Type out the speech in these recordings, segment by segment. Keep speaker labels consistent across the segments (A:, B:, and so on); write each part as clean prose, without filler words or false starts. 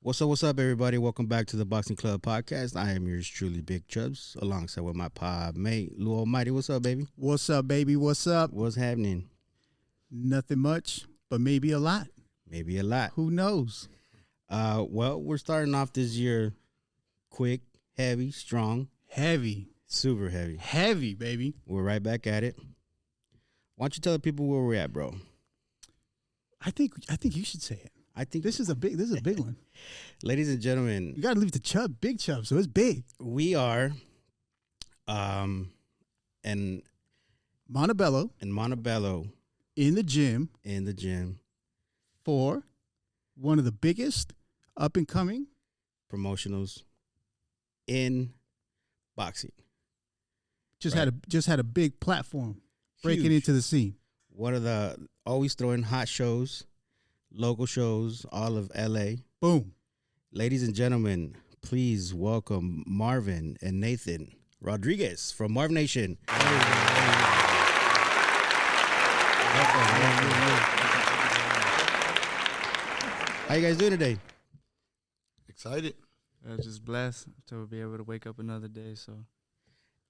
A: What's up, everybody? Welcome back to the Boxing Club podcast. I am yours truly, Big Chubs, alongside with my pod mate, Lou Almighty. What's up, baby?
B: What's up, baby? What's up?
A: What's happening?
B: Nothing much, but maybe a lot.
A: Maybe a lot.
B: Who knows?
A: Well, we're starting off this year quick, heavy, strong.
B: Heavy.
A: Super heavy.
B: Heavy, baby.
A: We're right back at it. Why don't you tell the people where we're at, bro?
B: I think you should say it.
A: I think
B: This is a big one.
A: ladies and gentlemen,
B: You gotta leave it to Big Chub, so it's big.
A: we are in
B: Montebello
A: Montebello
B: in the gym
A: in the gym.
B: for one of the biggest up and coming.
A: Promotionals in boxing.
B: Just
A: Right.
B: had a big platform breaking
A: Huge.
B: into the scene.
A: One of the always throwing hot shows, local shows, all of LA.
B: Boom.
A: Ladies and gentlemen, please welcome Marvin and Nathan Rodriguez from Marvnation. How you guys doing today?
C: Excited.
D: Just blessed to be able to wake up another day. So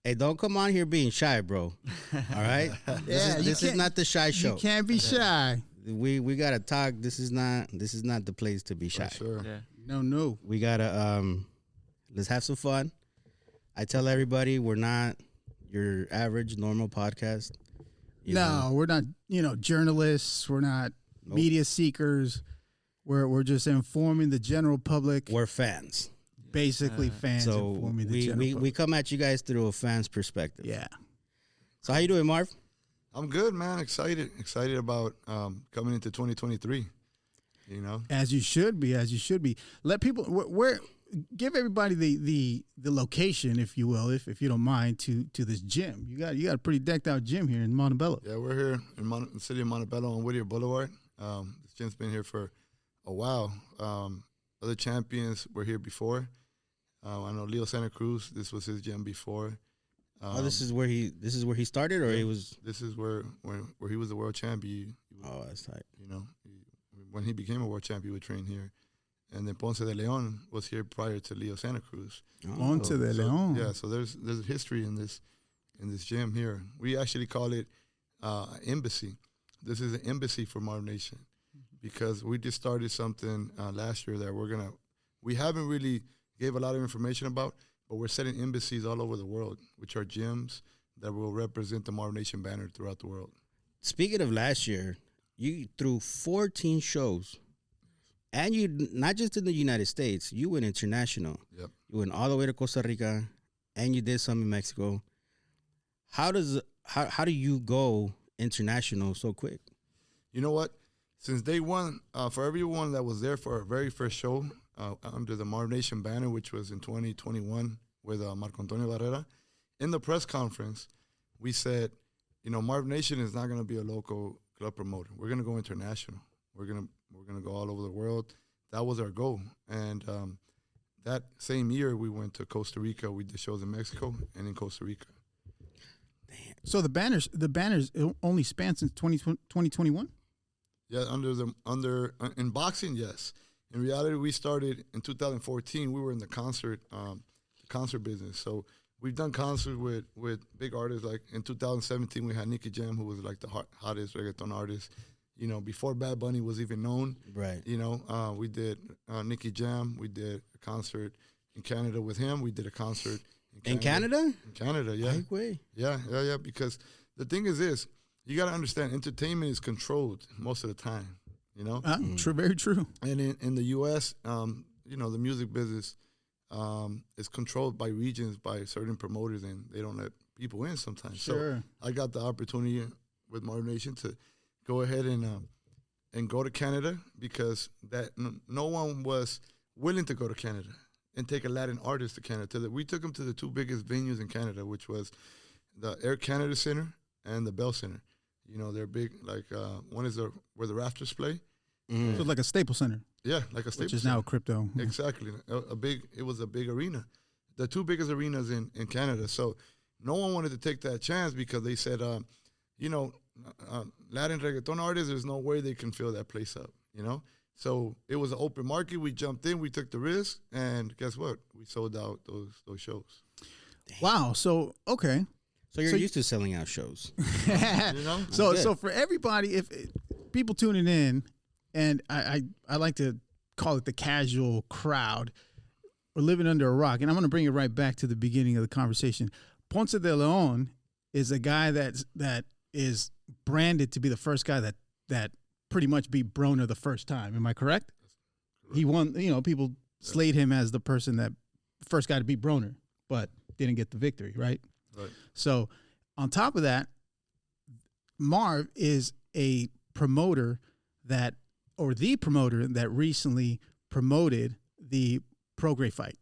A: Hey, don't come on here being shy, bro. All right?
B: Yeah, you
A: this is
B: can't-
A: not the shy show.
B: You can't be shy.
A: We gotta talk. This is not the place to be shy.
C: For sure.
D: yeah,
B: No.
A: We gotta let's have some fun. I tell everybody we're not your average normal podcast. You
B: No,
A: know,
B: we're not, journalists. We're not
A: Nope.
B: media seekers. We're just informing the general public.
A: we're fans.
B: Basically, fans
A: So
B: informing the
A: we,
B: general
A: we
B: public.
A: come at you guys through a fan's perspective.
B: Yeah.
A: So how you doing, Marv?
C: I'm good, man. Excited about coming into 2023. You know,
B: As you should be. Let people where give everybody the location, if you will, if you don't mind, to this gym. You got a pretty decked out gym here in Montebello.
C: yeah, we're here in the city of Montebello on Whittier Boulevard. This gym's been here for a while. Other champions were here before. I know Leo Santa Cruz. This was his gym before.
A: This is where he started, or
C: yeah.
A: he was.
C: This is where he was the world champion.
A: Oh, that's tight.
C: You know, when he became a world champion, he would train here. And then Ponce de Leon was here prior to Leo Santa Cruz.
B: Ponce de Leon.
C: Yeah, so there's a history in this gym here. We actually call it embassy. This is an embassy for Marvnation because we just started something last year that we haven't really gave a lot of information about, but we're setting embassies all over the world, which are gyms that will represent the Marvnation banner throughout the world.
A: Speaking of last year, you threw 14 shows, and you not just in the United States, you went international.
C: Yep.
A: You went all the way to Costa Rica, and you did some in Mexico. How do you go international so quick?
C: You know what? Since day one, for everyone that was there for our very first show under the Marvnation banner, which was in 2021 with Marco Antonio Barrera, in the press conference, we said, Marvnation is not going to be a local club promoter. We're going to go international. We're going to go all over the world. That was our goal. And that same year, we went to Costa Rica. We did shows in Mexico and in Costa Rica.
B: So the banners only span since 2021?
C: Yeah, in boxing, yes. In reality, we started in 2014. We were in the concert business. So we've done concerts with big artists. Like in 2017, we had Nicky Jam, who was like the hottest reggaeton artist. Before Bad Bunny was even known.
A: Right.
C: We did Nicky Jam. We did a concert in Canada with him. We did a concert
A: In Canada?
C: In Canada, yeah.
A: Like, way.
C: Yeah. Because the thing is this, you got to understand, entertainment is controlled most of the time,
B: True, very true.
C: And in the U.S., the music business is controlled by regions, by certain promoters, and they don't let people in sometimes.
B: Sure.
C: So I got the opportunity with Marvnation to go ahead and go to Canada because no one was willing to go to Canada and take a Latin artist to Canada. We took them to the two biggest venues in Canada, which was the Air Canada Center and the Bell Center. They're big, like one is where the Rafters play.
A: Mm.
B: So like a Staples Center.
C: Yeah, like a Staples
B: Which is
C: Center.
B: now crypto.
C: Exactly. It was a big arena. The two biggest arenas in Canada. So no one wanted to take that chance because they said, Latin reggaeton artists, there's no way they can fill that place up, So it was an open market. We jumped in, we took the risk, and guess what? We sold out those shows.
B: Wow. So okay.
A: So you're used to selling out shows.
C: You know?
B: So for everybody, if people tuning in, and I like to call it the casual crowd, we're living under a rock, and I'm going to bring it right back to the beginning of the conversation. Ponce de Leon is a guy that is branded to be the first guy that pretty much beat Broner the first time. Am I correct? He won. People slayed him as the person that first guy to beat Broner, but didn't get the victory. Right.
C: Right.
B: So on top of that, Marv is a promoter the promoter that recently promoted the Prograis fight.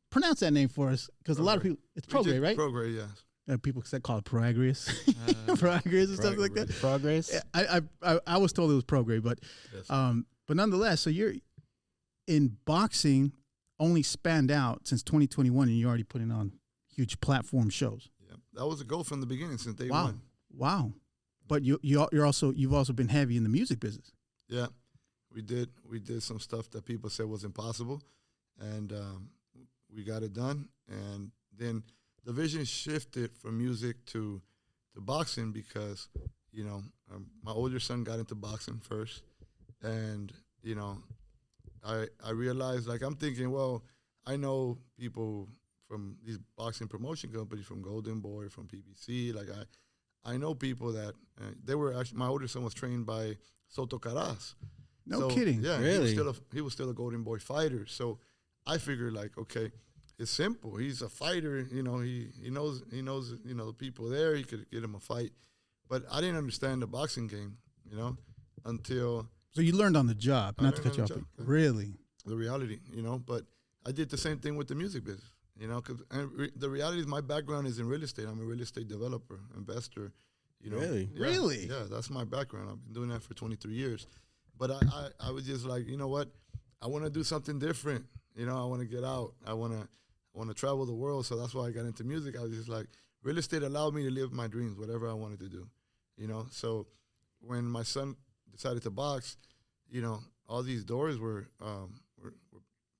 B: Pronounce that name for us, because a lot of people, it's Prograis, right?
C: Prograis, yes.
B: People call it Prograis, Prograis and stuff like that.
A: Prograis.
B: I was told it was Prograis, but
C: Yes.
B: But nonetheless, so you're in boxing only spanned out since 2021, and you're already putting on huge platform shows.
C: Yeah. That was a goal from the beginning since day
B: Wow.
C: one.
B: Wow. But you've also been heavy in the music business.
C: Yeah, we did some stuff that people said was impossible, and we got it done. And then the vision shifted from music to boxing because, my older son got into boxing first, and I realized, like, I'm thinking, well, I know people from these boxing promotion companies, from Golden Boy, from PBC, like I know people that they were actually, my older son was trained by Soto Caras.
B: No kidding.
C: Yeah,
A: Really?
C: He was still a Golden Boy fighter. So I figured, like, okay, it's simple. He's a fighter. He knows the people there. He could get him a fight. But I didn't understand the boxing game, until
B: So you learned on the job,
C: I
B: not to
C: learned
B: cut you
C: on
B: off.
C: the job, yeah.
B: Really?
C: the reality, But I did the same thing with the music business, because the reality is my background is in real estate. I'm a real estate developer, investor.
A: Really?
C: Yeah,
B: Really?
C: Yeah, that's my background. I've been doing that for 23 years. But I was just like, you know what? I want to do something different. I want to get out. I want to travel the world. So that's why I got into music. I was just like, real estate allowed me to live my dreams, whatever I wanted to do. So when my son decided to box, all these doors were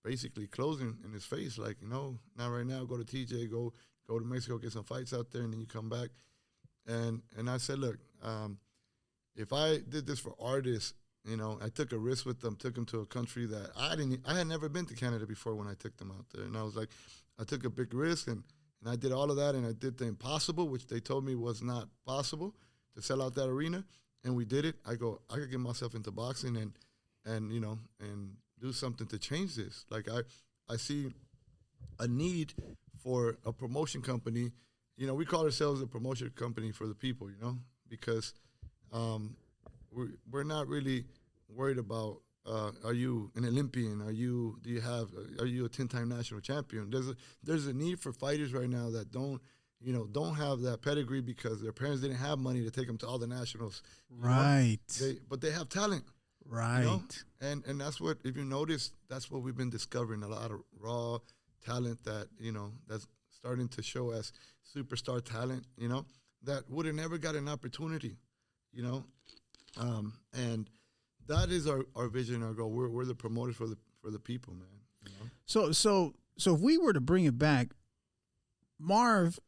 C: basically closing in his face. Like, not right now. Go to TJ. Go to Mexico. Get some fights out there, and then you come back. And I said, look, if I did this for artists, I took a risk with them, took them to a country that I had never been to Canada before when I took them out there. And I was like, I took a big risk, and I did all of that, and I did the impossible, which they told me was not possible, to sell out that arena. And we did it. I could get myself into boxing and do something to change this. Like, I see a need for a promotion company. We call ourselves a promotion company for the people, because we're not really worried about are you an Olympian? Are you a 10-time national champion? There's a need for fighters right now that don't have that pedigree because their parents didn't have money to take them to all the nationals.
B: Right.
C: But they have talent.
B: Right.
C: And that's what, if you notice, that's what we've been discovering, a lot of raw talent that, that's starting to show as superstar talent, that would have never got an opportunity, and that is our vision, our goal. We're the promoters for the people, man.
B: So if we were to bring it back, Marv,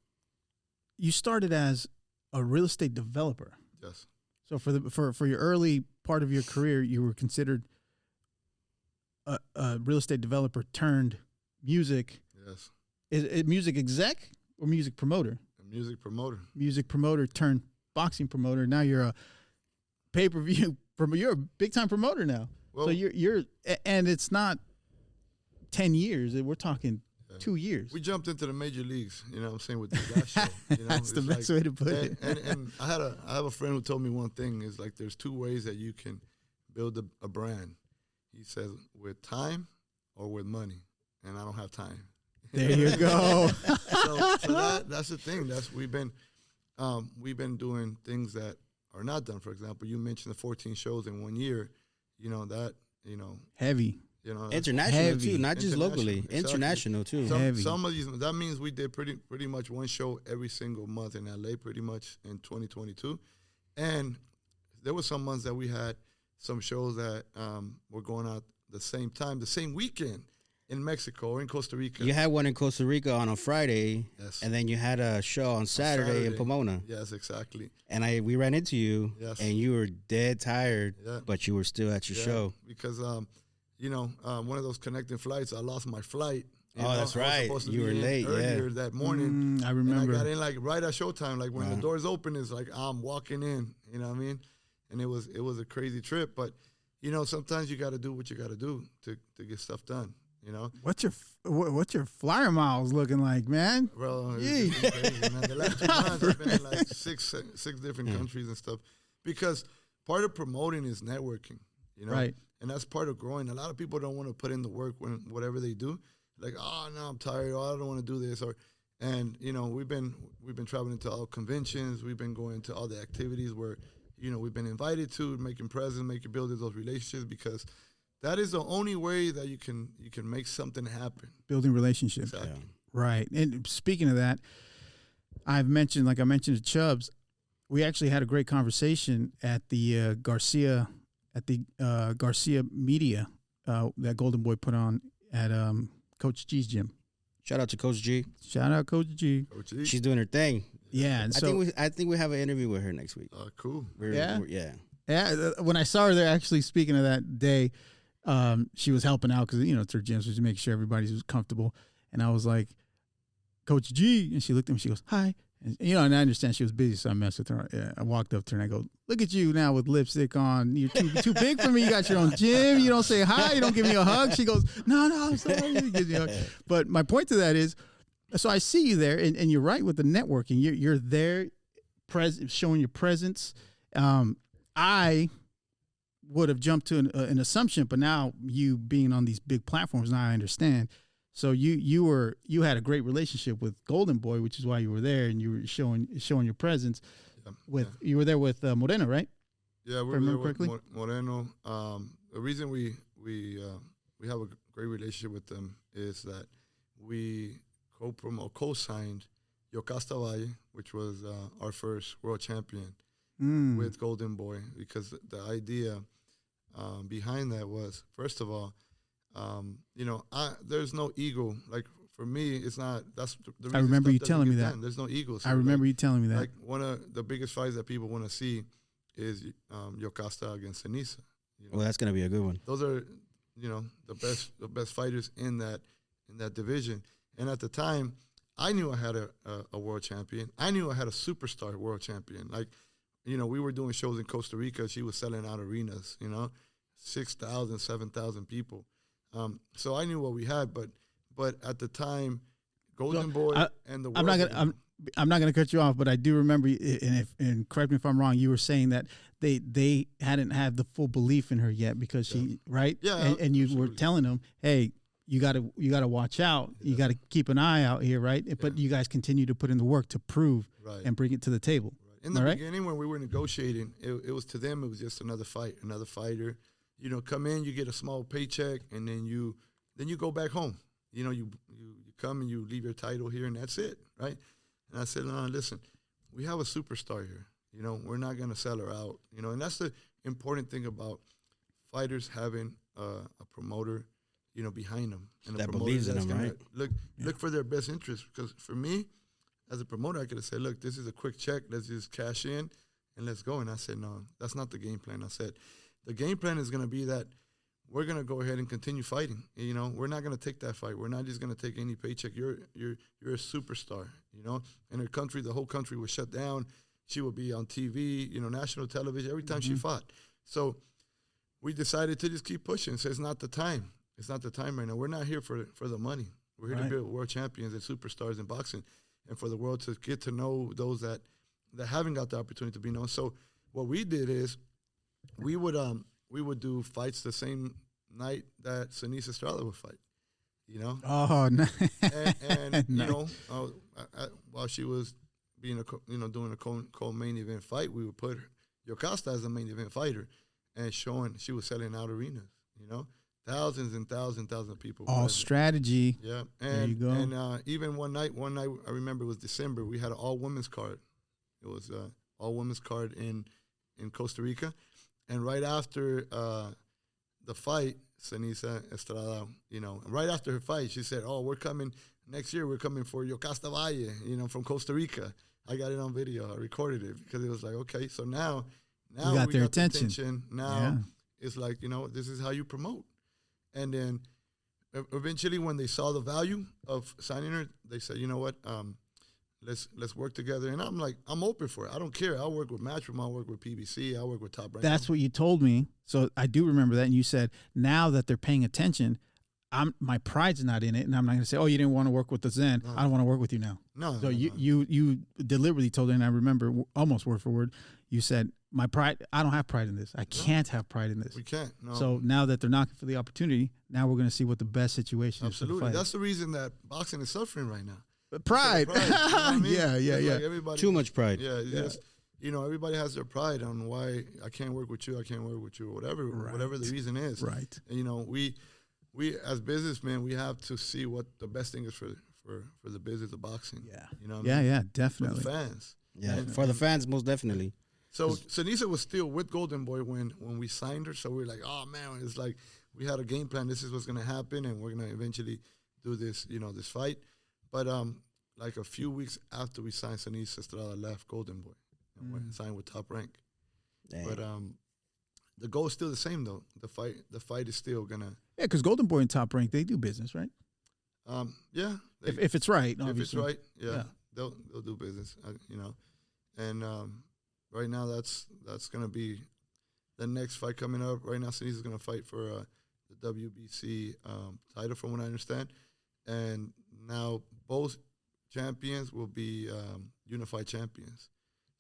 B: you started as a real estate developer.
C: Yes.
B: So for your early part of your career, you were considered a real estate developer turned music.
C: Yes.
B: Is it music exec or music promoter?
C: A music promoter.
B: Music promoter turned boxing promoter. Now you're a pay-per-view. You're a big-time promoter now.
C: Well,
B: so you're and it's not 10 years. We're talking 2 years.
C: We jumped into the major leagues, what I'm saying, with the last show.
B: That's the best way to put it.
C: And I have a friend who told me one thing is, like, there's two ways that you can build a brand. He says, with time or with money, and I don't have time.
B: There you go.
C: so that's the thing. We've been doing things that are not done. For example, you mentioned the 14 shows in 1 year.
B: Heavy.
A: International
B: heavy.
A: too, not just locally.
C: Exactly.
A: International too.
B: Heavy.
C: Some of these, that means we did pretty much one show every single month in LA, pretty much in 2022, and there were some months that we had some shows that were going out the same time, the same weekend in Mexico or in Costa Rica.
A: You had one in Costa Rica on a Friday,
C: Yes.
A: and then you had a show on Saturday in Pomona.
C: Yes, exactly.
A: And we ran into you,
C: Yes.
A: and you were dead tired,
C: Yeah.
A: but you were still at your show.
C: Because, one of those connecting flights, I lost my flight.
A: That's right.
C: I was supposed to
A: You
C: be
A: were
C: in
A: late,
C: earlier that morning.
B: I remember.
C: And I got in like right at showtime. Like when the doors open, it's like I'm walking in. You know what I mean? And it was a crazy trip. But sometimes you got to do what you got to do to get stuff done.
B: What's your flyer miles looking like, man?
C: Bro, it's been crazy, man. The last 2 months, I've been in like six different countries and stuff. Because part of promoting is networking.
B: Right.
C: And that's part of growing. A lot of people don't want to put in the work when whatever they do. Like, oh no, I'm tired. Oh, I don't want to do this. We've been traveling to all conventions. We've been going to all the activities where, we've been invited to, making presents, building those relationships, because that is the only way that you can make something happen.
B: Building relationships.
C: Exactly.
A: Yeah.
B: Right. And speaking of that, I mentioned to Chubbs, we actually had a great conversation at the Garcia Media that Golden Boy put on at Coach G's gym.
A: Shout out to Coach G.
B: Shout out Coach G.
C: Coach E.
A: She's doing her thing.
B: Yeah, and
A: I think we have an interview with her next week.
C: Cool.
B: Yeah?
A: Yeah.
B: When I saw her there, actually speaking of that day, she was helping out because it's her gym, so she's making sure everybody was comfortable. And I was like, Coach G, and she looked at me. She goes, "Hi." And I understand she was busy, so I messed with her. Yeah, I walked up to her and I go, "Look at you now with lipstick on. You're too big for me. You got your own gym. You don't say hi. You don't give me a hug." She goes, "No, I'm sorry." Gives me a hug. But my point to that is, so I see you there, and you're right with the networking. You're there, showing your presence. I would have jumped to an assumption, but now you being on these big platforms, now I understand. So you had a great relationship with Golden Boy, which is why you were there, and you were showing your presence. You were there with Moreno, right?
C: Yeah, we were there with Moreno. The reason we have a great relationship with them is that we co-signed Yokasta Valle, which was our first world champion with Golden Boy, because the idea behind that was, first of all, there's no ego. Like for me, it's not. That's the reason.
B: I remember you telling me that.
C: Done. There's no ego. So
B: I remember you telling me that.
C: Like one of the biggest fights that people want to see is Yokasta against Sinisa.
A: Well, that's gonna be a good one.
C: Those are, the best fighters in that division. And at the time, I knew I had a world champion. I knew I had a superstar world champion. Like, we were doing shows in Costa Rica. She was selling out arenas. 6,000, 7,000 people. So I knew what we had, but at the time, Golden Boy and the world.
B: I'm not gonna cut you off, but I do remember, and correct me if I'm wrong. You were saying that they hadn't had the full belief in her yet because she right.
C: Yeah,
B: and you
C: absolutely.
B: were telling them, hey, you gotta watch out. Yeah. You gotta keep an eye out here, right? Yeah. But you guys continue to put in the work to prove and bring it to the table.
C: Right. In the beginning, when we were negotiating, it was to them, it was just another fight, another fighter. Come in, you get a small paycheck, and then you go back home. You come and you leave your title here, and that's it, right? And I said, no, listen, we have a superstar here. We're not going to sell her out. And that's the important thing about fighters having a promoter, behind them. And
A: that believes in them, right?
C: Look for their best interest. Because for me, as a promoter, I could have said, look, this is a quick check. Let's just cash in and let's go. And I said, no, that's not the game plan. I said, the game plan is going to be that we're going to go ahead and continue fighting. We're not going to take that fight. We're not just going to take any paycheck. You're a superstar. In her country, the whole country was shut down. She would be on TV, national television every time she fought. So we decided to just keep pushing. So it's not the time. It's not the time right now. We're not here for the money. We're here to build world champions and superstars in boxing, and for the world to get to know those that haven't got the opportunity to be known. So what we did is we would do fights the same night that Sinisa Estrada would fight,
B: Oh, nice.
C: And
B: nice.
C: While she was being doing a co-main event fight, we would put Yokasta as a main event fighter, and showing she was selling out arenas, thousands and thousands of people.
B: All present. Strategy.
C: Yeah,
B: and there you go.
C: And even one night I remember it was December. We had an all women's card. It was all women's card in Costa Rica. And right after the fight, Ceniza Estrada, right after her fight, she said, "Oh, we're coming next year. We're coming for Yokasta Valle, from Costa Rica." I got it on video. I recorded it because it was like, okay, so now
B: we got their attention.
C: Now it's like, this is how you promote. And then eventually, when they saw the value of signing her, they said, "You know what? Let's work together." And I'm like, I'm open for it. I don't care. I'll work with Matchroom. I'll work with PBC. I'll work with Top Rank.
B: That's what you told me. So I do remember that. And you said, now that they're paying attention, my pride's not in it. And I'm not going to say, "Oh, you didn't want to work with us then. I don't want to work with you now."
C: No.
B: So you deliberately told her, and I remember almost word for word, you said, "My pride, I don't have pride in this. I can't have pride in this."
C: We can't. No.
B: So now that they're knocking for the opportunity, now we're going to see what the best situation is for the
C: Absolutely.
B: fight.
C: That's the reason that boxing is suffering right now.
B: Pride.
C: You know what I mean?
B: Yeah.
C: Like everybody,
A: Too much pride.
C: Yeah. Just, everybody has their pride on why I can't work with you. I can't work with you. Whatever the reason is.
B: Right.
C: And, we as businessmen, we have to see what the best thing is for the business of boxing.
B: Yeah.
C: You know what
B: Yeah,
C: I mean?
B: yeah,
C: For
B: definitely.
C: the fans.
A: Yeah, for the fans, most definitely.
C: So Ceniza was still with Golden Boy when we signed her. So we were like, oh man, it's like we had a game plan. This is what's gonna happen, and we're gonna eventually do this, this fight. But like a few weeks after we signed, Ceniza Estrada left Golden Boy and went and signed with Top Rank.
A: Dang.
C: But the goal is still the same though. The fight is still gonna.
B: Yeah, because Golden Boy and Top Rank, they do business, right?
C: Yeah.
B: If it's right,
C: If
B: obviously.
C: it's right, yeah. They'll do business, And right now that's gonna be the next fight coming up. Right now, Ceniza's gonna fight for the WBC title, from what I understand. And now both champions will be unified champions.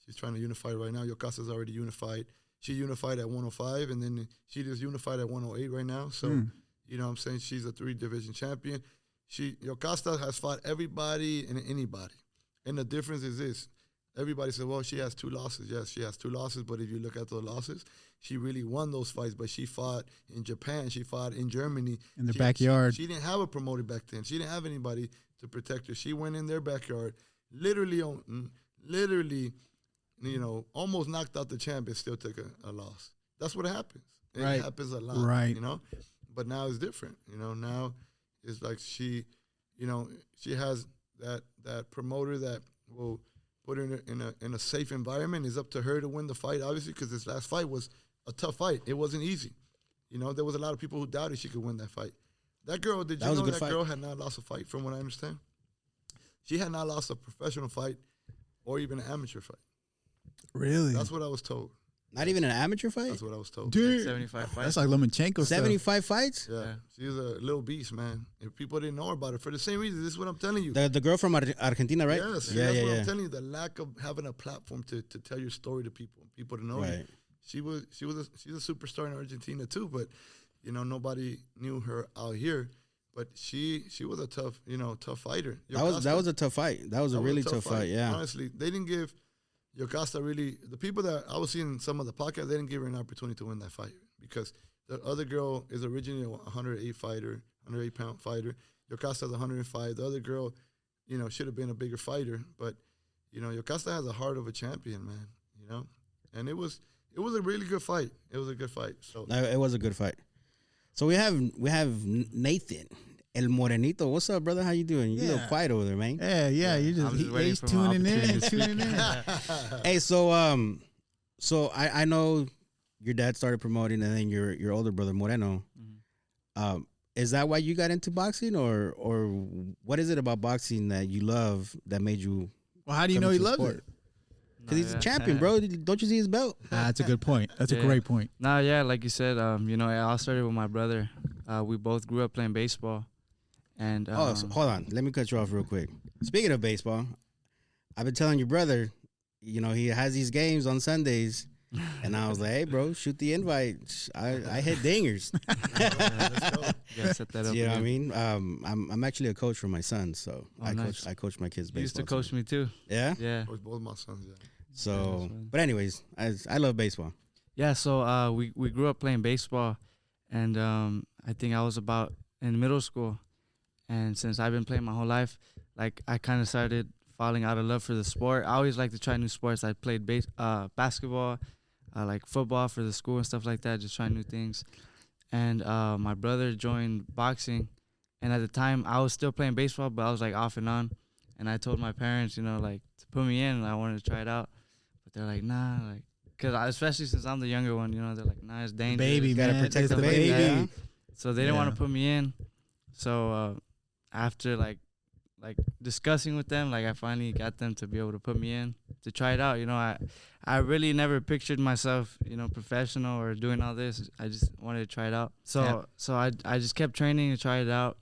C: She's trying to unify right now. Yokasta's already unified. She unified at 105, and then she just unified at 108 right now. So, you know what I'm saying? She's a 3-division champion. Yokasta has fought everybody and anybody. And the difference is this. Everybody said, well, she has 2 losses. Yes, she has 2 losses, but if you look at the losses, she really won those fights. But she fought in Japan. She fought in Germany.
B: In their backyard.
C: She didn't have a promoter back then. She didn't have anybody to protect her. She went in their backyard, literally, almost knocked out the champ and still took a loss. That's what happens. It happens a lot,
B: right?
C: But now it's different. Now it's like she has that promoter that will put her in a safe environment. It's up to her to win the fight, obviously, because this last fight was a tough fight. It wasn't easy. There was a lot of people who doubted she could win that fight. That girl, did you know that girl had not lost a fight, from what I understand? She had not lost a professional fight or even an amateur fight.
B: Really?
C: That's what I was told.
A: Not even an amateur fight?
C: That's what I was told.
B: Dude,
D: 75 fights.
B: that's like Lomachenko
A: 75 fights?
C: Yeah. She was a little beast, man. If people didn't know about it, for the same reason, this is what I'm telling you.
A: The girl from Argentina, right?
C: Yes.
A: Yeah,
C: That's
A: yeah,
C: what
A: yeah.
C: I'm telling you. The lack of having a platform to tell your story to people to know you. She's a superstar in Argentina too, but nobody knew her out here. But she was a tough fighter.
A: That was a tough fight. That was a really tough fight. Yeah.
C: Honestly, they didn't give Yokasta really, the people that I was seeing some of the podcasts, they didn't give her an opportunity to win that fight because the other girl is originally a 108-pound fighter. Yokasta's 105. The other girl, should have been a bigger fighter, but Yokasta has the heart of a champion, man. And it was a really good fight. It was a good fight. So
A: it was a good fight. So we have Nathan, El Morenito. What's up, brother? How you doing? You look quiet over there, man.
B: Yeah. He's tuning in.
A: Hey, so I know your dad started promoting, and then your older brother Moreno.
D: Mm-hmm.
A: Is that why you got into boxing, or what is it about boxing that you love that made you?
B: Well, how do you know he loves it?
A: Because he's a champion, bro. Don't you see his belt?
B: That's a good point. That's a great point.
D: Nah, yeah, like you said, it all started with my brother. We both grew up playing baseball. And
A: so hold on. Let me cut you off real quick. Speaking of baseball, I've been telling your brother, he has these games on Sundays. And I was like, hey, bro, shoot the invite. I hit dingers.
C: let's go.
D: Yeah, set that up.
A: You know what I mean? I'm actually a coach for my son, so
D: nice.
A: I coach my kids baseball.
D: You used to coach me too.
A: Yeah?
D: Yeah.
C: Coach both my sons, yeah.
A: So, but anyways, I love baseball.
D: Yeah, so we grew up playing baseball, and I think I was about in middle school. And since I've been playing my whole life, like I kind of started falling out of love for the sport. I always like to try new sports. I played basketball, like football for the school and stuff like that, just trying new things. And my brother joined boxing, and at the time I was still playing baseball, but I was like off and on. And I told my parents, you know, like to put me in, and I wanted to try it out, but they're like, nah, like, cause especially since I'm the younger one, you know, they're like, nah, it's dangerous.
B: Baby,
A: gotta
B: man.
A: protect
B: It's
A: the baby. Yeah.
D: So they didn't want to put me in. So after like discussing with them, like I finally got them to be able to put me in to try it out. You know, I really never pictured myself, you know, professional or doing all this. I just wanted to try it out. So I just kept training to try it out.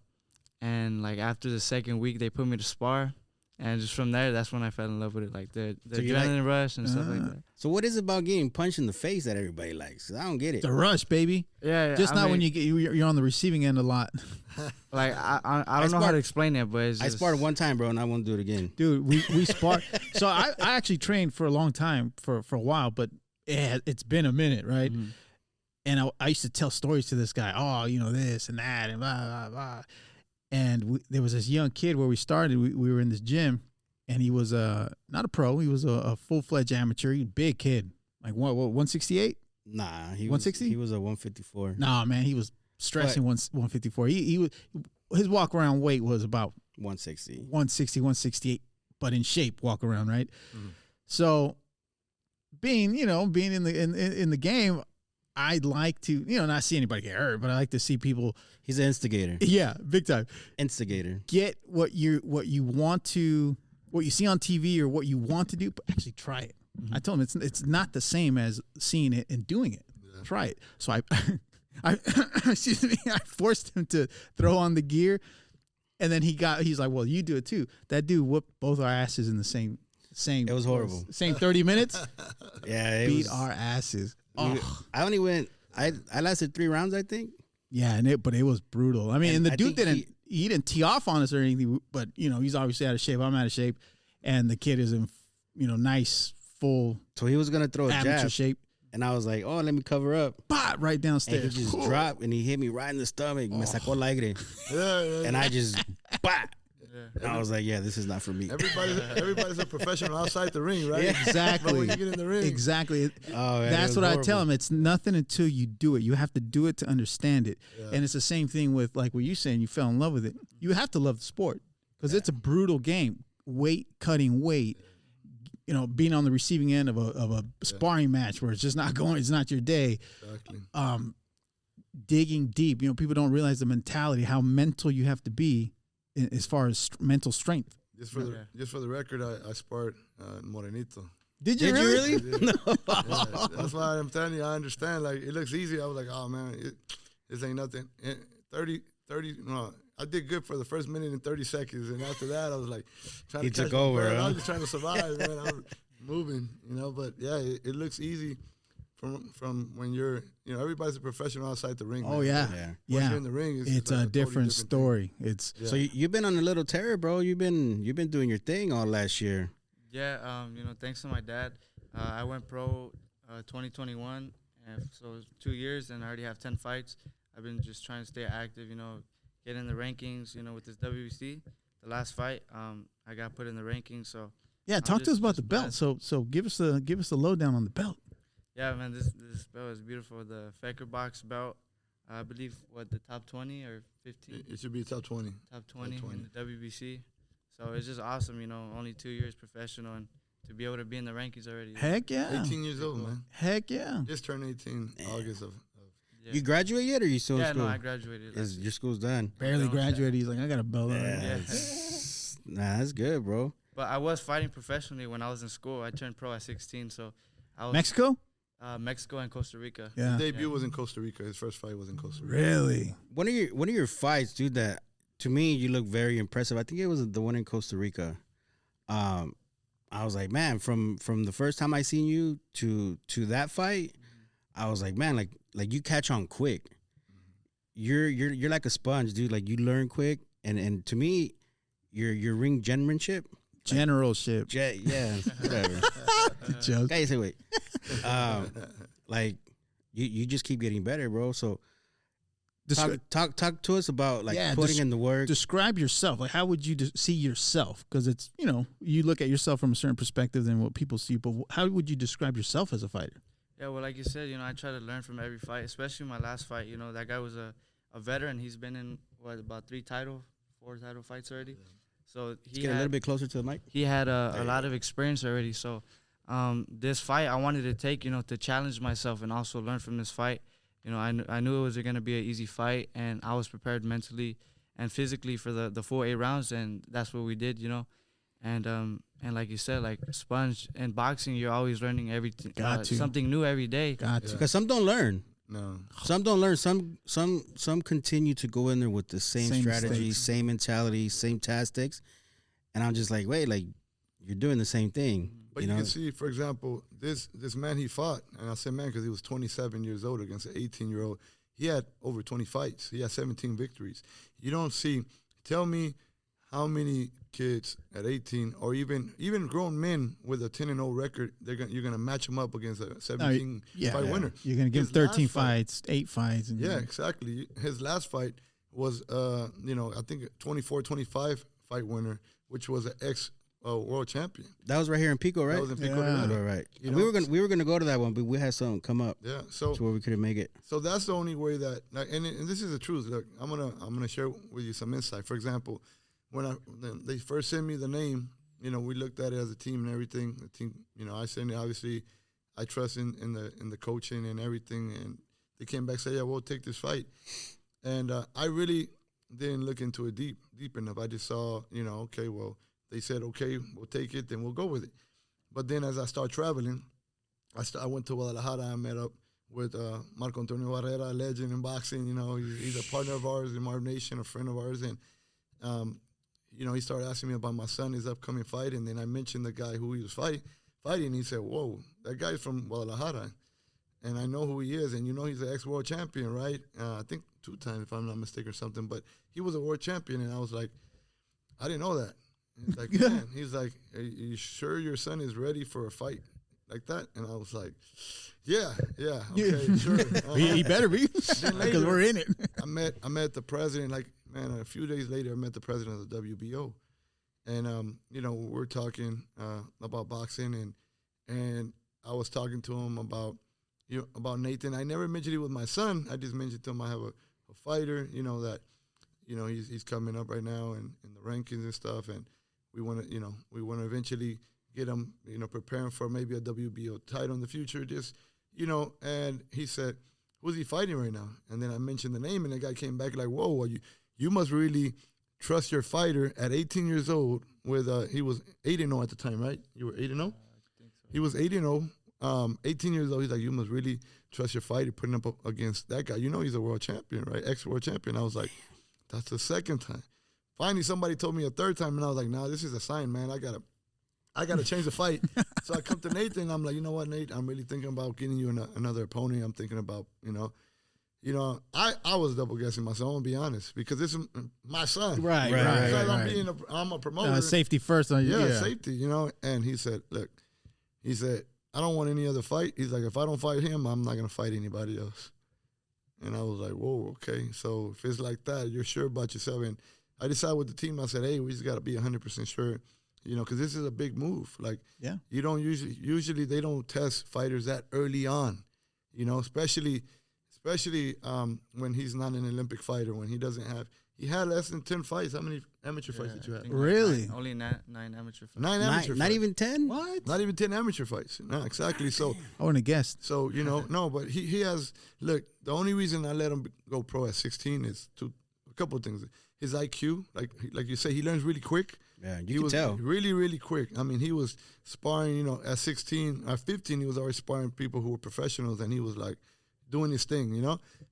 D: And like after the second week, they put me to spar. And just from there, that's when I fell in love with it, like the
A: So
D: adrenaline rush and stuff like that.
A: So what is it about getting punched in the face that everybody likes? I don't get it.
B: The rush, baby.
D: Yeah,
B: Just not when you're on the receiving end a lot.
D: Like I don't know how to explain it, but it's
A: I
D: just,
A: sparred one time, bro, and I won't do it again.
B: Dude, we sparred. So I actually trained for a long time, for a while, but it's been a minute, right?
D: Mhm.
B: And I used to tell stories to this guy. Oh, you know, this and that and blah, blah, blah. And there was this young kid where we started. We were in this gym, and he was not a pro. He was a full-fledged amateur. He big kid. Like, what 168?
A: Nah, he
B: 160?
A: He was a 154.
B: Nah, man, he was stressing 154. He was, his walk-around weight was about
A: 160.
B: 160, 168, but in shape walk-around, right?
C: Mhm.
B: So being in the game, I'd like to, not see anybody get hurt, but I like to see people.
A: He's an instigator.
B: Yeah, big time.
A: Instigator.
B: Get what you want to, what you see on TV or what you want to do, but actually try it.
A: Mm-hmm.
B: I told him it's not the same as seeing it and doing it.
C: Yeah.
B: Try it. So I excuse me, I forced him to throw on the gear, and then he's like, well, you do it too. That dude whooped both our asses in the same.
A: It was horrible.
B: Same 30 minutes.
A: Yeah, it
B: Beat
A: was,
B: our asses.
A: I only went. I lasted 3 rounds, I think.
B: Yeah, but it was brutal. I mean, and the
A: I
B: dude
A: think
B: he didn't tee off on us or anything, but he's obviously out of shape. I'm out of shape, and the kid is in nice full
A: So he was gonna throw a
B: amateur
A: jab,
B: shape.
A: and I was like, "Oh, let me cover up."
B: Bot right
A: And
B: downstairs.
A: he just dropped, and he hit me right in the stomach. Me sacó el aire,
C: Yeah.
A: and I just, bah!
D: Yeah.
A: And I was like, "Yeah, this is not for me."
C: Everybody's a professional outside the ring, right?
A: Yeah.
C: But
B: Exactly.
C: when you get in the ring,
B: Exactly.
A: Oh, man,
B: That's
A: it was
B: what I
A: horrible.
B: tell him. It's nothing until you do it. You have to do it to understand it.
C: Yeah.
B: And it's the same thing with like what you're saying. You fell in love with it. You have to love the sport because it's a brutal game. Cutting weight. Being on the receiving end of a sparring match where it's just not going. It's not your day.
C: Exactly.
B: Digging deep. People don't realize the mentality, how mental you have to be as far as mental strength.
C: Just for the record, I sparred Morenito.
B: Did you
A: Did you
B: really?
A: really?
C: Yeah, that's why I'm telling you, I understand. Like, it looks easy. I was like, oh, man, this ain't nothing. 30, no, I did good for the first minute and 30 seconds. And after that, I was like, trying
A: He
C: to catch
A: took
C: my
A: over,
C: breath.
A: huh?
C: I was just trying to survive, man. I was moving, But, yeah, it looks easy from when you're, everybody's a professional outside the ring.
B: Oh,
C: man.
B: yeah.
C: But
A: Yeah.
C: once
B: Yeah.
C: you're in the ring,
B: It's
C: like
B: a
C: totally
B: different
C: thing.
B: story. It's
C: Yeah.
A: So you've been on a little terror, bro. You've been doing your thing all last year.
D: Yeah, thanks to my dad, I went pro 2021, and so it was 2 years, and I already have 10 fights. I've been just trying to stay active, get in the rankings, with this WBC. The last fight, I got put in the rankings, so
B: yeah.
D: I'm
B: Talk to us
D: just-
B: about the
D: just
B: belt.
D: blessed.
B: So give us the lowdown on the belt.
D: yeah, man, this belt is beautiful. The Fecker box belt, I believe, the top 20 or 15?
C: It should be top 20.
D: Top 20
C: 20.
D: in the WBC. So it's just awesome, only 2 years professional, and to be able to be in the rankings already.
B: Heck yeah.
C: 18 years old, man.
B: Heck yeah.
C: Just turned 18 August of
D: Yeah.
A: You graduate yet, or you still in
D: Yeah,
A: school?
D: no, I graduated.
A: Is your school's done?
B: Barely
D: No.
B: graduated. He's like, I got a belt already.
A: Yeah. it's- Nah, that's good, bro.
D: But I was fighting professionally when I was in school. I turned pro at 16, so I was
B: Mexico?
D: Mexico and Costa Rica.
B: Yeah.
C: His debut was in Costa Rica. His first fight was in Costa Rica.
B: Really?
A: One of your fights, dude, that to me you look very impressive. I think it was the one in Costa Rica. I was like, man, from the first time I seen you to that fight, I was like, man, like you catch on quick. You're like a sponge, dude. Like you learn quick, and to me, your ring generalship,
B: Generalship.
A: yeah, whatever.
B: Joke.
A: Guys, say wait. Like you just keep getting better, bro. So talk to us about like putting in the work.
B: Describe yourself. Like, how would you see yourself? Because it's, you look at yourself from a certain perspective than what people see. But how would you describe yourself as a fighter?
D: Yeah, well, like you said, I try to learn from every fight, especially my last fight. That guy was a veteran. He's been in, about 4 title fights already. Yeah. So
A: he get a little bit closer to the mic.
D: He had a lot of experience already. So this fight, I wanted to take, to challenge myself and also learn from this fight. I knew it was going to be an easy fight, and I was prepared mentally and physically for the full 8 rounds, and that's what we did, And like you said, like sponge in boxing, you're always learning everything, something new every day.
A: Because some don't learn.
C: No,
A: some don't learn. Some continue to go in there with the same strategy, same mentality, same tactics, and I'm just like, wait, like you're doing the same thing.
C: But you can see, for example, this man he fought, and I say man because he was 27 years old against an 18-year-old. He had over 20 fights. He had 17 victories. You don't see. Tell me how many kids at 18 or even grown men with a 10-0 record, you're gonna match them up against a 17 fight winner.
B: You're gonna give him 13 fights, 8 fights.
C: Yeah, exactly. His last fight was, I think 24-25 fight winner, which was an world champion.
A: That was right here in Pico, right?
C: That was in Pico.
A: Right. We were gonna go to that one, but we had something come up.
C: Yeah, so
A: to where we couldn't make it.
C: So that's the only way that, and this is the truth. Look, I'm gonna share with you some insight. For example, when they first sent me the name, we looked at it as a team and everything. The team, I said obviously I trust in the coaching and everything, and they came back and said, yeah, we'll take this fight, and I really didn't look into it deep enough. I just saw, okay, well. They said, okay, we'll take it, then we'll go with it. But then as I started traveling, I went to Guadalajara. I met up with Marco Antonio Barrera, a legend in boxing. He's a partner of ours in Marvnation, a friend of ours. And, he started asking me about my son, his upcoming fight. And then I mentioned the guy who he was fighting. And he said, whoa, that guy's from Guadalajara. And I know who he is. And he's an ex-world champion, right? I think 2 times, if I'm not mistaken or something. But he was a world champion. And I was like, I didn't know that. He's like, man, are you sure your son is ready for a fight like that? And I was like, yeah, okay, sure.
B: He better be, because we're in it.
C: I met the president, a few days later, I met the president of the WBO. And, we're talking about boxing, and I was talking to him about Nathan. I never mentioned it with my son. I just mentioned to him I have a fighter, that, he's coming up right now in the rankings and stuff, and we want to eventually get him, preparing for maybe a WBO title in the future. Just, and he said, who's he fighting right now? And then I mentioned the name, and the guy came back like, whoa, well, you must really trust your fighter at 18 years old with, he was 8-0 at the time, right? You were 8-0? I think so. He was 8-0, 18 years old. He's like, you must really trust your fighter putting up against that guy. He's a world champion, right? Ex-world champion. I was like, that's the second time. Finally, somebody told me a third time, and I was like, nah, this is a sign, man. I gotta change the fight. So I come to Nathan, and I'm like, you know what, Nate? I'm really thinking about getting you another opponent. I'm thinking about, I was double guessing myself. I'm gonna be honest, because this is my son.
B: Right.
C: I'm a promoter.
B: Safety first on you.
C: Yeah, safety. And he said, look, I don't want any other fight. He's like, if I don't fight him, I'm not gonna fight anybody else. And I was like, whoa, okay. So if it's like that, you're sure about yourself. And I decided with the team, I said, hey, we just got to be 100% sure, because this is a big move. Like, you don't usually they don't test fighters that early on, especially when he's not an Olympic fighter, when he had less than 10 fights. How many amateur fights did you have?
B: Really?
D: Only 9 amateur fights.
C: 9 amateur fights.
A: Not even 10?
B: What?
C: Not even 10 amateur fights. No, exactly. So
B: I wouldn't have guessed.
C: So, no, but he has, look, the only reason I let him go pro at 16 is a couple of things. His IQ, like you say, he learns really quick.
A: Yeah, you can tell.
C: Really, really quick. I mean, he was sparring, at 16, at 15, he was already sparring people who were professionals, and he was like doing his thing,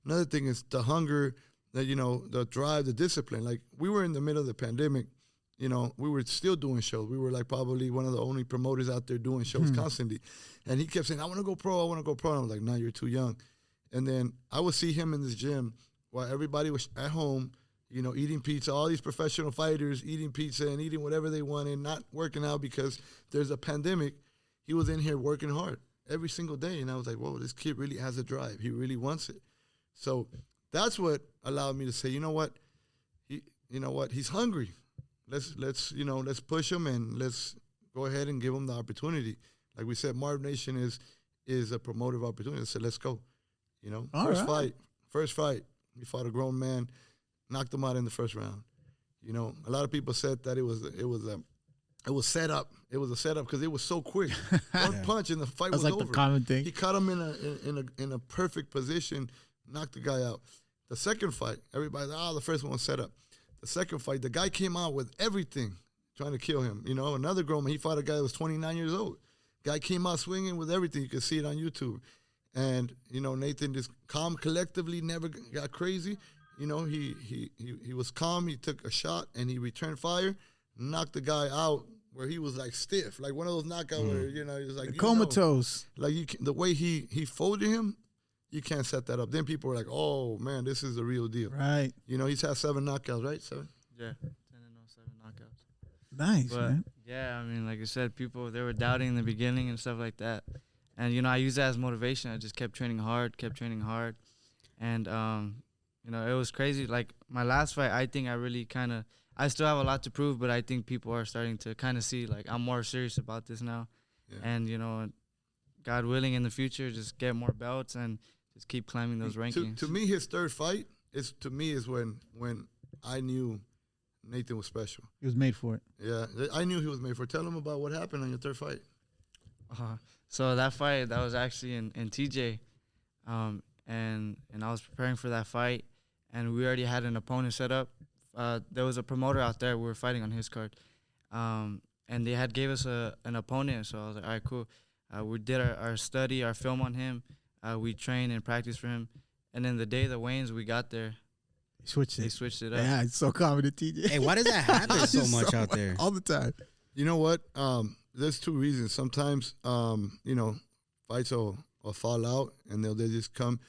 C: Another thing is the hunger, the drive, the discipline. Like, we were in the middle of the pandemic, we were still doing shows. We were like probably one of the only promoters out there doing shows constantly. And he kept saying, I want to go pro. And I was like, no, you're too young. And then I would see him in this gym while everybody was at home, eating pizza, all these professional fighters eating pizza and eating whatever they wanted, not working out because there's a pandemic. He was in here working hard every single day. And I was like, whoa, this kid really has a drive. He really wants it. So that's what allowed me to say, you know what? He's hungry. Let's push him and let's go ahead and give him the opportunity. Like we said, Marvnation is is a promotive opportunity. I said, let's go. You know,
B: All right.
C: first fight, he fought a grown man, knocked him out in the first round. You know, a lot of people said that it was set up. It was a setup because it was so quick. One punch and the fight was
B: like
C: over.
B: the common thing.
C: He caught him in a perfect position, knocked the guy out. The second fight, everybody, the first one was set up. The second fight, the guy came out with everything, trying to kill him. You know, another grown man, he fought a guy that was 29 years old. Guy came out swinging with everything. You can see it on YouTube. And, you know, Nathan just calm, collectively, never got crazy. You know, he was calm. He took a shot, and he returned fire, knocked the guy out where he was, like, stiff. Like one of those knockouts where, you know, he was like,
B: comatose.
C: Like, the way he folded him, you can't set that up. Then people were like, oh, man, this is the real deal.
B: Right.
C: You know, he's had 7 knockouts, right? 7?
D: Yeah, 10-0, 7 knockouts.
B: Nice,
D: But
B: man.
D: yeah, I mean, like I said, people, they were doubting in the beginning and stuff like that. And, you know, I used that as motivation. I just kept training hard. And, you know, it was crazy. Like, my last fight, I think I really I still have a lot to prove, but I think people are starting to kind of see, like, I'm more serious about this now. Yeah. And, you know, God willing, in the future, just get more belts and just keep climbing those rankings.
C: To me, his third fight is when I knew Nathan was special.
B: He was made for it.
C: Yeah, I knew he was made for it. Tell him about what happened on your third fight.
D: So that fight, that was actually in TJ, and I was preparing for that fight, and we already had an opponent set up. There was a promoter out there. We were fighting on his card, and they had gave us an opponent. So I was like, all right, cool. We did our study, our film on him. We trained and practiced for him, and then the day of the weigh-ins, we got there. They switched it up.
B: Yeah, it's so common to TJ.
A: Hey, why does that happen so much out there?
B: All the time.
C: You know what? There's 2 reasons. Sometimes, you know, fights will fall out, and they'll just come,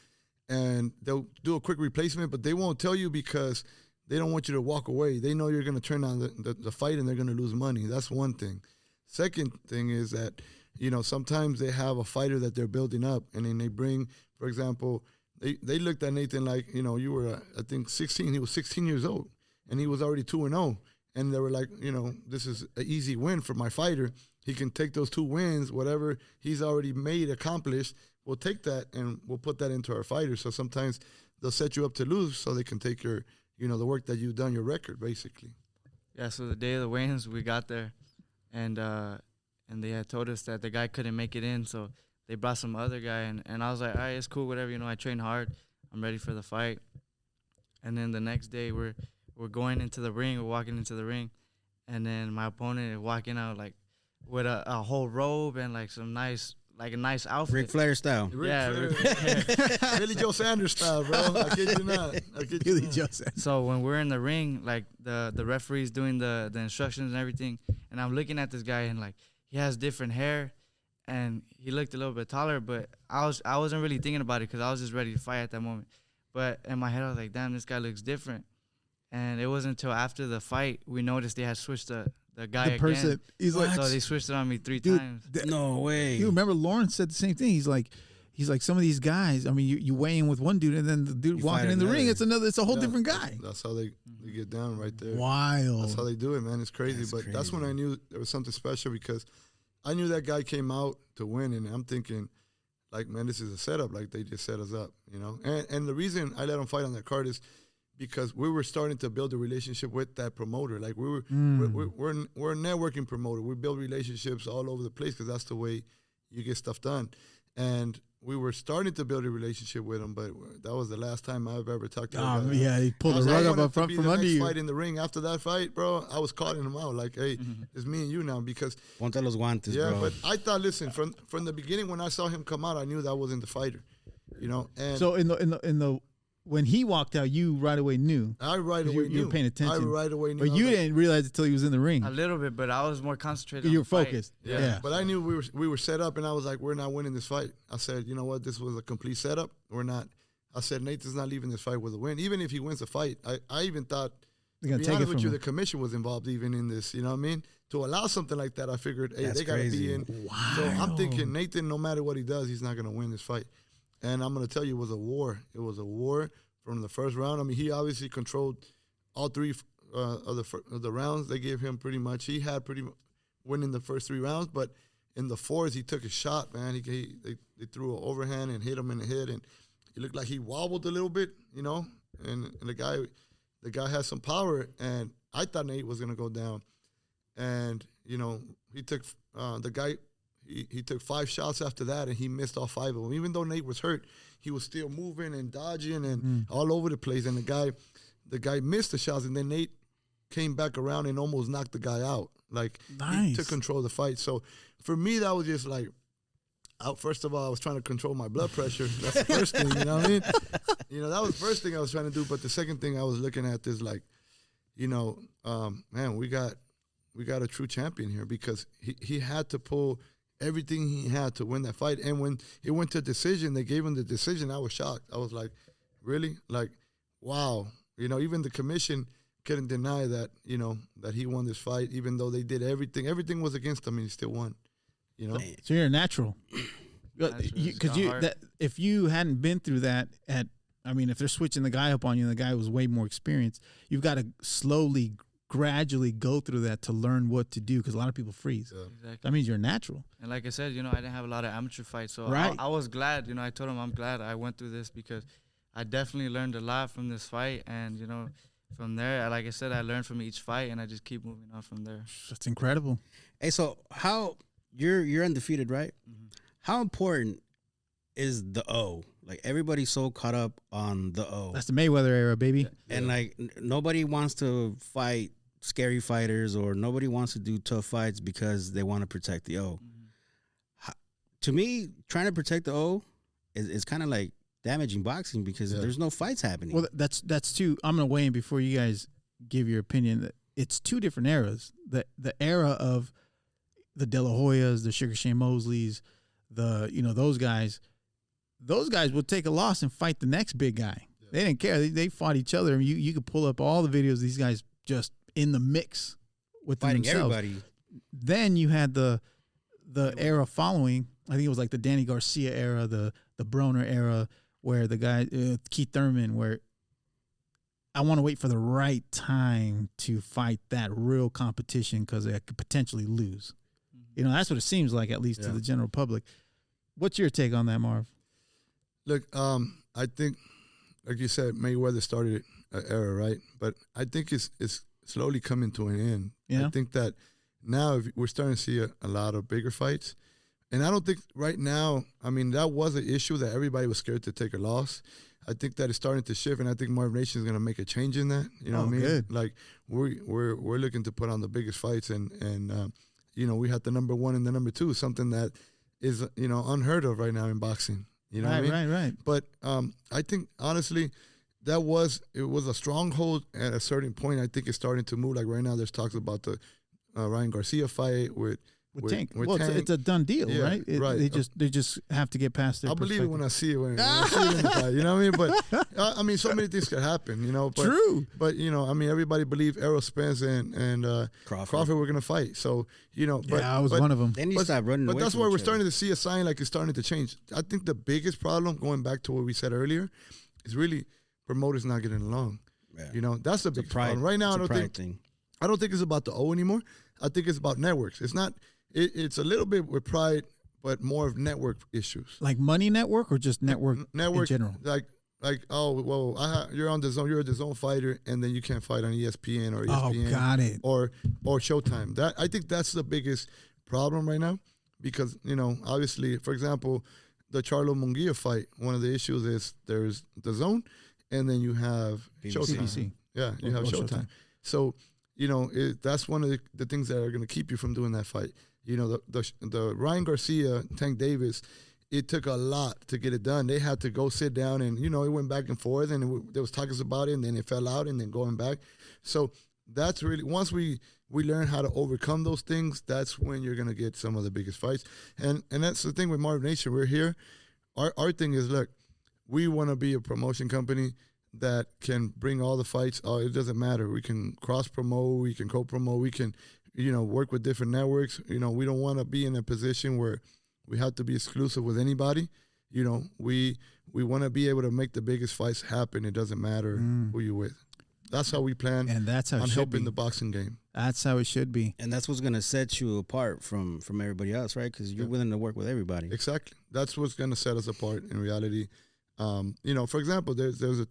C: and they'll do a quick replacement, but they won't tell you because they don't want you to walk away. They know you're going to turn on the fight, and they're going to lose money. That's one thing. Second thing is that, you know, sometimes they have a fighter that they're building up, and then they bring, for example, they looked at Nathan like, you know, you were, I think, 16. He was 16 years old, and he was already 2-0. And they were like, you know, this is an easy win for my fighter. He can take those 2 wins, whatever he's already accomplished. We'll take that, and we'll put that into our fighter. So sometimes they'll set you up to lose so they can take your, you know, the work that you've done, your record, basically.
D: Yeah, so the day of the weigh-ins, we got there, and they had told us that the guy couldn't make it in, so they brought some other guy, and I was like, all right, it's cool, whatever, you know, I trained hard, I'm ready for the fight. And then the next day, we're going into the ring, we're walking into the ring, and then my opponent is walking out, like, with a whole robe and, like, some nice, like, a nice outfit.
A: Ric Flair style.
D: Yeah,
C: Billy Joe Sanders style, bro. I kid you not.
B: Billy Joe Sanders.
D: So when we're in the ring, like, the referee's doing the instructions and everything, and I'm looking at this guy, and, like, he has different hair, and he looked a little bit taller, but I wasn't really thinking about it because I was just ready to fight at that moment. But in my head, I was like, damn, this guy looks different. And it wasn't until after the fight we noticed they had switched the guy
B: The person,
D: again.
B: he's like,
D: So they switched it on me 3
B: dude,
D: times.
A: No way.
B: You remember Lawrence said the same thing. He's like, some of these guys. I mean, you weigh in with one dude, and then the dude
A: You
B: walking
A: fight
B: in the ring,
A: another.
B: it's a whole different guy.
C: That's how they get down right there.
B: Wild.
C: That's how they do it, man. It's crazy. That's when I knew there was something special because I knew that guy came out to win, and I'm thinking, like, man, this is a setup. Like, they just set us up, you know. And the reason I let him fight on that card is because we were starting to build a relationship with that promoter. Like, we're a networking promoter. We build relationships all over the place because that's the way you get stuff done. And we were starting to build a relationship with him, but that was the last time I've ever talked to him.
B: Yeah, he pulled the rug up front from under you.
C: Fight in the ring after that fight, bro, I was calling him out like, hey, it's me and you now because
A: Ponte los guantes,
C: yeah,
A: bro.
C: but I thought, listen, from the beginning when I saw him come out, I knew that wasn't the fighter, you know. And
B: So in the when he walked out, you right away knew.
C: I right away knew.
B: You were paying attention.
C: I right away knew.
B: But you didn't realize it until he was in the ring.
D: A little bit, but I was more concentrated.
B: You
D: on
B: were
D: the fight.
B: focused.
C: Yeah.
B: Yeah.
C: But I knew we were set up, and I was like, we're not winning this fight. I said, you know what? This was a complete setup. We're not. I said, Nathan's not leaving this fight with a win. Even if he wins the fight, I even thought,
B: They're
C: to
B: gonna
C: be
B: take it
C: honest
B: from
C: with you,
B: him.
C: the commission was involved even in this. You know what I mean? To allow something like that, I figured, hey,
A: That's
C: they got to
A: crazy.
C: be in.
B: Wow.
C: So I'm thinking, Nathan, no matter what he does, he's not going to win this fight. And I'm going to tell you, it was a war. It was a war from the first round. I mean, he obviously controlled all 3 of the rounds. They gave him pretty much. He had pretty much winning the first 3 rounds, but in the fourth, he took a shot, man. They threw an overhand and hit him in the head, and it looked like he wobbled a little bit, you know. And the guy had some power, and I thought Nate was gonna go down. And you know, he took he took 5 shots after that, and he missed all 5 of them. Even though Nate was hurt, he was still moving and dodging and all over the place. And the guy missed the shots, and then Nate came back around and almost knocked the guy out. Like, he took control of the fight. So for me, that was just like, first of all, I was trying to control my blood pressure. That's the first thing, you know what I mean? You know, that was the first thing I was trying to do. But the second thing I was looking at is like, you know, man, we got a true champion here, because he had to pull everything he had to win that fight. And when it went to decision, they gave him the decision. I was shocked. I was like, really? Like, wow. You know, even the commission couldn't deny that, you know, that he won this fight, even though they did everything. Everything was against him, and he still won, you know?
B: So you're a natural. Because if you hadn't been through that if they're switching the guy up on you and the guy was way more experienced, you've got to slowly, gradually go through that to learn what to do, because a lot of people freeze. Yeah. Exactly. That means you're natural.
D: And like I said, you know, I didn't have a lot of amateur fights, so I was glad. You know, I told him I'm glad I went through this, because I definitely learned a lot from this fight. And, you know, from there, like I said, I learned from each fight, and I just keep moving on from there.
B: That's incredible.
A: Hey, so how you're undefeated, right? Mm-hmm. How important is the O? Like, everybody's so caught up on the O.
B: That's the Mayweather era, baby.
A: Yeah. And like, nobody wants to fight scary fighters, or nobody wants to do tough fights because they want to protect the O. Mm-hmm. To me, trying to protect the O is kind of like damaging boxing, because there's no fights happening.
B: Well, that's too. I'm gonna weigh in before you guys give your opinion. That it's 2 different eras. The era of the De La Hoyas, the Sugar Shane Mosleys, those guys would take a loss and fight the next big guy. Yeah. They didn't care. They fought each other. I mean, you could pull up all the videos of these guys just in the mix with
A: fighting
B: themselves.
A: Everybody.
B: Then you had the era following. I think it was like the Danny Garcia era, the Broner era, where the guy Keith Thurman, where I want to wait for the right time to fight that real competition, because I could potentially lose. Mm-hmm. You know, that's what it seems like, at least to the general public. What's your take on that, Marv?
C: Look, I think, like you said, Mayweather started an era, right? But I think it's slowly coming to an end. Yeah. I think that now we're starting to see a lot of bigger fights. And I don't think right now, I mean, that was an issue that everybody was scared to take a loss. I think that it's starting to shift, and I think Marvnation is going to make a change in that. You know what I mean? Good. Like, we're looking to put on the biggest fights, and you know, we had the number 1 and the number 2, something that is, you know, unheard of right now in boxing. You know what I mean? Right. But I think, honestly, it was a stronghold at a certain point. I think it's starting to move. Like, right now, there's talks about the Ryan Garcia fight with
B: Tank. Well, Tank. It's a done deal, right?
C: Right.
B: They just have to get past their
C: I'll believe it when I see it. When I see it in the fight, you know what I mean? But I mean, so many things could happen, you know. But,
B: true.
C: But you know, I mean, everybody believed Errol Spence and Crawford were gonna fight. So you know,
B: I was one of them.
A: Then you start running.
C: But that's where we're starting to see a sign like it's starting to change. I think the biggest problem, going back to what we said earlier, is really promoters not getting along. Yeah. You know, that's the big problem right now. I don't think it's about the O anymore. I think it's about networks. It's not. It's a little bit with pride, but more of network issues.
B: Like Money Network, or just network in general?
C: Like oh, well, you're on the zone. You're a DAZN fighter, and then you can't fight on ESPN or ESPN.
B: Oh, got it.
C: Or Showtime. I think that's the biggest problem right now, because, you know, obviously, for example, the Charlo Munguia fight, one of the issues is there's DAZN, and then you have Showtime.
B: BBC.
C: Yeah, you have Showtime. So, you know, that's one of the things that are going to keep you from doing that fight. You know, the Ryan Garcia, Tank Davis, it took a lot to get it done. They had to go sit down, and, you know, it went back and forth, and there was talks about it, and then it fell out, and then going back. So that's really, once we learn how to overcome those things, that's when you're going to get some of the biggest fights. And that's the thing with Marvnation. We're here. Our thing is, look, we want to be a promotion company that can bring all the fights. It doesn't matter. We can cross-promote. We can co-promote. We can, you know, work with different networks. You know, we don't want to be in a position where we have to be exclusive with anybody. You know, we want to be able to make the biggest fights happen. It doesn't matter who you're with. That's how we plan
B: And that's how it
C: on
B: should
C: helping
B: be.
C: the boxing game.
B: That's how it should be.
A: And that's what's gonna set you apart from everybody else, right? Because you're willing to work with everybody.
C: Exactly. That's what's going to set us apart in reality. You know, for example, there's a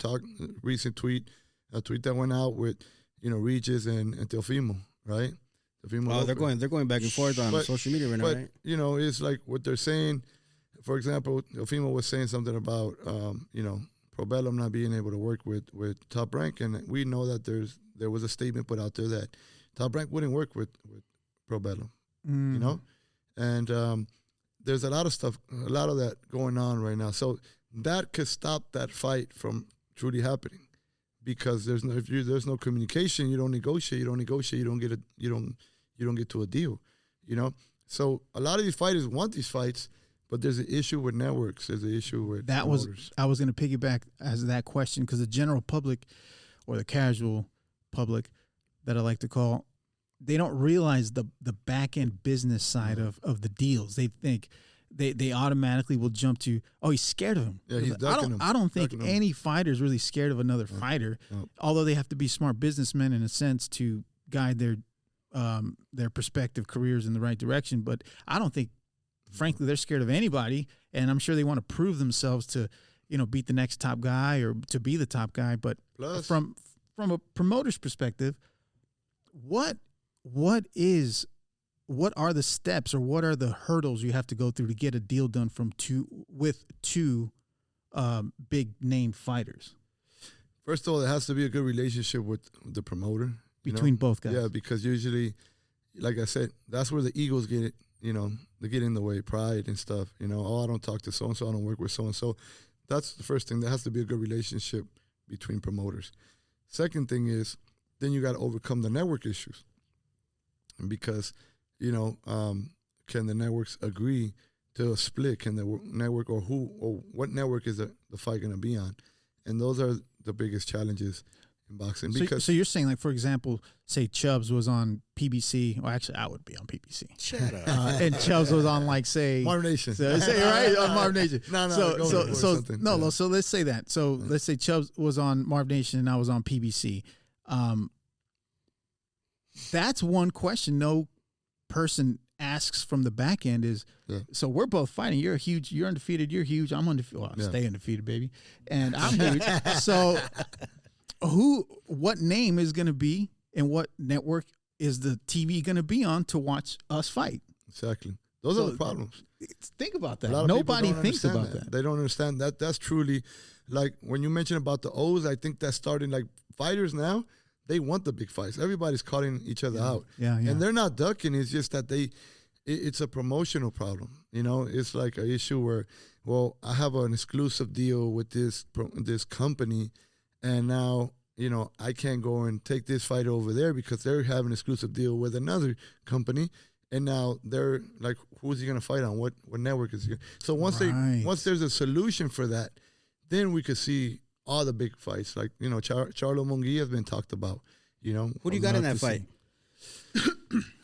C: recent tweet that went out with, you know, Regis and Teofimo, right? Teofimo
A: Oh, they're going back and forth on social media right now,
C: but,
A: right?
C: you know, it's like what they're saying. For example, Teofimo was saying something about, you know, Probellum not being able to work with Top Rank, and we know that there was a statement put out there that Top Rank wouldn't work with Probellum, you know, and there's a lot of that going on right now. So that could stop that fight from truly happening, because there's no communication, you don't negotiate, you don't get to a deal, you know. So a lot of these fighters want these fights, but there's an issue with networks. There's an issue with promoters.
B: I was going to piggyback as that question, because the general public, or the casual public that I like to call, they don't realize the back end business side of the deals. They think they automatically will jump to, oh, he's scared of him.
C: Yeah, he's ducking him.
B: I don't think
C: Ducking
B: any fighter is really scared of another fighter, although they have to be smart businessmen in a sense to guide their prospective careers in the right direction. But I don't think, frankly, they're scared of anybody, and I'm sure they want to prove themselves to, you know, beat the next top guy or to be the top guy. But
C: Plus,
B: from a promoter's perspective, what are the steps or what are the hurdles you have to go through to get a deal done with two big name fighters?
C: first of all, there has to be a good relationship with the promoter.
B: Between both guys.
C: Yeah, because usually, like I said, that's where the egos get it, you know, they get in the way, pride and stuff, you know. Oh, I don't talk to so-and-so, I don't work with so-and-so. That's the first thing. There has to be a good relationship between promoters. Second thing is, then you got to overcome the network issues. Because, you know, can the networks agree to a split? Can the network or what network is the fight going to be on? And those are the biggest challenges in boxing.
B: So you're saying, like, for example, say Chubbs was on PBC. Well, actually, I would be on PBC.
A: Shut up.
B: And Chubbs was on, like, say
C: Marvnation.
B: So say right on Marvnation.
C: No.
B: So let's say that. So let's say Chubbs was on Marvnation and I was on PBC. That's one question no person asks from the back end is, so we're both fighting. You're undefeated. You're huge. I'm undefeated. Well, stay undefeated, baby. And I'm huge. So what name is going to be and what network is the TV going to be on to watch us fight?
C: Exactly. Those are the problems.
B: Think about that. Nobody thinks about that.
C: They don't understand that. That's truly, like, when you mention about the O's, I think that's starting, like, fighters now, they want the big fights. Everybody's calling each other out.
B: Yeah.
C: And they're not ducking. It's just that it's a promotional problem. You know, it's like an issue where, well, I have an exclusive deal with this company, and now, you know, I can't go and take this fight over there because they're having an exclusive deal with another company. And now they're like, who's he going to fight on? What network is he going to? So once there's a solution for that, then we could see all the big fights. Like, you know, Charlo Munguia has been talked about, you know.
A: Who do you got in that fight?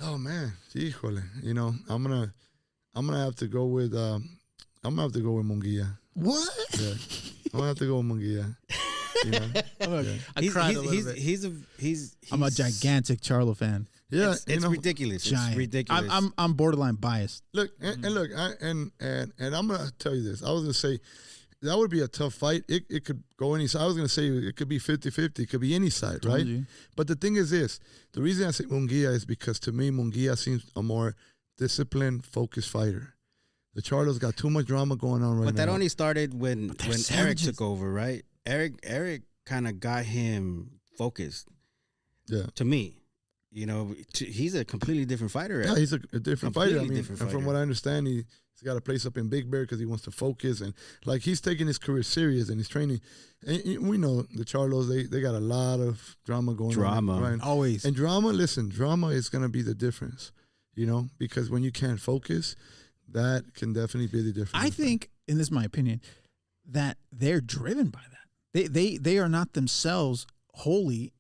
C: Oh, man. Híjole. You know, I'm going to have to go with Munguia.
B: What?
C: Yeah. I'm going to have to go with Munguia. You know?
B: I cried a little bit. I'm a gigantic Charlo fan.
C: Yeah,
A: it's ridiculous.
B: Giant.
A: It's ridiculous.
B: I'm borderline biased.
C: Look, and look, and I'm gonna tell you this. I was gonna say that would be a tough fight. It could go any side. I was gonna say it could be 50-50. It could be any side, right? But the thing is this: the reason I say Munguia is because to me, Munguia seems a more disciplined, focused fighter. The Charlo's got too much drama going on right now.
A: But that only started when Eric took over, right? Eric kind of got him focused.
C: Yeah.
A: To me. You know, he's a completely different fighter.
C: Yeah, he's a different fighter. I mean,
A: different fighter.
C: From what I understand, he's got a place up in Big Bear because he wants to focus. And, like, he's taking his career serious and he's training. And we know the Charlos, they got a lot of drama going on. Right?
B: Always.
C: And drama is going to be the difference, you know, because when you can't focus, that can definitely be the difference.
B: I think, and this is my opinion, that they're driven by that. They are not themselves wholly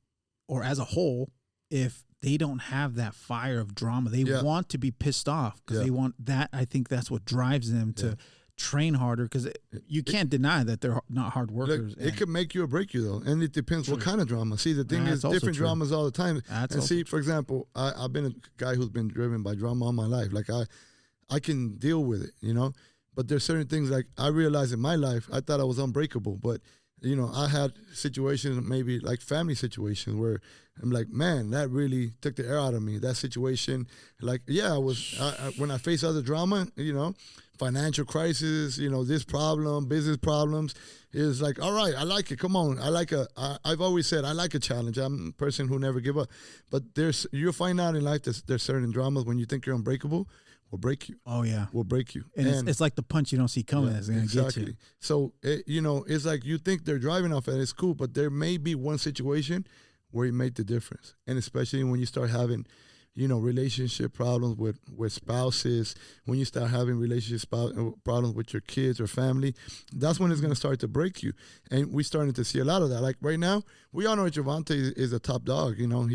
B: or as a whole if they don't have that fire of drama. They want to be pissed off because they want that. I think that's what drives them to train harder because you can't deny that they're not hard workers.
C: Look, it could make you or break you though, and it depends what kind of drama. See, the thing is, different dramas all the time. And see, for example, I've been a guy who's been driven by drama all my life. Like I can deal with it, you know. But there's certain things like I realized in my life, I thought I was unbreakable, but you know, I had situations, maybe like family situations, where I'm like, man, that really took the air out of me. That situation, like, yeah, when I face other drama, you know, financial crisis, you know, this problem, business problems, is like, all right, I like it. Come on, I've always said I like a challenge. I'm a person who never give up. But you'll find out in life that there's certain dramas when you think you're unbreakable, will break you.
B: Oh yeah,
C: will break you.
B: And it's like the punch you don't see coming. That's gonna get you.
C: So you know, it's like you think they're driving off, and it's cool, but there may be one situation where you make the difference, and especially when you start having, you know, relationship problems with spouses, when you start having relationship problems with your kids or family, that's when it's gonna start to break you. And we're starting to see a lot of that. Like right now, we all know Gervonta is a top dog. You know,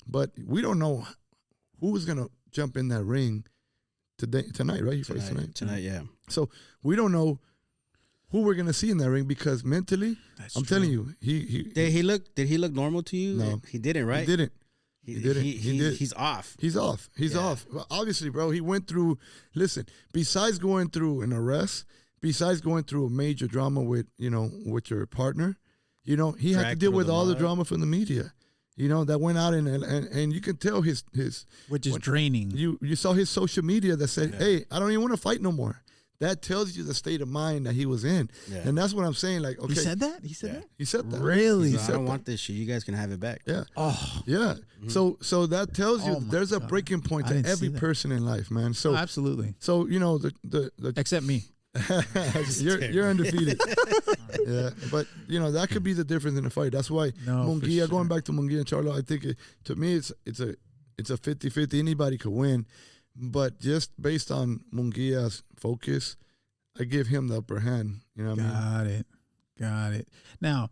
C: but we don't know who's gonna jump in that ring tonight, right? He fights
A: tonight, yeah.
C: So we don't know who we're gonna see in that ring because mentally, I'm telling you,
A: did he look normal to you?
C: No,
A: he didn't. Right?
C: He didn't.
A: He's off.
C: He's off. He's off. Well, obviously, bro, he went through. Listen, besides going through an arrest, besides going through a major drama with your partner, you know, he had to deal with all the drama from the media. You know, that went out and you can tell his
B: which is draining.
C: You saw his social media that said, "Hey, I don't even want to fight no more." That tells you the state of mind that he was in, and that's what I'm saying. Like, okay,
B: he said that. He said that.
C: He said that.
B: Really?
A: I don't want this shit. You guys can have it back.
C: Yeah.
B: Oh.
C: Yeah. Mm-hmm. So that tells you there's a breaking point to every person in life, man. So
B: absolutely.
C: So you know the
B: except me.
C: you're undefeated. Yeah, but you know that could be the difference in the fight. That's why Munguia, going back to Munguia and Charlo, I think to me it's a 50-50. Anybody could win, but just based on Munguia's focus, I give him the upper hand. You know what I mean?
B: Got it. Now,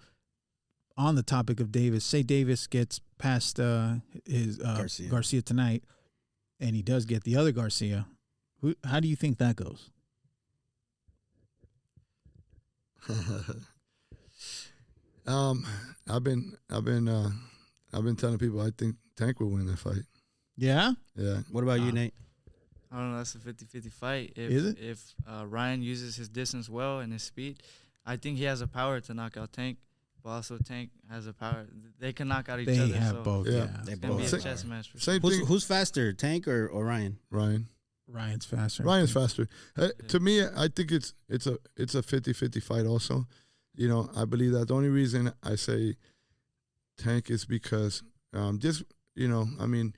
B: on the topic of Davis, say Davis gets past his Garcia tonight, and he does get the other Garcia. How do you think that goes?
C: I've been telling people I think Tank will win that fight.
B: Yeah?
C: Yeah.
A: What about you, Nate?
D: I don't know. That's a 50-50 fight.
B: Is it?
D: If Ryan uses his distance well and his speed, I think he has a power to knock out Tank, but also Tank has a power. They can knock out each other.
B: They have both. Yeah.
D: It's going to be a chess match.
A: Who's faster, Tank or Ryan?
B: Ryan's faster.
C: Ryan's faster. To me, I think it's a 50-50 fight also. You know, I believe that the only reason I say Tank is because I mean,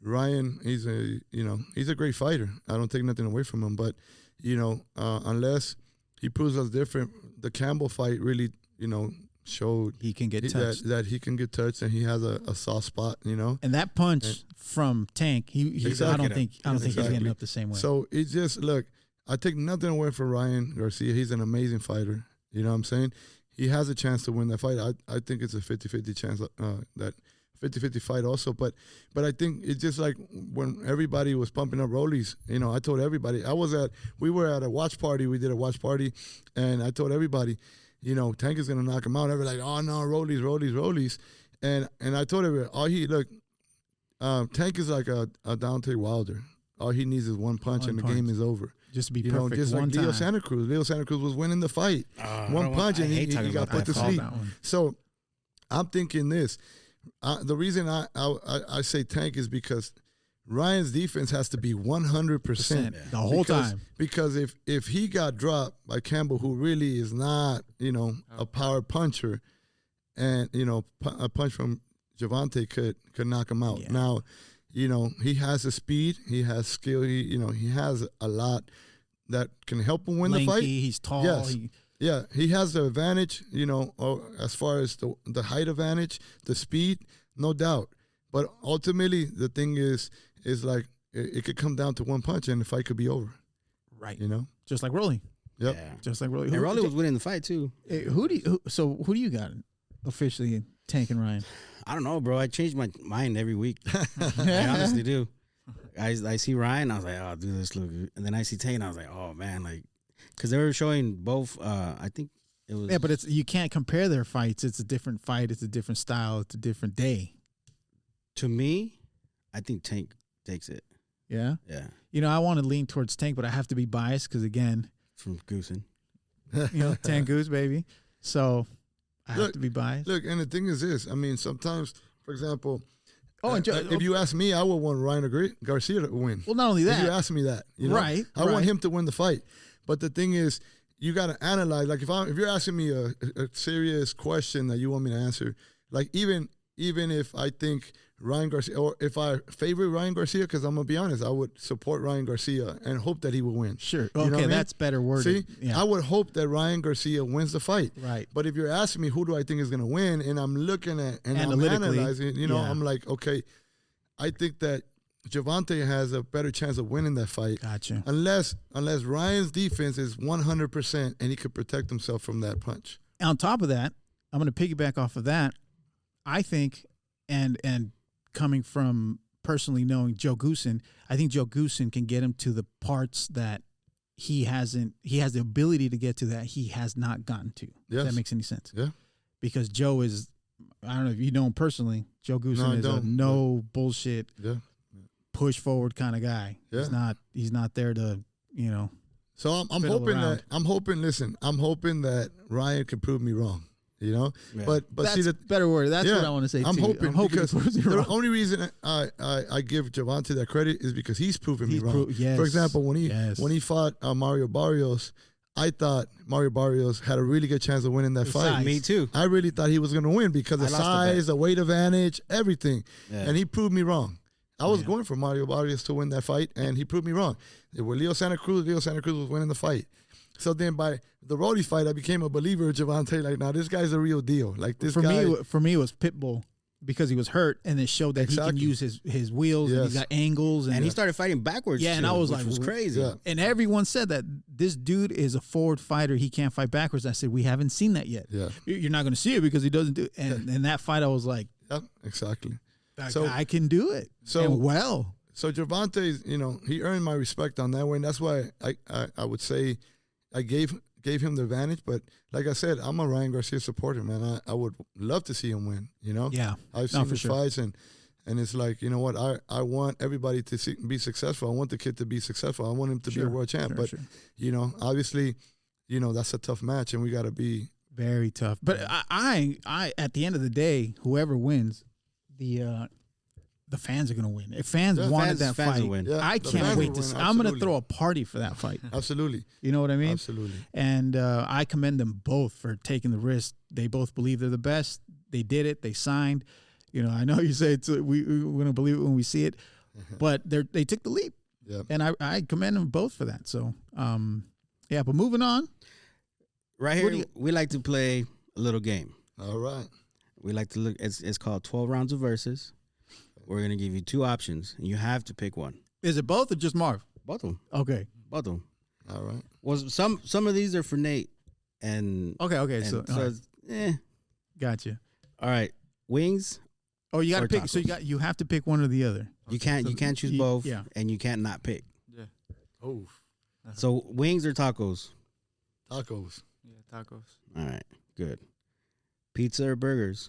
C: Ryan, he's a great fighter. I don't take nothing away from him, but you know, unless he proves us different, the Campbell fight really, you know, showed
B: he can get touched.
C: That he can get touched and he has a soft spot, you know.
B: And that punch from Tank, I don't think he's getting up the same way.
C: So it's just look, I take nothing away from Ryan Garcia. He's an amazing fighter. You know what I'm saying? He has a chance to win that fight. I think it's a 50-50 chance that 50-50 fight also. But I think it's just like when everybody was pumping up Rollies, you know, I told everybody, we were at a watch party. We did a watch party, and I told everybody, you know, Tank is going to knock him out. Everybody like, oh, no, Rollies. And I told everybody, Tank is like a Deontay Wilder. All he needs is one punch and the game is over.
B: Just to be perfect.
C: Just like Leo Santa Cruz. Leo Santa Cruz was winning the fight. One punch and he got put to sleep. So I'm thinking this. The reason I say Tank is because Ryan's defense has to be 100%
B: the whole time.
C: Because if he got dropped by Campbell, who really is not, you know, a power puncher, and you know, a punch from Gervonta could knock him out. Yeah. Now, you know, he has the speed, he has skill, he has a lot that can help him win the fight.
B: He's tall.
C: Yes. He has the advantage, you know, as far as the height advantage, the speed, no doubt. But ultimately, the thing is like it could come down to one punch and the fight could be over.
B: Right.
C: You know?
B: Just like Rolly.
C: Yep.
B: Yeah. Just like Rolly.
A: And Rolly was winning the fight, too.
B: Who do you got officially Tank and Ryan?
A: I don't know, bro. I change my mind every week. I honestly do. I see Ryan, I was like, oh, dude, this look good. And then I see Tank, and I was like, oh, man, like, Because they were showing both. I think it was.
B: Yeah, but you can't compare their fights. It's a different fight. It's a different style. It's a different day.
A: To me, I think Tank takes it.
B: Yeah?
A: Yeah.
B: You know, I want to lean towards Tank, but I have to be biased because, again,
A: From Goosen.
B: you know, Tank Goose, baby. So I have to be biased.
C: Look, and the thing is this. I mean, sometimes, for example,
B: And
C: if you ask me, I would want Ryan Garcia to win.
B: well, not only
C: If you
B: that,
C: ask me that, you know?
B: Right,
C: I want
B: right.
C: him to win the fight. But the thing is, you got to analyze. Like if you're asking me a serious question that you want me to answer, like even if I think Ryan Garcia, or if I favor Ryan Garcia, because I'm gonna be honest, I would support Ryan Garcia and hope that he will win.
B: sure.
C: You know what I
B: Okay,
C: mean?
B: that's better worded.
C: See,
B: Yeah.
C: I would hope that Ryan Garcia wins the fight.
B: Right.
C: But if you're asking me who do I think is going to win, and I'm looking at and I'm
B: Analytically,
C: analyzing, you know,
B: yeah.
C: I'm like, okay, I think that Gervonta has a better chance of winning that fight,
B: Gotcha.
C: unless Ryan's defense is 100% and he could protect himself from that punch.
B: On top of that, I'm going to piggyback off of that. I think, and coming from personally knowing Joe Goosen, I think Joe Goosen can get him to the parts that he has the ability to get to that he has not gotten to.
C: Yes.
B: If that makes any sense.
C: Yeah.
B: Because Joe is, I don't know if you know him personally, Joe Goosen
C: No, I
B: is a
C: don't.
B: no bullshit,
C: Yeah.
B: push forward kind of guy.
C: Yeah.
B: He's not there to, you know.
C: So I'm
B: Fiddle
C: hoping
B: around.
C: I'm hoping that Ryan can prove me wrong, you know?
A: Yeah.
C: But
B: That's
C: see,
B: better word. That's
C: yeah,
B: what I want to say
C: I'm
B: too.
C: hoping
B: he
C: because
B: proves me
C: the
B: wrong.
C: only reason I give Gervonta that credit is because he's proven me
B: He's
C: wrong.
B: yes.
C: For example, when he fought Mario Barrios, I thought Mario Barrios had a really good chance of winning that
B: The
C: fight.
B: size.
A: Me too.
C: I really thought he was going to win because of
A: I lost the
C: size,
A: bet.
C: the weight advantage, everything.
A: Yeah.
C: And he proved me wrong. I was
B: Yeah.
C: going for Mario Barrios to win that fight, and he proved me wrong. With Leo Santa Cruz was winning the fight. So then by the Roddy fight, I became a believer of Gervonta. Like, now this guy's a real deal. Like this
B: for
C: guy.
B: me, it was Pitbull because he was hurt and it showed that he
C: Exactly.
B: can use his wheels and
C: Yes.
B: he's got angles
A: And he started fighting backwards.
B: Yeah,
A: too,
B: and I was
A: which
B: like,
A: was crazy.
C: Yeah.
B: and everyone said that this dude is a forward fighter. He can't fight backwards. I said we haven't seen that yet.
C: Yeah.
B: You're not going to see it because he doesn't do it. And in that fight, I was like,
C: Yeah, exactly.
B: that
C: So-
B: guy can do it.
C: so-
B: and well,
C: So Gervonta, he earned my respect on that one. That's why I would say I gave him the advantage. But like I said, I'm a Ryan Garcia supporter, man. I would love to see him win. You know,
B: yeah,
C: I've
B: No,
C: seen
B: for
C: his
B: sure.
C: fights, and it's like, you know what, I want everybody to be successful. I want the kid to be successful. I want him to be a world champ. But obviously, that's a tough match, and we got to be.
B: very tough. But I at the end of the day, whoever wins, the fans are going to win. If fans
A: The
B: wanted
A: fans-
B: that
A: fans
B: fight,
A: will win.
C: Yeah,
B: I
C: the
B: can't
C: fans
B: wait
C: will
B: to.
C: win,
B: I'm going to
C: absolutely.
B: throw a party for that fight.
C: Absolutely,
B: You know what I mean?
C: absolutely.
B: And I commend them both for taking the risk. They both believe they're the best. They did it. They signed. I know you say we're going to believe it when we see it, but they took the leap.
C: Yeah.
B: And I commend them both for that. So, yeah, but moving on.
A: Right
B: What do
A: here,
B: you-
A: we like to play a little game.
C: All right.
A: We like to look. It's called 12 rounds of verses. We're gonna give you two options, and you have to pick one.
B: Is it both or just Marv?
A: Both of them.
B: Okay.
A: Both of them.
C: All right.
A: Well, some of these are for Nate, and
B: Okay.
A: and
B: So, gotcha.
A: All right, wings.
B: Oh, you got to
A: Or
B: pick. So
A: tacos.
B: you have to pick one or the other.
A: You can't choose both.
B: yeah.
A: and you can't not pick.
D: Yeah.
C: Oh,
A: So wings or tacos.
C: tacos,
D: Yeah, tacos,
A: All right, good. Pizza or burgers.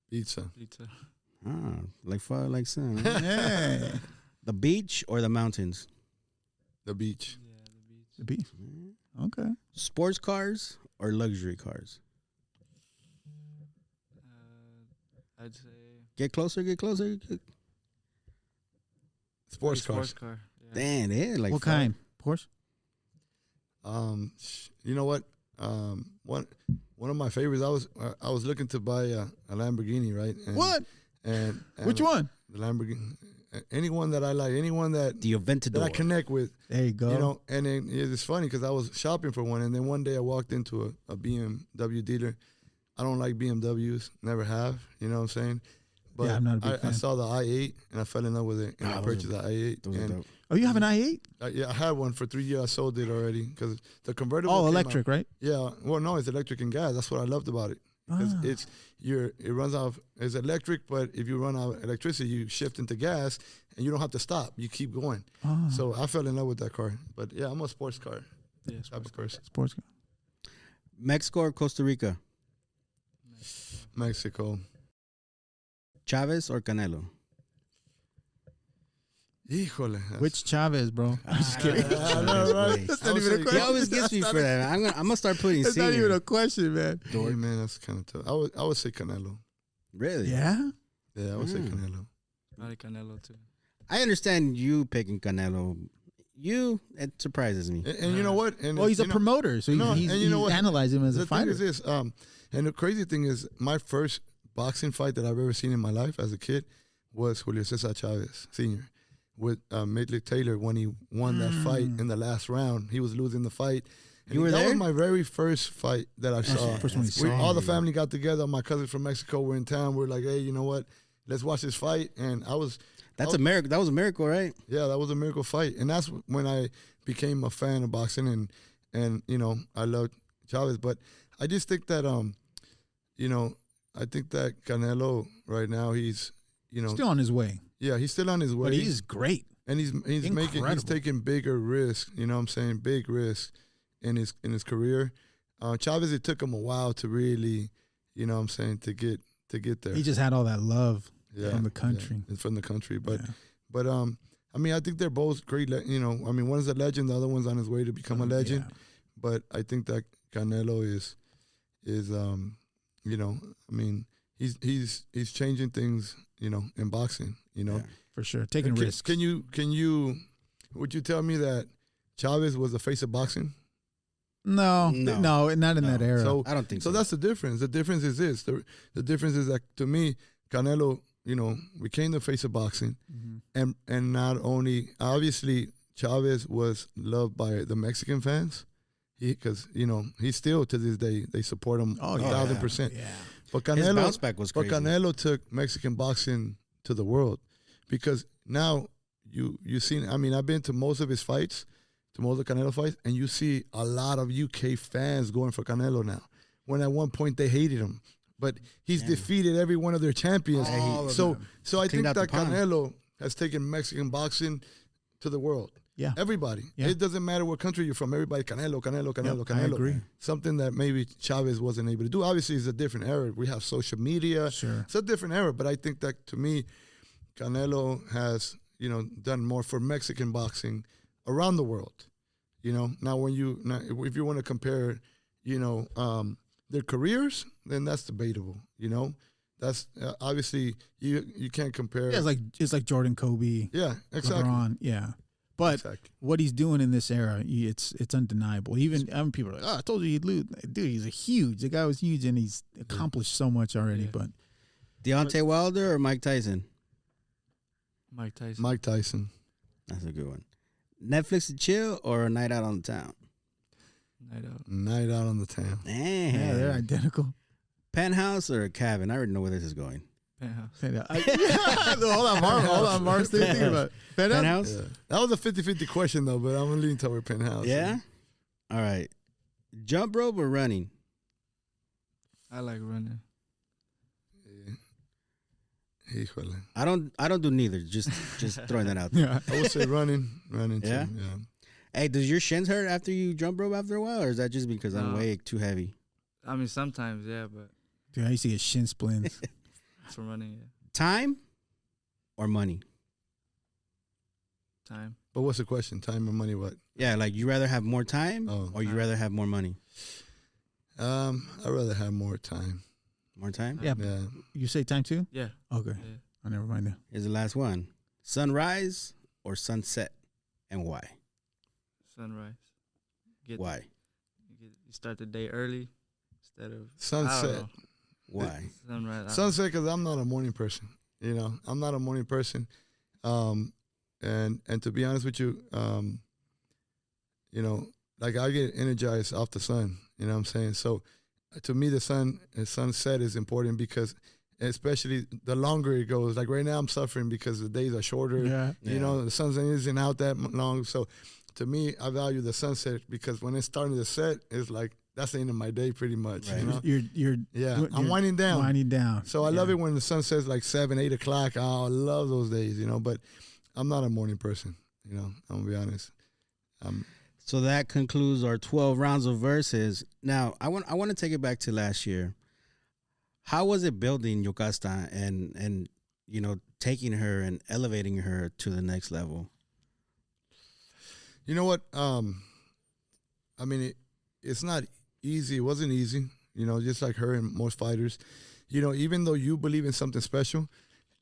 C: pizza,
D: pizza.
A: Like father, like son. huh?
B: Hey.
A: The beach or the mountains.
C: the beach,
D: Yeah, the beach.
B: The beef. Okay.
A: Sports cars or luxury cars.
D: I'd say
A: Get closer. Get closer.
C: sports cars.
D: sports car. Yeah.
A: Damn, yeah. Like
B: what
A: five.
B: kind? Porsche?
C: You know what? One of my favorites. I was looking to buy a Lamborghini, right? And,
B: What?
C: And
B: Which one?
C: The Lamborghini. Anyone that I like, anyone that
A: The Aventador.
C: I connect with,
B: There you go.
C: And then it's funny because I was shopping for one, and then one day I walked into a BMW dealer. I don't like BMWs, never have. You know what I'm saying? But
B: Yeah, I'm not a big
C: I
B: fan.
C: saw the i8 and I fell in love with it, and I
A: those
C: purchased
A: are-
C: the i8.
A: Those are
C: And
A: dope.
B: Oh, you have an i8?
C: yeah, I had one for 3 years. I sold it already because the convertible.
B: Oh,
C: came
B: electric,
C: out.
B: right?
C: Yeah, well, no, it's electric and gas. That's what I loved about it because
B: Ah.
C: it runs off. It's electric, but if you run out of electricity, you shift into gas, and you don't have to stop. You keep going.
B: Oh.
C: So I fell in love with that car. But yeah, I'm a sports car.
D: Yeah,
C: type of person.
B: Sports guy.
A: Mexico or Costa Rica?
C: Mexico.
A: Chavez or Canelo?
C: Híjole.
B: Which Chavez, bro? I'm just kidding.
C: I know, right?
B: That's
C: I
B: not
C: would
B: even a
C: say-
A: He
B: question.
A: always gets me for that. I'm gonna start putting
B: It's not even
A: senior.
B: a question, man.
C: Hey, man, that's kind of tough. I would say Canelo.
A: Really?
B: Yeah.
C: Yeah, I would say
A: Mm.
C: Canelo.
D: Probably Canelo too.
A: I understand you picking Canelo. It surprises me.
C: And you know what? And
B: Well, he's a
C: you know,
B: promoter, so
C: No,
B: he's
C: and you know what?
B: analyzed him as a
C: the
B: fighter.
C: thing is this, and the crazy thing is, my first boxing fight that I've ever seen in my life as a kid was Julio Cesar Chavez Sr. with Midley Taylor when he won that fight in the last round. He was losing the fight. And
A: You were
C: that
A: there?
C: was my very first fight that I saw.
B: First one you
C: All
B: saw.
C: the family got together. My cousins from Mexico were in town. We're like, hey, you know what? Let's watch this fight. And
A: That's a miracle. That was a miracle, right?
C: yeah, that was a miracle fight. And that's when I became a fan of boxing and you know, I loved Chavez. But I just think that you know, I think that Canelo right now, he's, you know,
B: Still on his way,
C: yeah, he's still on his way.
B: but he's great.
C: and he's
B: incredible.
C: taking bigger risks, you know what I'm saying? Big risks in his career. Chavez, it took him a while to really, you know what I'm saying, to get there.
B: He just had all that love
C: Yeah,
B: from the country.
C: yeah, from the country. But
B: Yeah.
C: but I mean, I think they're both great. You know, I mean, one's a legend, the other one's on his way to become a legend.
B: Yeah.
C: But I think that Canelo is you know, I mean, he's changing things, you know, in boxing. You know,
A: Yeah.
B: For sure, taking
C: Can-
B: risks.
C: Can you would you tell me that Chavez was the face of boxing?
B: No,
A: No.
B: not in that era.
C: So
A: I don't think so.
C: so that's the difference. The difference is this. The difference is that to me, Canelo, you know, became the face of boxing,
B: Mhm.
C: and not only obviously Chavez was loved by the Mexican fans, because you know he still to this day they support him
B: Oh,
C: 1,000%.
B: Yeah.
C: But
A: His
C: Canelo,
A: bounce back was crazy.
C: but Canelo took Mexican boxing to the world, because now you seen. I mean, I've been to most of his fights, to most of Canelo fights, and you see a lot of UK fans going for Canelo now. When at one point they hated him, but he's defeated every one of their champions.
B: All of
C: So
B: them.
C: so I think
A: Cleaned out the
C: that
A: pond.
C: Canelo has taken Mexican boxing to the world.
B: Yeah.
C: Everybody.
B: Yeah.
C: It doesn't matter what country you're from. Everybody, Canelo, Canelo, Canelo,
B: Yep,
C: Canelo.
B: I agree.
C: Something that maybe Chavez wasn't able to do. Obviously, it's a different era. We have social media.
B: Sure.
C: It's a different era. But I think that, to me, Canelo has, you know, done more for Mexican boxing around the world. You know, now if you want to compare, you know, their careers, then that's debatable. You know, that's obviously you can't compare.
B: Yeah, it's like Jordan, Kobe,
C: Yeah, exactly.
B: LeBron. Yeah. But
C: Exactly.
B: what he's doing in this era, it's undeniable. Even people are like, "Oh, I told you he'd lose." Dude, the guy was huge, and he's accomplished so much already.
D: Yeah.
B: But
A: Deontay Wilder or Mike Tyson?
D: Mike Tyson.
C: Mike Tyson.
A: That's a good one. Netflix and chill or a night out on the town?
D: Night out.
C: Night out on the town.
A: Damn.
B: yeah, they're identical.
A: Penthouse or a cabin? I already know where this is going.
D: Penthouse.
B: Hold on, Marv. Still thinking about it.
A: Penthouse?
C: Yeah. That was a 50-50 question, though, but I'm going to lean toward Penthouse.
A: Yeah? All right. Jump rope or running?
D: I like running.
C: Híjole.
A: I don't do neither. Just throwing that out there.
B: Yeah.
C: I would say running
A: Yeah?
C: too. Yeah.
A: Hey, does your shins hurt after you jump rope after a while, or is that just because I'm
D: No.
A: way too heavy?
D: I mean, sometimes, yeah, but
B: Dude, I used to get shin splints.
D: for running, yeah.
A: Time or money?
D: Time.
C: But what's the question? Time or money? What?
A: Yeah, like you rather have more time
C: Oh.
A: or you rather have more money?
C: I'd rather have more time.
A: More time?
B: Yeah.
C: Yeah.
B: You say time too?
D: Yeah.
B: Okay.
D: Yeah.
B: I never mind that.
A: Here's the last one. Sunrise or sunset, and why?
D: Sunrise.
A: Why?
D: You start the day early instead of I
C: Sunset.
D: don't know.
A: Why?
D: Sunrise. I don't know.
C: Sunset, because I'm not a morning person. You know, I'm not a morning person. And to be honest with you, you know, like I get energized off the sun. You know what I'm saying? So to me, the sunset is important, because especially the longer it goes. Like right now, I'm suffering because the days are shorter.
B: Yeah.
C: You know, the sun isn't out that long. So to me, I value the sunset, because when it's starting to set, it's like that's the end of my day pretty much.
A: Right.
C: You know?
B: You're
C: I'm winding down.
B: Winding down.
C: So I love it when the sun sets like 7, 8 o'clock. Oh, I love those days, you know. But I'm not a morning person, you know. I'm gonna be honest.
A: So that concludes our 12 rounds of verses. Now, I want to take it back to last year. How was it building Yokasta and you know, taking her and elevating her to the next level?
C: You know what? I mean, it's not easy. It wasn't easy. You know, just like her and most fighters. You know, even though you believe in something special,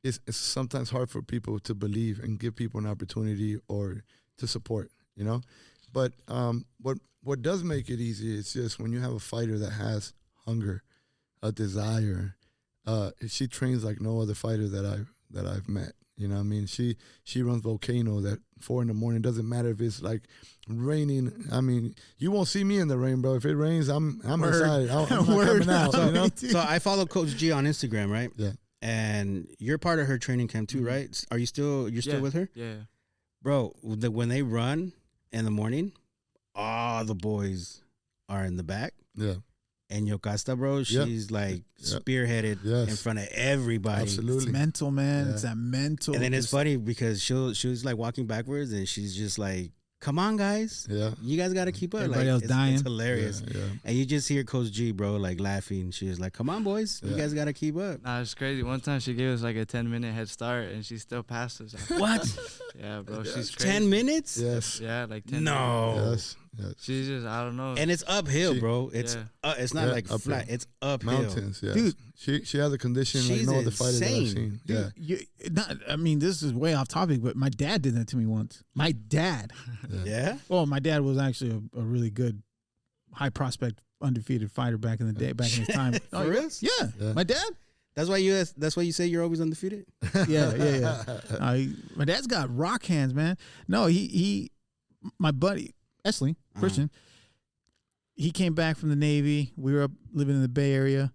C: it's sometimes hard for people to believe and give people an opportunity or to support, you know? But what does make it easy is just when you have a fighter that has hunger, a desire. She trains like no other fighter that I've met. You know what I mean? She runs Volcano at 4 a.m. Doesn't matter if it's like raining. I mean, you won't see me in the rain, bro. If it rains, I'm inside. I'm not coming out. You know?
A: So I follow Coach G on Instagram, right?
C: Yeah.
A: And you're part of her training camp too, right? Are you still with her?
D: Yeah.
A: Bro, when they run in the morning, all the boys are in the back.
C: Yeah.
A: And Yokasta, bro, she's like spearheaded in front of everybody.
C: Absolutely.
B: It's mental, man.
C: Yeah.
B: It's that mental.
A: And then it's funny because she's like walking backwards and she's just like, come on, guys.
C: Yeah.
A: You guys got to keep up.
B: Everybody
A: like,
B: else dying.
A: It's hilarious.
C: Yeah.
A: And you just hear Coach G, bro, like laughing. She's like, come on, boys. You guys got to keep up.
D: Nah, it's crazy. One time she gave us like a 10-minute head start and she still passed us.
A: What?
D: Yeah, bro. She's crazy.
A: 10 minutes?
C: Yes.
D: Yeah, like 10
A: No.
D: minutes.
C: Yes.
D: She's just, I don't know.
A: And it's uphill, bro. It's it's not like
C: uphill.
A: flat. It's uphill.
C: Mountains, yeah.
B: Dude.
C: She has a condition like
A: She's
C: no other fighter that I've
A: insane.
C: seen.
B: Dude, I mean, this is way off topic, but my dad did that to me once. My dad.
A: Yeah?
B: Well, my dad was actually a really good, high prospect, undefeated fighter back in the day, back in his time.
A: For real?
B: Yeah. My dad?
A: That's why you say you're always undefeated?
B: Yeah. My dad's got rock hands, man. No, he my buddy, Esley, Christian, he came back from the Navy. We were up living in the Bay Area,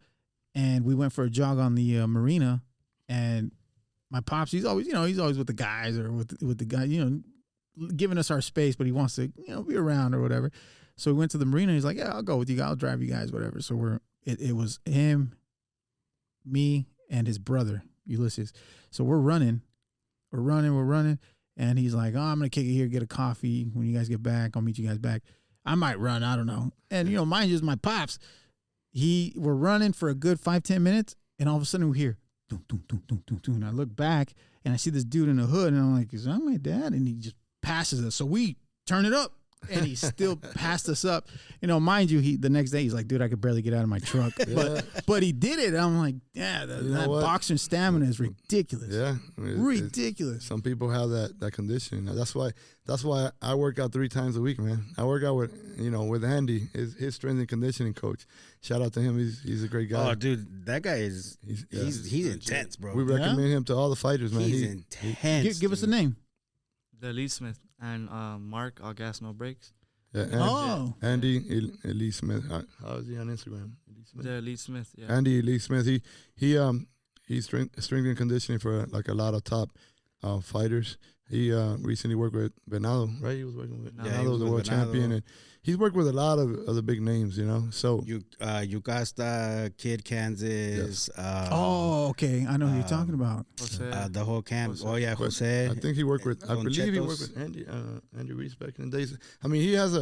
B: and we went for a jog on the marina. And my pops, he's always with the guys or with the guy, giving us our space, but he wants to, be around or whatever. So we went to the marina. He's like, yeah, I'll go with you. I'll drive you guys, whatever. So it was him, me, and his brother, Ulysses. So we're running. And he's like, oh, I'm going to kick it here, get a coffee. When you guys get back, I'll meet you guys back. I might run. I don't know. And, mind you, is my pops. We're running for a good 5-10 minutes. And all of a sudden we hear, doom, doom, doom, doom, doom, doom. And I look back and I see this dude in the hood. And I'm like, is that my dad? And he just passes us. So we turn it up. And he still passed us up. Mind you, the next day he's like, dude, I could barely get out of my truck. But he did it. And I'm like, yeah, that boxing stamina is ridiculous.
C: Yeah.
B: Ridiculous.
C: Some people have that condition. That's why I work out 3 times a week, man. I work out with Andy, his strength and conditioning coach. Shout out to him. He's a great guy.
A: Oh, dude, that guy is he's intense, bro.
C: We recommend him to all the fighters, man.
A: He's intense.
B: Give us a name.
D: The Lee Smith and Mark, All Gas No Brakes.
C: Yeah, Andy Lee Smith. How is he on Instagram?
D: The Lee Smith. Yeah.
C: Andy Lee Smith. He's strength and conditioning for like a lot of top fighters. He recently worked with Venado, right? He was working with Venado, the world champion, and he's worked with a lot of the big names, So
A: Yokasta, Kid Kansas.
B: Okay, I know who you're talking about.
D: Jose.
A: The whole camp.
D: Jose.
A: Oh yeah, Jose.
C: I think he worked with. I believe he worked with Andy Reese back in the days. I mean, he has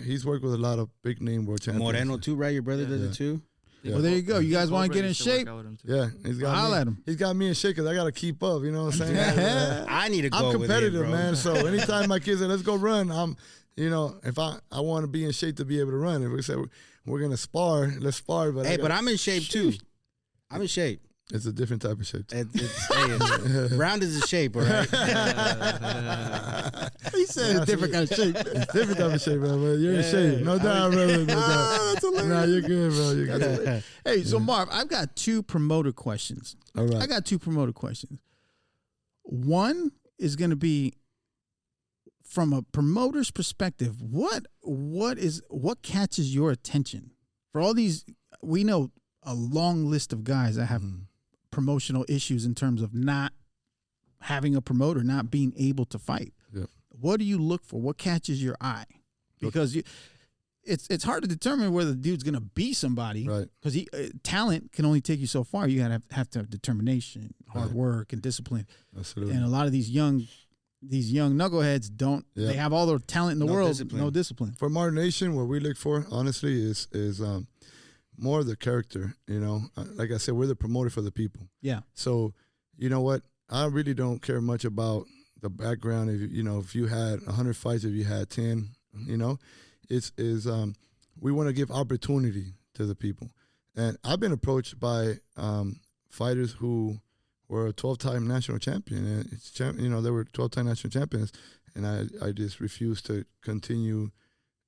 C: he's worked with a lot of big name world champions.
A: Moreno too, right? Your brother does it too.
C: Yeah.
B: Well, there you go. You guys want to get in shape?
C: Yeah, he's got me in shape because I got to keep up. You know what I'm saying?
A: I need to go.
C: I'm competitive,
A: with him, bro.
C: man. So anytime my kids say, "Let's go run," if I want to be in shape to be able to run. If we say we're gonna spar, let's spar. But
A: but I'm in shape too. I'm in shape.
C: It's a different type of shape.
A: Round is a shape, all right?
B: He said a different kind of shape.
C: It's different type of shape, man. But you're in shape. No doubt, brother. No doubt.
B: That's hilarious.
C: Nah, you're good, bro. You're good.
B: Hey, so Marv, I've got 2 promoter questions.
C: All right.
B: I got 2 promoter questions. One is going to be from a promoter's perspective. What catches your attention? For all these, we know a long list of guys that have promotional issues in terms of not having a promoter, not being able to fight.
C: Yep.
B: What do you look for? What catches your eye? Because it's hard to determine whether the dude's going to be somebody,
C: Right.
B: Because talent can only take you so far. You got to have to have determination, hard work, and discipline.
C: Absolutely.
B: And a lot of these young these young knuckleheads don't.
C: Yeah.
B: They have all the talent in the
A: No
B: world,
A: discipline.
B: no discipline.
C: For Marvnation, what we look for, honestly, is more of the character. You know, like I said, we're the promoter for the people.
B: Yeah.
C: So, you know what? I really don't care much about the background. If you had 100 fights, if you had 10, you know, we want to give opportunity to the people. And I've been approached by fighters who were a 12-time national champion, and they were 12-time national champions, and I just refused to continue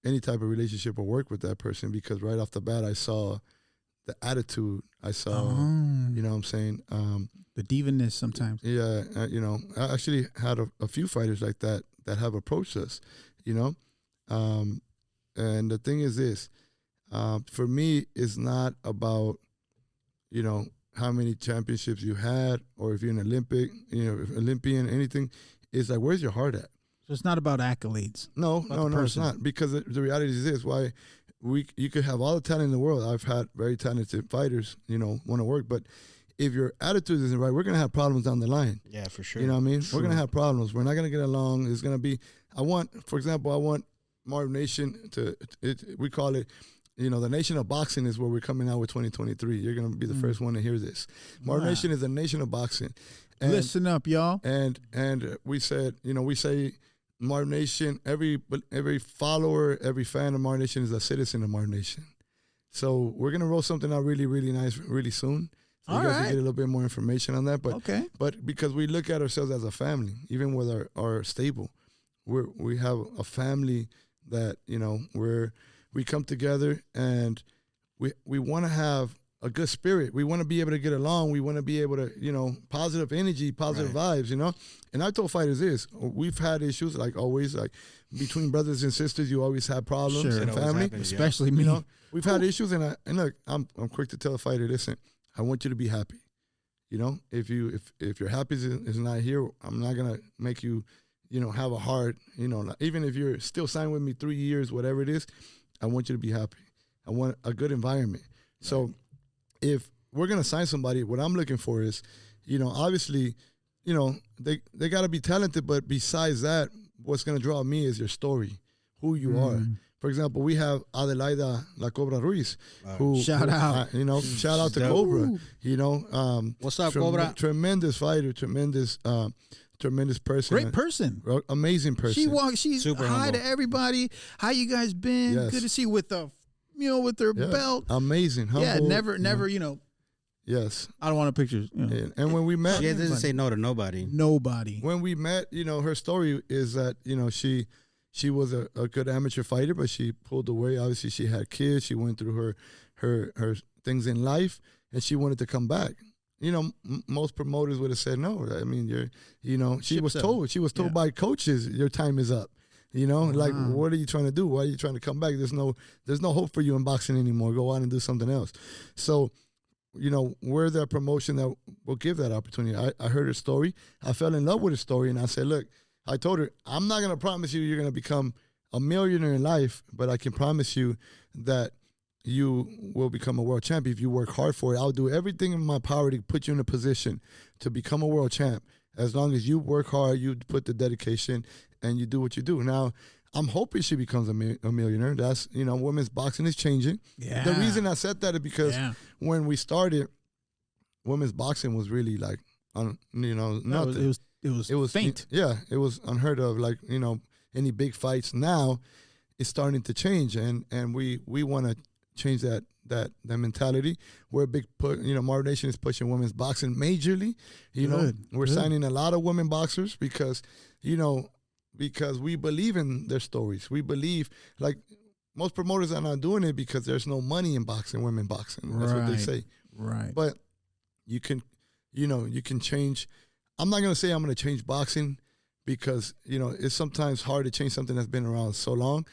C: any type of relationship or work with that person because right off the bat I saw the attitude. I saw, you know what I'm saying?
B: The divanness sometimes.
C: Yeah, I actually had a few fighters like that have approached us, you know? And the thing is this, for me, it's not about, you know, how many championships you had or if you're an Olympian, anything. It's like, where's your heart at?
B: So it's not about accolades.
C: No, it's not. Because the reality is this, why you could have all the talent in the world. I've had very talented fighters, you know, want to work. But if your attitude isn't right, we're going to have problems down the line.
A: Yeah, for sure.
C: You know what I mean? We're going to have problems. We're not going to get along. It's going to be, for example, I want Marvnation we call it, you know, the nation of boxing is where we're coming out with 2023. You're going to be the first one to hear this. Marvnation is the nation of boxing. And,
B: listen up, y'all.
C: And we said, you know, we say Marvnation, every follower, every fan of Marvnation is a citizen of Marvnation. So we're going to roll something out really, really nice really soon. So you guys can get a little bit more information on that. But because we look at ourselves as a family, even with our stable, we have a family that, you know, we come together and we want to have a good spirit. We want to be able to get along. We want to be able to, you know, positive energy, positive vibes, you know. And I told fighters this, we've had issues like always, like between brothers and sisters, you always have problems in family.
A: Happens,
B: Especially me.
C: You know, we've had issues and look, I'm quick to tell a fighter, listen, I want you to be happy. You know, if your happiness is not here, I'm not going to make you, you know, have a hard, you know, even if you're still signed with me 3 years, whatever it is, I want you to be happy. I want a good environment. Right. So if we're going to sign somebody, what I'm looking for is, you know, obviously, you know, they got to be talented, but besides that, what's going to draw me is your story, who you are. For example, we have Adelaida La Cobra Ruiz,
B: shout out,
C: you know, shout out to Cobra, you know.
A: What's up, Cobra?
C: Tremendous fighter, tremendous person.
B: Great person.
C: Amazing person.
B: She's
A: super
B: hi
A: humble
B: to everybody. How you guys been?
C: Yes.
B: Good to see you with the, you know, with her belt.
C: Amazing. Humble,
B: yeah, never, you know.
C: Yes.
B: I don't want a picture. You know.
C: And when we met.
A: She doesn't say no to nobody.
B: Nobody.
C: When we met, you know, her story is that, you know, she was a good amateur fighter, but she pulled away. Obviously, she had kids. She went through her things in life, and she wanted to come back. You know, most promoters would have said no. I mean, she was told by coaches, your time is up. You know, like, what are you trying to do? Why are you trying to come back? There's no hope for you in boxing anymore. Go out and do something else. So, you know, we're that promotion that will give that opportunity. I heard her story. I fell in love with her story, and I said, look, I told her, I'm not going to promise you you're going to become a millionaire in life, but I can promise you that you will become a world champion if you work hard for it. I'll do everything in my power to put you in a position to become a world champ. As long as you work hard, you put the dedication, and you do what you do. Now, I'm hoping she becomes a millionaire. That's, you know, women's boxing is changing.
B: Yeah.
C: The reason I said that is because when we started, women's boxing was really like, you know, nothing.
B: It was faint.
C: It was unheard of. Like, you know, any big fights now, it's starting to change, and we want to change that mentality. We're a big you know, Marvnation is pushing women's boxing majorly. You know, we're signing a lot of women boxers because we believe in their stories. We believe, like, most promoters are not doing it because there's no money in boxing, women boxing. That's what they say.
B: Right.
C: But you can change. I'm not going to say I'm going to change boxing because, you know, it's sometimes hard to change something that's been around so long.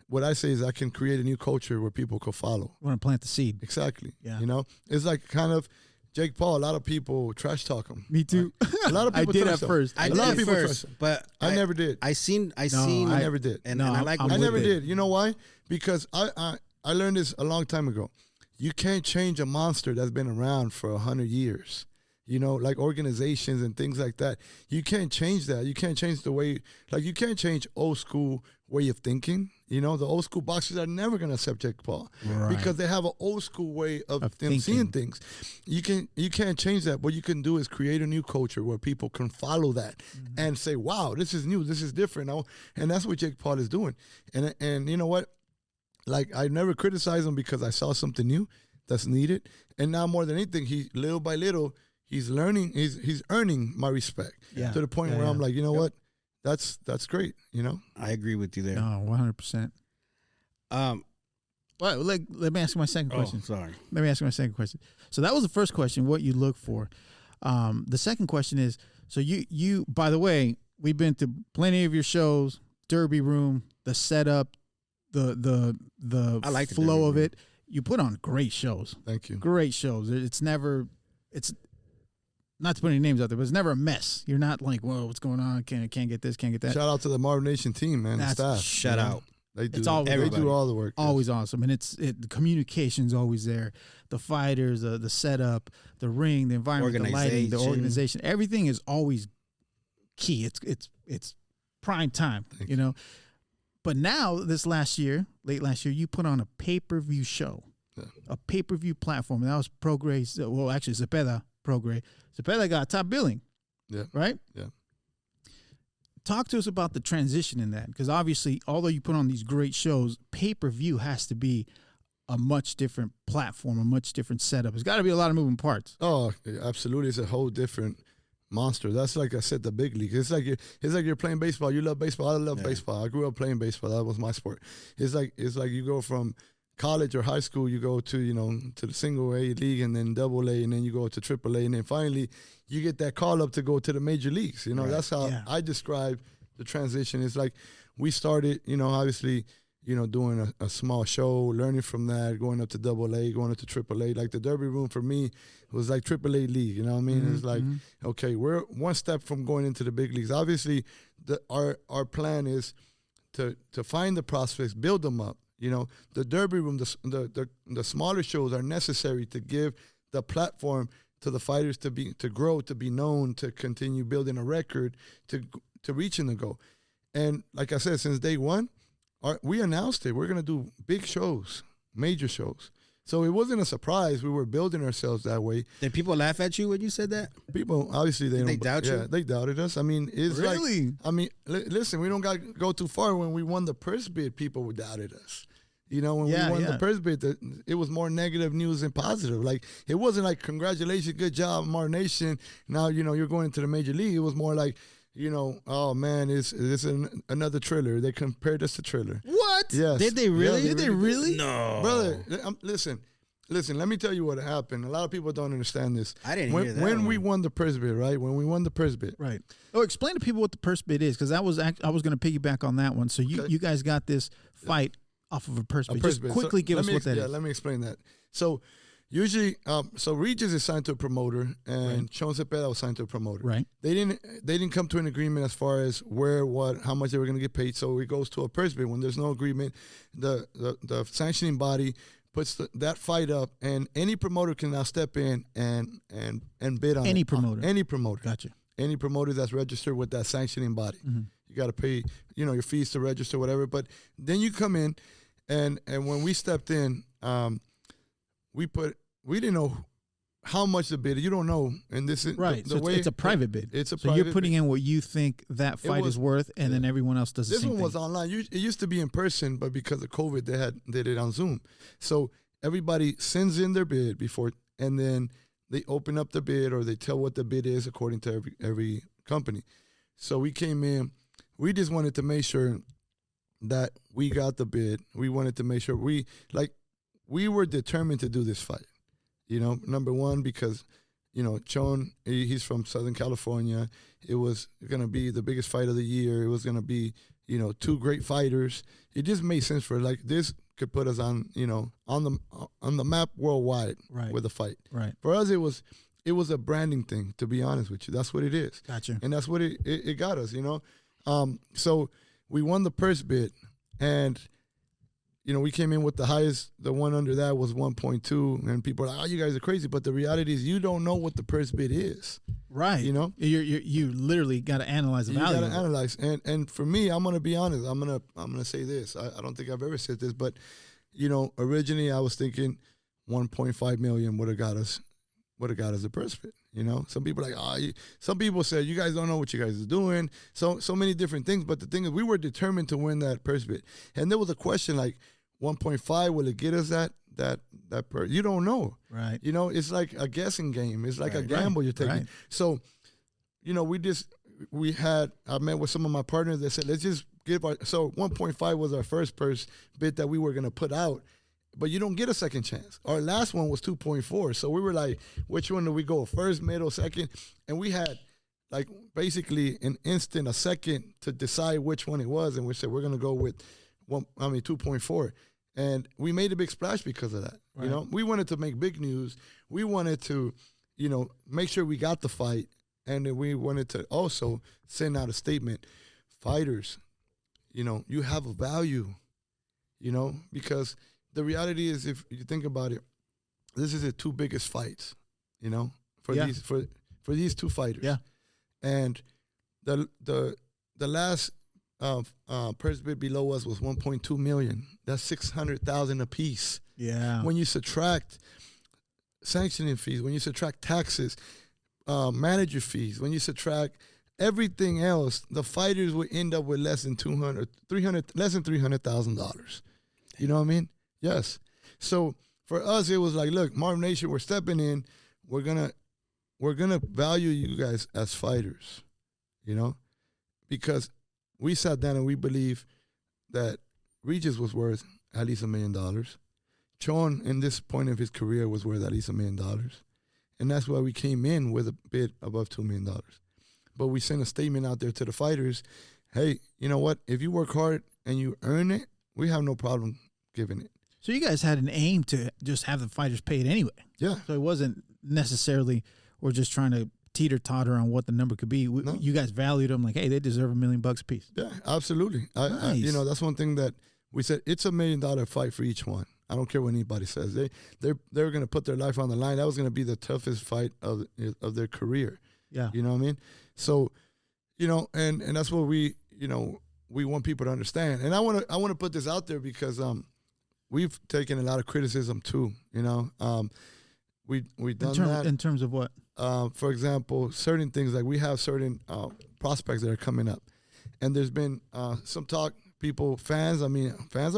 C: What I say is I can create a new culture where people could follow.
B: I want to plant the seed.
C: Exactly.
B: Yeah.
C: You know, it's like kind of Jake Paul. A lot of people trash talk him.
B: Me too.
C: Right? A lot of people
B: I did at first.
A: I did at first, but
C: I never did.
A: I
C: never did.
A: And I like.
C: I never did. You know why? Because I learned this a long time ago. You can't change a monster that's been around for 100 years. you know, like organizations and things like that. You can't change that. You can't change the way, like you can't change old school way of thinking. You know, the old school boxers are never going to accept Jake Paul because they have an old school way of them seeing things. You can't change that. What you can do is create a new culture where people can follow that and say, wow, this is new, this is different. And that's what Jake Paul is doing. And you know what? Like, I never criticized him because I saw something new that's needed. And now more than anything, he little by little, he's learning, he's earning my respect to the point where I'm like, you know what? That's great, you know?
A: I agree with you there.
B: No, 100%. Well, let me ask you my second question.
A: Sorry.
B: Let me ask you my second question. So that was the first question, what you look for. The second question is, so you by the way, we've been to plenty of your shows, Derby Room, the setup, the
A: I like the
B: flow
A: Derby
B: of
A: Room.
B: it. You put on great shows.
C: Thank you.
B: Great shows. It's not to put any names out there, but it's never a mess. You're not like, whoa, what's going on? Can't get this, can't get that.
C: Shout out to the Marvnation team, man. The staff.
A: Shout out.
C: They do.
B: They
C: do all the work.
B: Always awesome, and the communication's always there. The fighters, the setup, the ring, the environment, the lighting, the organization. Everything is always key. It's prime time, you know. But now, late last year, you put on a pay-per-view show, a pay-per-view platform. And that was Progress. Well, actually, Zepeda Progress. Zepeda got top billing.
C: Yeah.
B: Right?
C: Yeah.
B: Talk to us about the transition in that. Because obviously, although you put on these great shows, pay-per-view has to be a much different platform, a much different setup. It's got to be a lot of moving parts.
C: Oh, absolutely. It's a whole different monster. That's like I said, the big league. It's like you're playing baseball. You love baseball. I love baseball. I grew up playing baseball. That was my sport. It's like you go from college or high school, you go to, you know, to the single A league and then double A, and then you go to triple A, and then finally you get that call up to go to the major leagues. You know, that's how I describe the transition. It's like we started, you know, obviously, you know, doing a small show, learning from that, going up to double A, going up to triple A. Like the Derby Room for me was like triple A league, you know what I mean? It's like, okay, we're one step from going into the big leagues. Obviously, our plan is to find the prospects, build them up. You know, the Derby Room, the smaller shows are necessary to give the platform to the fighters to grow, to be known, to continue building a record, to reaching the goal. And like I said, since day one, we announced it. We're going to do big shows, major shows. So it wasn't a surprise. We were building ourselves that way.
A: Did people laugh at you when you said that?
C: People, obviously, they
A: doubt you?
C: Yeah, they doubted us. I mean, it's
B: really?
C: like, I mean, listen, we don't got to go too far. When we won the purse bid, people doubted us. You know, when we won the purse bid, it was more negative news than positive. Like, it wasn't like, congratulations, good job, Marvnation. Now, you know, you're going into the major league. It was more like, you know, oh man, it's another Triller. They compared us to Triller.
B: What?
C: Yes.
B: Did they really?
C: Yeah,
B: Did they really?
A: No,
C: brother. Listen. Let me tell you what happened. A lot of people don't understand this.
A: I didn't hear that.
C: When we won the purse bid, right? When we won the purse bid,
B: right? Oh, explain to people what the purse bid is, because I was going to piggyback on that one. So you guys got this fight off of a purse bid. Just quickly give us what that is.
C: Let me explain that. So usually, Regis is signed to a promoter, and Sean Cepeda was signed to a promoter.
B: Right.
C: They didn't come to an agreement as far as where, what, how much they were going to get paid. So it goes to a purse bid. When there's no agreement, the sanctioning body puts that fight up, and any promoter can now step in and bid on
B: any promoter.
C: Any promoter.
B: Gotcha.
C: Any promoter that's registered with that sanctioning body. Mm-hmm. You got to pay, you know, your fees to register, whatever. But then you come in, and when we stepped in, we didn't know how much the bid. You don't know, and this is
B: right.
C: The way
B: it's a private bid.
C: It's a
B: so
C: private
B: you're putting in what you think that fight is worth, and then everyone else does the same thing.
C: This one was online. It used to be in person, but because of COVID, they did it on Zoom. So everybody sends in their bid before, and then they open up the bid, or they tell what the bid is according to every company. So we came in. We just wanted to make sure that we got the bid. We wanted to make sure we were determined to do this fight. You know, number one, because, you know, Chon, he's from Southern California. It was going to be the biggest fight of the year. It was going to be, you know, two great fighters. It just made sense for, like, this could put us on, you know, on the map worldwide with a fight.
B: Right.
C: For us, it was a branding thing, to be honest with you. That's what it is.
B: Gotcha.
C: And that's what it got us, you know. So we won the purse bid, and we came in with the highest. The one under that was 1.2, and people are like, "Oh, you guys are crazy." But the reality is, you don't know what the purse bid is,
B: right? You literally got to analyze the value.
C: You got to analyze, and for me, I'm gonna be honest. I'm gonna say this. I don't think I've ever said this, but originally I was thinking 1.5 million would have got us a purse bid. Some people are like, some people said, you guys don't know what you guys are doing. So many different things. But the thing is, we were determined to win that purse bid. And there was a question like, 1.5, will it get us that purse? You don't know.
B: Right.
C: It's like a guessing game. It's like a gamble you're taking. Right. So, I met with some of my partners that said, let's just so 1.5 was our first purse bid that we were going to put out. But you don't get a second chance. Our last one was 2.4. So we were like, which one do we go? First, middle, second? And we had like basically an instant, a second to decide which one it was. And we said, we're going to go with 2.4. And we made a big splash because of that. Right. We wanted to make big news. We wanted to, make sure we got the fight. And then we wanted to also send out a statement. Fighters, you have a value, because the reality is, if you think about it, this is the two biggest fights, for these two fighters.
B: Yeah.
C: And the last purse bid below us was 1.2 million. That's 600,000 apiece.
B: Yeah.
C: When you subtract sanctioning fees, when you subtract taxes, manager fees, when you subtract everything else, the fighters would end up with less than $300,000. You know what I mean? Yes. So for us, it was like, look, Marvnation, we're stepping in. We're gonna value you guys as fighters, because we sat down and we believe that Regis was worth at least $1 million. Chon, in this point of his career, was worth at least $1 million. And that's why we came in with a bid above $2 million. But we sent a statement out there to the fighters, hey, you know what? If you work hard and you earn it, we have no problem giving it.
B: So you guys had an aim to just have the fighters paid anyway.
C: Yeah.
B: So it wasn't necessarily we're just trying to teeter-totter on what the number could be.
C: No.
B: You guys valued them like, hey, they deserve $1 million a piece.
C: Yeah, absolutely.
B: Nice.
C: That's one thing that we said, it's $1 million fight for each one. I don't care what anybody says. They're going to put their life on the line. That was going to be the toughest fight of their career.
B: Yeah.
C: You know what I mean? So, and that's what we want people to understand. And I want to put this out there because we've taken a lot of criticism too. We've done that
B: in terms of what?
C: For example, certain things, like we have certain prospects that are coming up, and there's been some talk. Fans are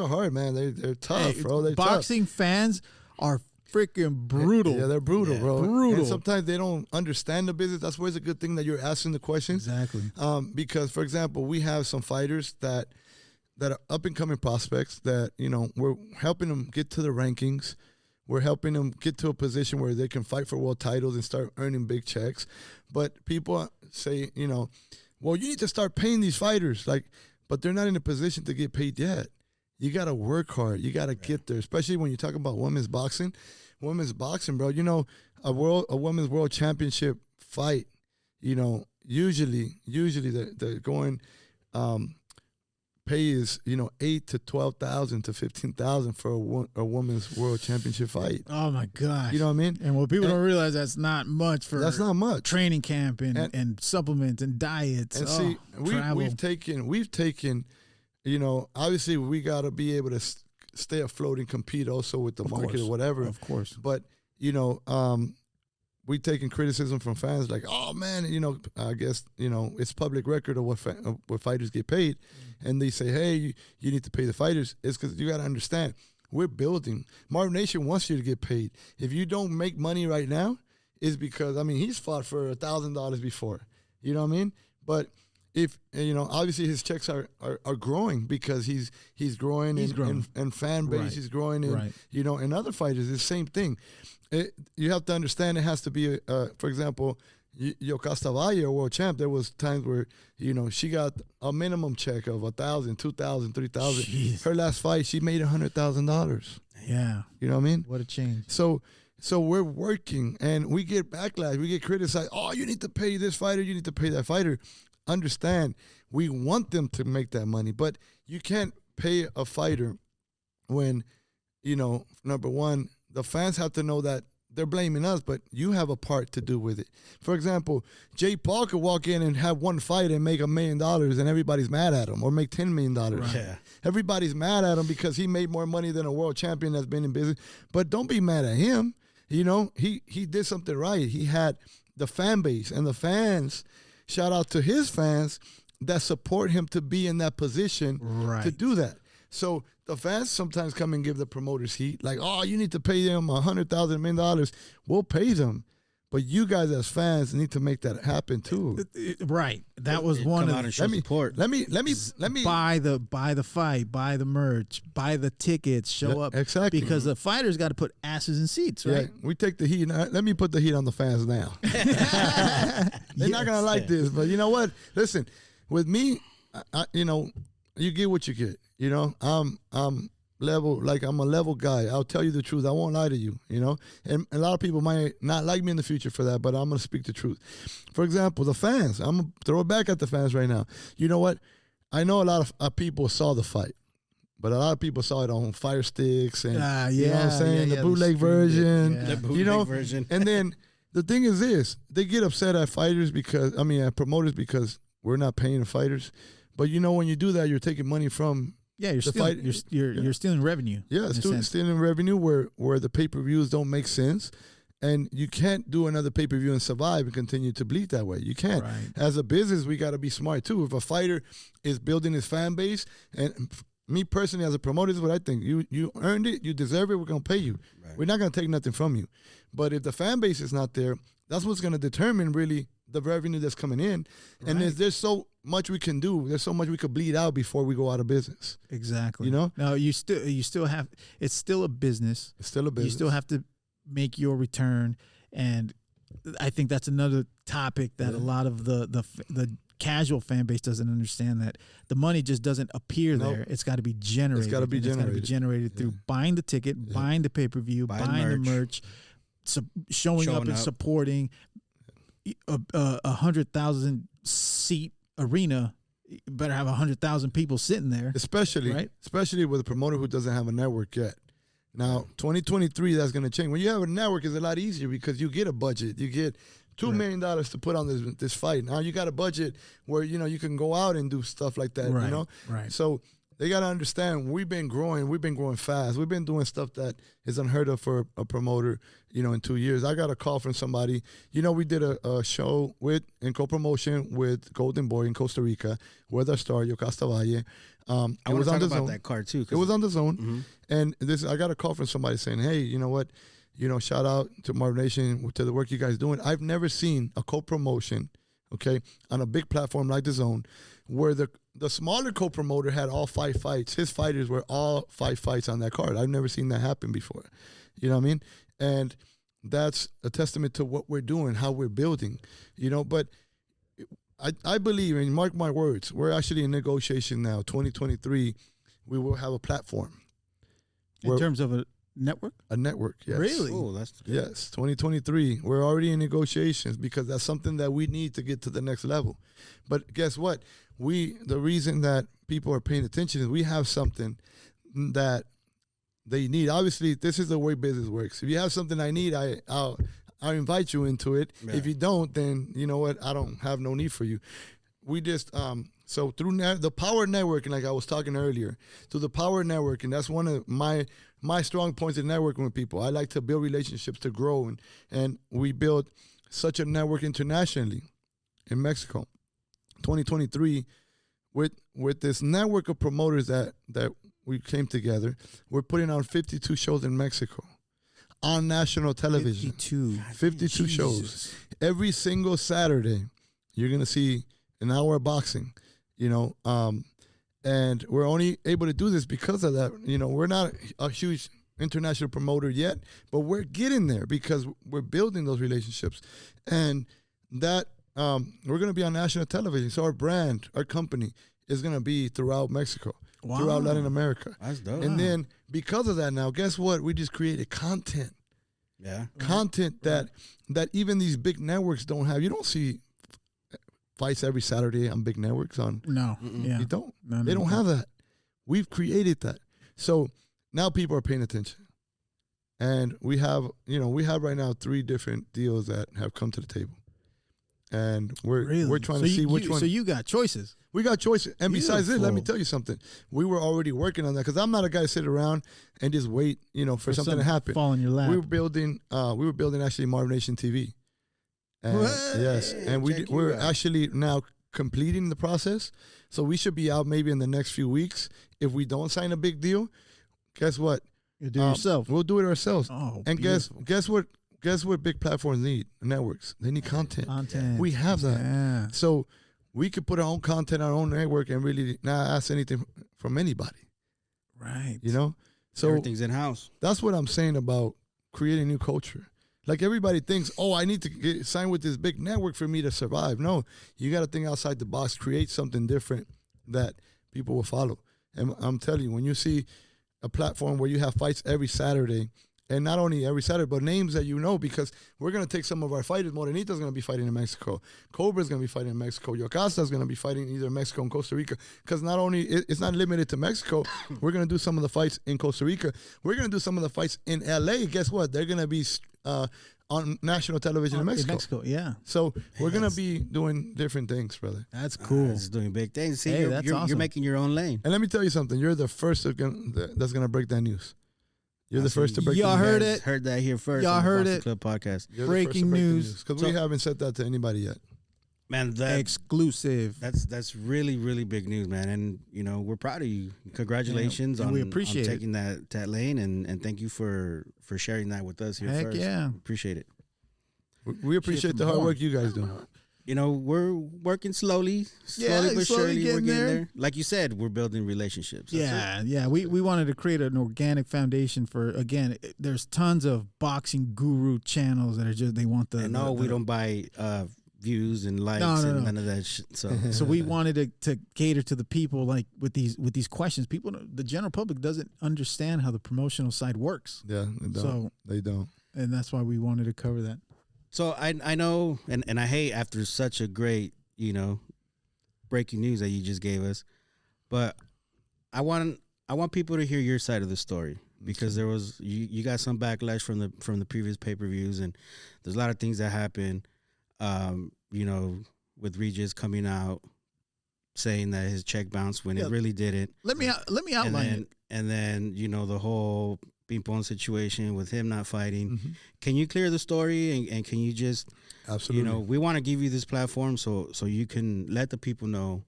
C: hard, man. They're tough, bro. They're
B: boxing
C: tough.
B: Fans are freaking brutal.
C: Yeah, they're brutal, bro.
B: Brutal.
C: And sometimes they don't understand the business. That's why it's a good thing that you're asking the questions.
B: Exactly.
C: Because, for example, we have some fighters that are up-and-coming prospects that, we're helping them get to the rankings. We're helping them get to a position where they can fight for world titles and start earning big checks. But people say, well, you need to start paying these fighters. But they're not in a position to get paid yet. You got to work hard. You got to get there, especially when you talk about women's boxing. Women's boxing, bro, a women's world championship fight, usually the going pay is, $8,000 to $12,000 to $15,000 for a women's world championship fight.
B: Oh my gosh.
C: You know what I mean?
B: And what people don't realize, that's not much for training camp and supplements and diets.
C: And see, we've taken, obviously we got to be able to stay afloat and compete also with the market or whatever.
B: Of course.
C: But, we taking criticism from fans like, oh man, I guess, it's public record of what fighters get paid. And they say, hey, you need to pay the fighters. It's because you got to understand, we're building. Marvnation wants you to get paid. If you don't make money right now, it's because, he's fought for $1,000 before. You know what I mean? But if, obviously his checks are growing because he's growing and fan base,
B: right.
C: He's growing, and,
B: right.
C: And other fighters, the same thing. You have to understand it has to be, for example, Yokasta Valle, a world champ, there was times where, she got a minimum check of $1,000, $2,000, $3,000. Her last fight, she made $100,000.
B: Yeah.
C: You know what I mean?
B: What a change.
C: So we're working, and we get backlash. We get criticized. Oh, you need to pay this fighter. You need to pay that fighter. Understand, we want them to make that money, but you can't pay a fighter when, number one, the fans have to know that they're blaming us, but you have a part to do with it. For example, Jay Paul could walk in and have one fight and make $1 million and everybody's mad at him, or make $10 million.
A: Right. Yeah.
C: Everybody's mad at him because he made more money than a world champion that's been in business. But don't be mad at him. He did something right. He had the fan base, and the fans, shout out to his fans that support him to be in that position to do that. So the fans sometimes come and give the promoters heat, like, oh, you need to pay them $100,000, $1 million. We'll pay them, but you guys as fans need to make that happen too.
B: Right. That was one of
A: the support.
C: Let me
B: buy the fight, buy the merch, buy the tickets, show up.
C: Exactly.
B: Because the fighters got to put asses in seats, right?
C: Yeah, we take the heat. Let me put the heat on the fans now. They're not gonna like this, but you know what? Listen, with me, you get what you get. I'm level, like I'm a level guy. I'll tell you the truth. I won't lie to you, And a lot of people might not like me in the future for that, but I'm going to speak the truth. For example, the fans. I'm going to throw it back at the fans right now. You know what? I know a lot of people saw the fight, but a lot of people saw it on Fire Sticks and, you know what I'm saying, the bootleg version.
A: The bootleg version.
C: And then the thing is this. They get upset at fighters at promoters because we're not paying the fighters. But when you do that, you're taking money from
B: you're stealing revenue.
C: Yeah, stealing revenue where the pay-per-views don't make sense. And you can't do another pay-per-view and survive and continue to bleed that way. You can't.
B: Right.
C: As a business, we got to be smart too. If a fighter is building his fan base, and me personally as a promoter, this is what I think. You earned it, you deserve it, we're going to pay you. Right. We're not going to take nothing from you. But if the fan base is not there, that's what's going to determine really the revenue that's coming in. Right. And there's so much we can do. There's so much we could bleed out before we go out of business.
B: Exactly. No, you still have. It's still a business.
C: It's still a business.
B: You still have to make your return, and I think that's another topic that a lot of the casual fan base doesn't understand, that the money just doesn't appear there. It's got to be generated.
C: It's got to be generated.
B: It's got to be generated through buying the ticket, buying the pay-per-view, buying the merch, showing up and supporting. A 100,000 seat arena, you better have 100,000 people sitting there.
C: Especially with a promoter who doesn't have a network yet. Now, 2023, that's going to change. When you have a network, it's a lot easier because you get a budget. You get $2 million to put on this fight. Now you got a budget where you can go out and do stuff like that.
B: Right.
C: So they got to understand we've been growing fast. We've been doing stuff that is unheard of for a promoter, in 2 years. I got a call from somebody. We did a show in co-promotion with Golden Boy in Costa Rica, with our star, Yokasta Valle.
A: I want to talk about that card too.
C: It was on the zone. And I got a call from somebody saying, hey, you know what? Shout out to Marvnation, to the work you guys doing. I've never seen a co-promotion, on a big platform like the zone, where the smaller co-promoter had all 5 fights. His fighters were all 5 fights on that card. I've never seen that happen before. You know what I mean? And that's a testament to what we're doing, how we're building. But I believe, and mark my words, we're actually in negotiation now. 2023, we will have a platform.
B: In terms of a network?
C: A network, yes.
B: Really?
A: Oh, that's good.
C: Yes, 2023. We're already in negotiations because that's something that we need to get to the next level. But guess what? The reason that people are paying attention is we have something that they need. Obviously, this is the way business works. If you have something I need, I'll invite you into it. Yeah. If you don't, then you know what? I don't have no need for you. We just so through the power networking, like I was talking earlier, through the power networking, that's one of my strong points in networking with people. I like to build relationships to grow, and we built such a network internationally in Mexico. 2023, with this network of promoters that we came together, we're putting on 52 shows in Mexico on national television. 52 shows. Every single Saturday, you're going to see an hour of boxing, and we're only able to do this because of that. We're not a huge international promoter yet, but we're getting there because we're building those relationships, and that we're going to be on national television. So our brand, our company is going to be throughout Mexico, throughout Latin America.
A: That's dope.
C: And then because of that now, guess what? We just created content.
A: Yeah.
C: Content that even these big networks don't have. You don't see fights every Saturday on big networks on.
B: No.
C: You don't.
B: No,
C: they don't have that. We've created that. So now people are paying attention. And we have right now 3 different deals that have come to the table. And we're trying to see which one.
B: So you got choices.
C: We got choices. And besides this, let me
B: Beautiful.
C: tell you something. We were already working on that because I'm not a guy to sit around and just wait, for something to happen.
B: Fall in your lap.
C: We were building actually Marvnation TV. And
B: What?
C: yes, and we're actually now completing the process. So we should be out maybe in the next few weeks. If we don't sign a big deal, guess what?
B: You do it yourself.
C: We'll do it ourselves.
B: Oh,
C: and
B: beautiful.
C: guess what big platforms need? Networks. They need content.
B: Content.
C: We have that.
B: Yeah.
C: So we could put our own content, our own network, and really not ask anything from anybody.
B: Right.
C: So
A: Everything's in house.
C: that's what I'm saying about creating new culture. Like everybody thinks, I need to sign with this big network for me to survive. No, you got to think outside the box, create something different that people will follow. And I'm telling you, when you see a platform where you have fights every Saturday, and not only every Saturday, but names that you know, because we're going to take some of our fighters. Morenito's going to be fighting in Mexico. Cobra's going to be fighting in Mexico. Yokasta's going to be fighting either in Mexico and Costa Rica. Because not only, it's not limited to Mexico. We're going to do some of the fights in Costa Rica. We're going to do some of the fights in LA. Guess what? They're going to be on national television in Mexico.
B: Yeah.
C: So we're going to be doing different things, brother.
B: That's cool.
A: It's doing big things. See,
B: Hey, that's
A: you're
B: awesome.
A: making your own lane.
C: And let me tell you something. You're the first that's going to break that news. You're the first to break
B: Y'all
C: the news.
B: heard
A: Guys
B: it.
A: Heard that here first.
B: Y'all
A: on the
B: heard
A: Boxing
B: it.
A: Club podcast.
C: You're
B: Breaking news.
C: Because we haven't said that to anybody yet.
A: Man,
B: Exclusive.
A: that's really, really big news, man. And we're proud of you. Congratulations
B: and
A: on,
B: we appreciate
A: on taking that lane, and thank you for sharing that with us here
B: Heck
A: first.
B: yeah.
A: Appreciate it.
C: We appreciate the hard work you guys do.
A: We're working slowly
B: Yeah,
A: but
B: slowly
A: surely we're
B: getting
A: getting
B: there.
A: there. Like you said, we're building relationships. That's it.
B: Yeah. We wanted to create an organic foundation for, again, there's tons of boxing guru channels that are just, they want the.
A: And no, we don't buy views and likes and none of that shit.
B: So we wanted to cater to the people like with these questions. People, the general public doesn't understand how the promotional side works.
C: Yeah, they don't.
B: And that's why we wanted to cover that.
A: So I know, and I hate after such a great, breaking news that you just gave us, but I want people to hear your side of the story because there was you got some backlash from the previous pay-per-views, and there's a lot of things that happened, with Regis coming out saying that his check bounced when it really didn't.
B: Let me outline it.
A: And then the whole ping-pong situation with him not fighting.
C: Mm-hmm.
A: Can you clear the story and can you just,
C: absolutely,
A: we want to give you this platform so you can let the people know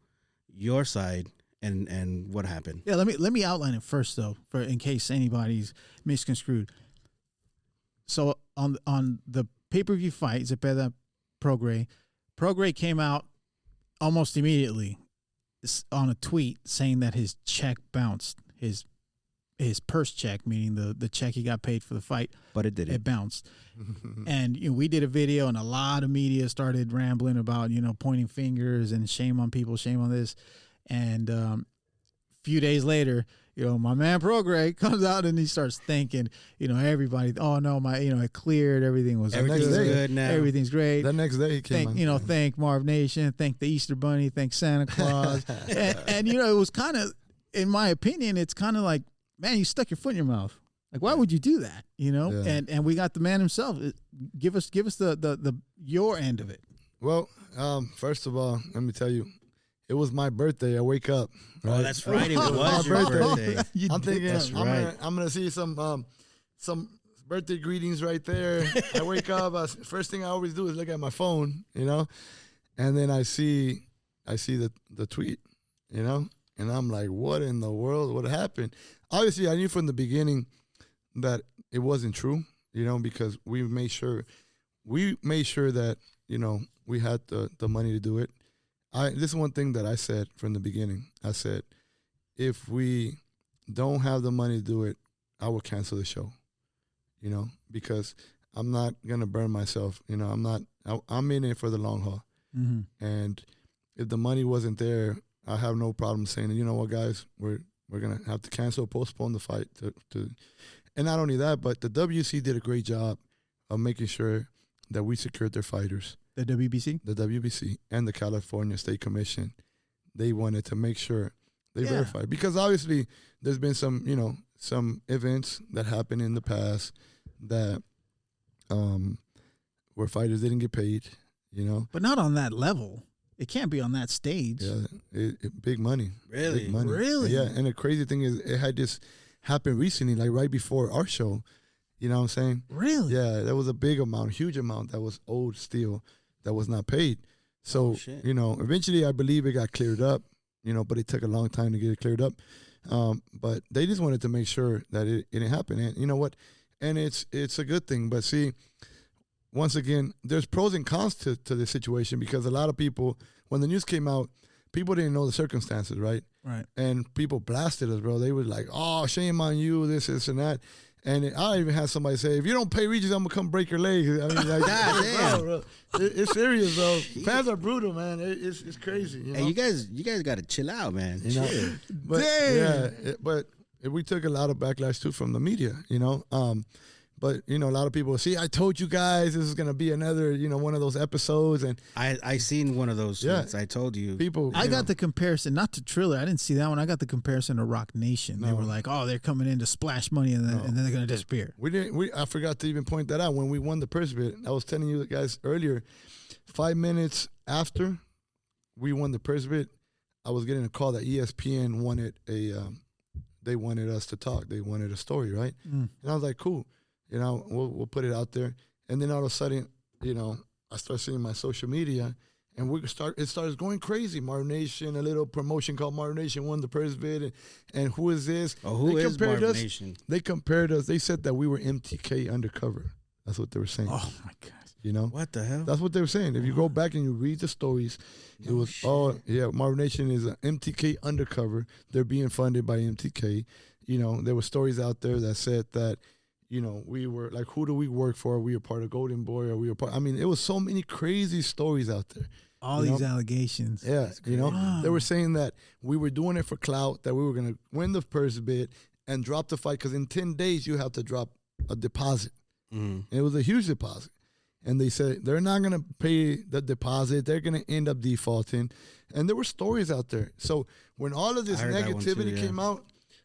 A: your side and what happened.
B: Yeah, let me outline it first though, for in case anybody's misconstrued. So on the pay-per-view fight, Zepeda Prograis came out almost immediately on a tweet saying that his check bounced, his purse check, meaning the check he got paid for the fight,
A: but it didn't.
B: It bounced. And we did a video, and a lot of media started rambling about pointing fingers and shame on people, shame on this. And a few days later, my man Prograis comes out and he starts thanking everybody. Oh no, it cleared, everything was
A: good now.
B: Everything's great.
C: The next day he came on.
B: Thank Marvnation, thank the Easter Bunny, thank Santa Claus. and it was kind of, in my opinion, it's kind of like, man, you stuck your foot in your mouth. Like, why would you do that?
C: Yeah.
B: And we got the man himself. Give us the your end of it.
C: Well, first of all, let me tell you, it was my birthday. I wake up. Right?
A: Oh, that's right. It was your birthday.
C: I'm thinking
A: That's right.
C: I'm gonna see some birthday greetings right there. I wake up. First thing I always do is look at my phone, and then I see the tweet, and I'm like, what in the world? What happened? Obviously, I knew from the beginning that it wasn't true, because we made sure that, we had the money to do it. This is one thing that I said from the beginning. I said, if we don't have the money to do it, I will cancel the show, because I'm not going to burn myself. I'm in it for the long haul.
B: Mm-hmm.
C: And if the money wasn't there, I have no problem saying, you know what, guys, we're going to have to cancel, postpone the fight. And not only that, but the WC did a great job of making sure that we secured their fighters.
B: The WBC?
C: The WBC and the California State Commission, they wanted to make sure they verified. Because obviously there's been some some events that happened in the past that where fighters didn't get paid, you know.
B: But not on that level. It can't be on that stage.
C: Yeah, big money.
A: Really?
C: Big money.
B: Really?
C: Yeah, and the crazy thing is it had just happened recently, like right before our show. You know what I'm saying?
B: Really?
C: Yeah, there was a big amount, huge amount that was owed still that was not paid. So, you know, eventually I believe it got cleared up, you know, but it took a long time to get it cleared up. But they just wanted to make sure that it didn't happen. And you know what? And it's a good thing. But see, once again, there's pros and cons to this situation because a lot of people, when the news came out, people didn't know the circumstances, right?
B: Right.
C: And people blasted us, bro. They were like, oh, shame on you, this and that. And I even had somebody say, if you don't pay Regis, I'm going to come break your leg. I mean, like,
A: God damn.
C: bro, it's serious, bro. Fans are brutal, man. It's crazy. You know?
A: Hey, you guys got to chill out, man.
C: You know?
A: Chill.
C: But,
B: Damn.
C: yeah, but we took a lot of backlash, too, from the media, you know. But, you know, a lot of people, see, I told you guys this is going to be another, you know, one of those episodes. And
A: I seen one of those tweets. I told you.
C: People,
B: I got the comparison, not to Triller. I didn't see that one. I got the comparison to Rock Nation. They were like, oh, they're coming in to splash money and then they're going to disappear.
C: I forgot to even point that out. When we won the purse bid, I was telling you guys earlier, 5 minutes after we won the purse bid, I was getting a call that ESPN wanted they wanted us to talk. They wanted a story, right? And I was like, cool. You know, we'll put it out there. And then all of a sudden, you know, I start seeing my social media and it starts going crazy. Marvnation, a little promotion called Marvnation won the purse bid. And who is this?
A: Oh, who is Marvnation?
C: They compared us. They said that we were MTK undercover. That's what they were saying.
B: Oh, my gosh.
C: You know?
A: What the hell?
C: That's what they were saying. If you go back and you read the stories, it was, Marvnation is an MTK undercover. They're being funded by MTK. You know, there were stories out there that said that, you know, we were like, who do we work for? Are we a part of Golden Boy? Are we a part? I mean, it was so many crazy stories out there.
B: All these allegations.
C: Yeah, you know, they were saying that we were doing it for clout, that we were going to win the purse bid and drop the fight because in 10 days you have to drop a deposit. And it was a huge deposit. And they said they're not going to pay the deposit. They're going to end up defaulting. And there were stories out there. So when all of this negativity came out,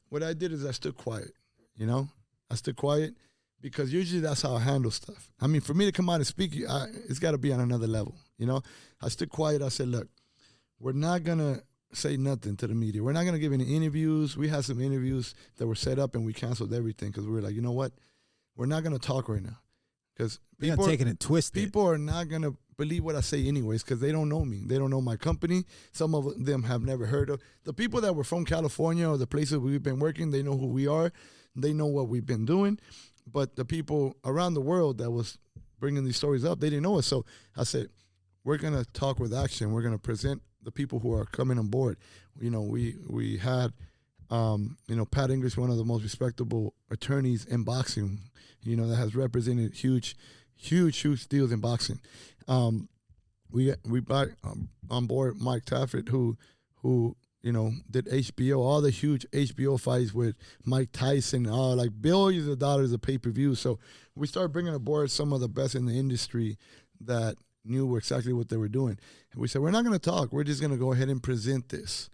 C: what I did is I stood quiet, you know. I stood quiet because usually that's how I handle stuff. I mean, for me to come out and speak, it's got to be on another level, you know? I stood quiet. I said, look, we're not going to say nothing to the media. We're not going to give any interviews. We had some interviews that were set up and we canceled everything because we were like, you know what? We're not going to talk right now because people
B: taking it twisted.
C: People are not going to believe what I say anyways because they don't know me. They don't know my company. Some of them have never heard of. The people that were from California or the places we've been working, they know who we are. They know what we've been doing, but the people around the world that was bringing these stories up, they didn't know it. So I said, we're going to talk with action. We're going to present the people who are coming on board. You know, we had, you know, Pat English, one of the most respectable attorneys in boxing, you know, that has represented huge deals in boxing. We brought on board Mike Taffert, who you know, did HBO, all the huge HBO fights with Mike Tyson, like billions of dollars of pay-per-view. So we started bringing aboard some of the best in the industry that knew exactly what they were doing. And we said, we're not going to talk. We're just going to go ahead and present this.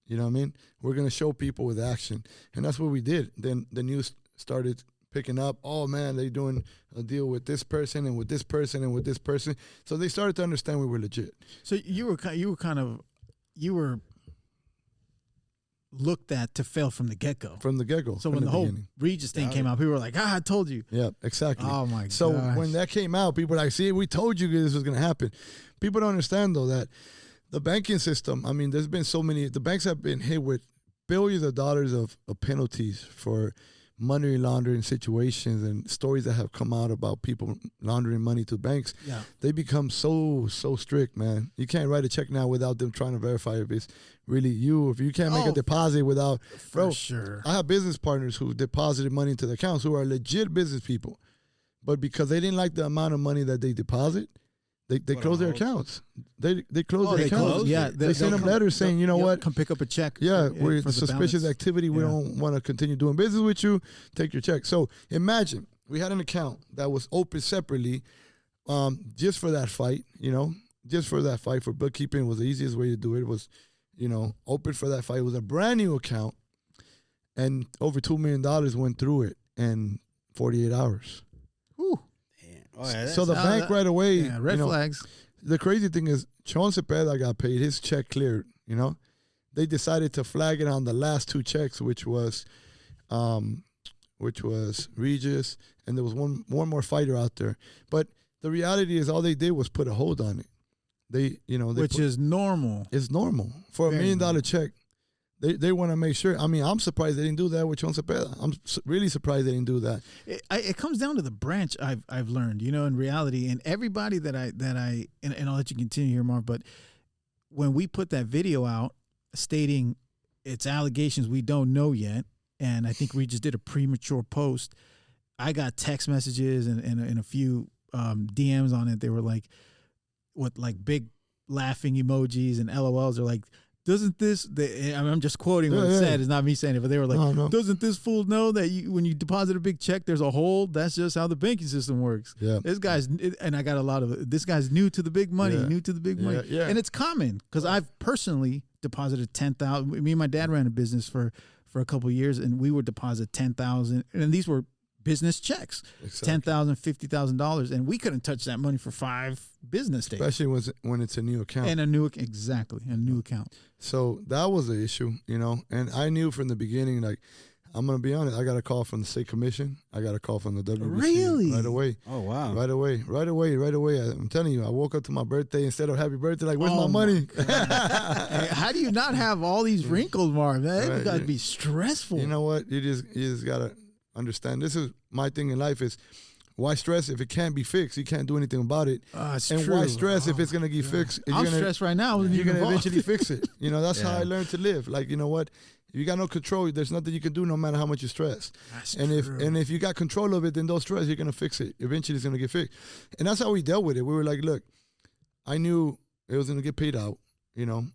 C: You know what I mean? We're going to show people with action. And that's what we did. Then the news started picking up, oh, man, they're doing a deal with this person and with this person and with this person. So they started to understand we were legit.
B: So you were looked at to fail from the get-go.
C: From the get-go.
B: So when the whole Regis thing came out, people were like, I told you.
C: Yeah, exactly.
B: Oh, my God.
C: So when that came out, people were like, see, we told you this was going to happen. People don't understand, though, that the banking system, I mean, there's been so many, the banks have been hit with billions of dollars of penalties for money laundering situations and stories that have come out about people laundering money to banks.
B: Yeah.
C: They become so strict, man. You can't write a check now without them trying to verify if it's really you. If you can't make a deposit without,
B: for sure.
C: I have business partners who deposited money into the accounts who are legit business people, but because they didn't like the amount of money that they deposit, they close their accounts. They close their accounts. They send them letters saying, you know what?
B: Come pick up a check.
C: Yeah, we're suspicious activity. We don't want to continue doing business with you. Take your check. So imagine we had an account that was open separately just for that fight, you know, just for that fight. For bookkeeping was the easiest way to do it. It was, you know, open for that fight. It was a brand new account. and over $2 million went through it in 48 hours.
B: Whew.
A: Oh, yeah,
C: So the bank right away,
B: Yeah, red flags.
C: The crazy thing is, Chon Cepeda got paid. His check cleared, They decided to flag it on the last 2 checks, which was Regis, and there was one more fighter out there. But the reality is all they did was put a hold on it. Which
B: is normal.
C: It's normal. For
B: Very
C: $1 million check, they want to make sure. I mean, I'm surprised they didn't do that with Chon Cepeda. I'm really surprised they didn't do that.
B: It comes down to the branch I've learned, in reality, and everybody that I and I'll let you continue here, Marv, but when we put that video out stating it's allegations we don't know yet, and I think we just did a premature post, I got text messages and a few DMs on it. They were like, with like big laughing emojis and LOLs. They're like, doesn't this, I'm just quoting what it said. It's not me saying it, but they were like,
C: no.
B: Doesn't this fool know that when you deposit a big check, there's a hold? That's just how the banking system works.
C: Yeah.
B: This guy's, and I got a lot of, this guy's new to the big money, money.
C: Yeah.
B: And it's common because I've personally deposited $10,000. Me and my dad ran a business for a couple of years, and we would deposit $10,000. And these were business checks, exactly. $10,000, $50,000, and we couldn't touch that money for 5 business days.
C: Especially when it's a new account.
B: And a new account.
C: So that was the issue, and I knew from the beginning, like, I'm going to be honest, I got a call from the state commission. I got a call from the WBC.
B: Really?
C: Right away.
A: Oh, wow.
C: Right away. I'm telling you, I woke up to my birthday, instead of happy birthday, like, where's my money?
B: Hey, how do you not have all these wrinkles, Marv? That got to be stressful.
C: You know what? You just got to understand. This is my thing in life is, why stress if it can't be fixed? You can't do anything about it.
B: And
C: true. Why stress if it's going to get fixed?
B: I'm stressed right now.
C: You're going to eventually fix it. That's how I learned to live. Like, you know what? If you got no control, there's nothing you can do no matter how much you stress. If you got control of it, then don't stress, you're going to fix it. Eventually it's going to get fixed. And that's how we dealt with it. We were like, look, I knew it was going to get paid out, and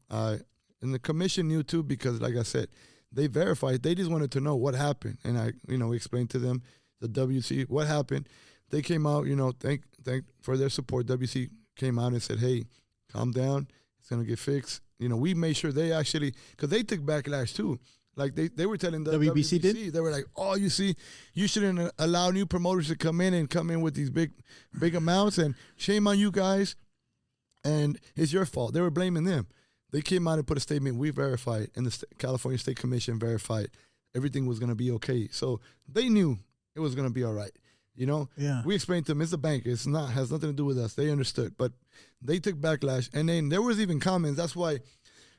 C: the commission knew too, because like I said, they verified. They just wanted to know what happened. And I, explained to them, the WC, what happened. They came out, thank for their support. WC came out and said, hey, calm down. It's going to get fixed. We made sure they actually, because they took backlash too. Like they were telling the WBC did? They were like, oh, you see, you shouldn't allow new promoters to come in with these big amounts, and shame on you guys. And it's your fault. They were blaming them. They came out and put a statement, we verified, and the California State Commission verified everything was going to be okay. So they knew it was going to be all right.
B: Yeah.
C: We explained to them, it's the bank. It's not, has nothing to do with us. They understood, but they took backlash. And then there was even comments. That's why,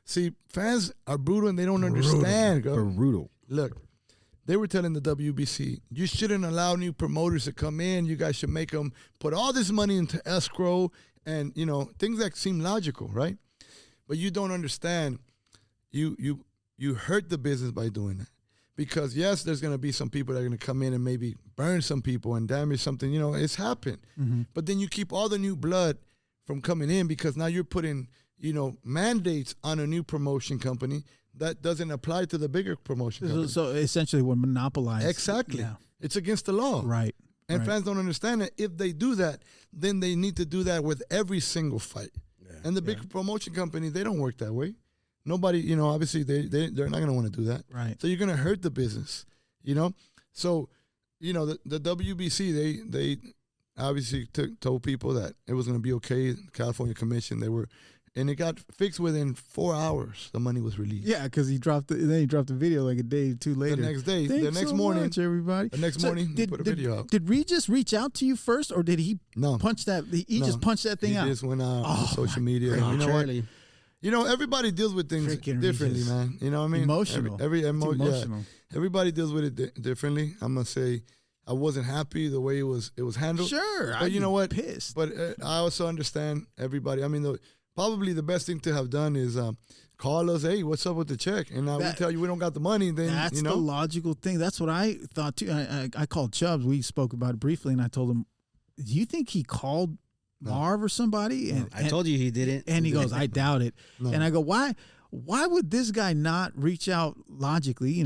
C: see, fans are brutal and they don't understand.
A: Brutal.
C: Look, they were telling the WBC, you shouldn't allow new promoters to come in. You guys should make them put all this money into escrow and, things that seem logical, right? But you don't understand. You hurt the business by doing that. Because, yes, there's going to be some people that are going to come in and maybe burn some people and damage something. It's happened. Mm-hmm. But then you keep all the new blood from coming in, because now you're putting, mandates on a new promotion company that doesn't apply to the bigger promotion company.
B: So essentially we're monopolized.
C: Exactly.
B: Yeah.
C: It's against the law.
B: Right.
C: And fans don't understand that. If they do that, then they need to do that with every single fight. Yeah. And the big promotion company, they don't work that way. Nobody, obviously they're not going to want to do that.
B: Right.
C: So you're going to hurt the business, So, the WBC, they obviously told people that it was going to be okay. The California Commission, and it got fixed within 4 hours. The money was released.
B: Yeah, because he dropped the video like a day or two later.
C: The next day,
B: Thanks
C: the next
B: so
C: morning,
B: much, everybody.
C: The next morning, he put a video out.
B: Did Regis reach out to you first, or did he punch that? He just punched that thing out.
C: He just went out on social media. You know what? Everybody deals with things differently, Regis. Man. You know what I mean?
B: Emotional.
C: Emotional. Yeah. Everybody deals with it differently. I'm gonna say, I wasn't happy the way it was handled.
B: Sure,
C: but you know what?
B: Pissed.
C: But I also understand everybody. I mean, probably the best thing to have done is call us. Hey, what's up with the check? And we tell you we don't got the money. Then
B: that's the logical thing. That's what I thought too. I called Chubbs. We spoke about it briefly, and I told him, "Do you think he called Marv or somebody?" And
A: I told you he didn't.
B: And he goes, "I doubt it."
C: No.
B: And I go, "Why would this guy not reach out logically?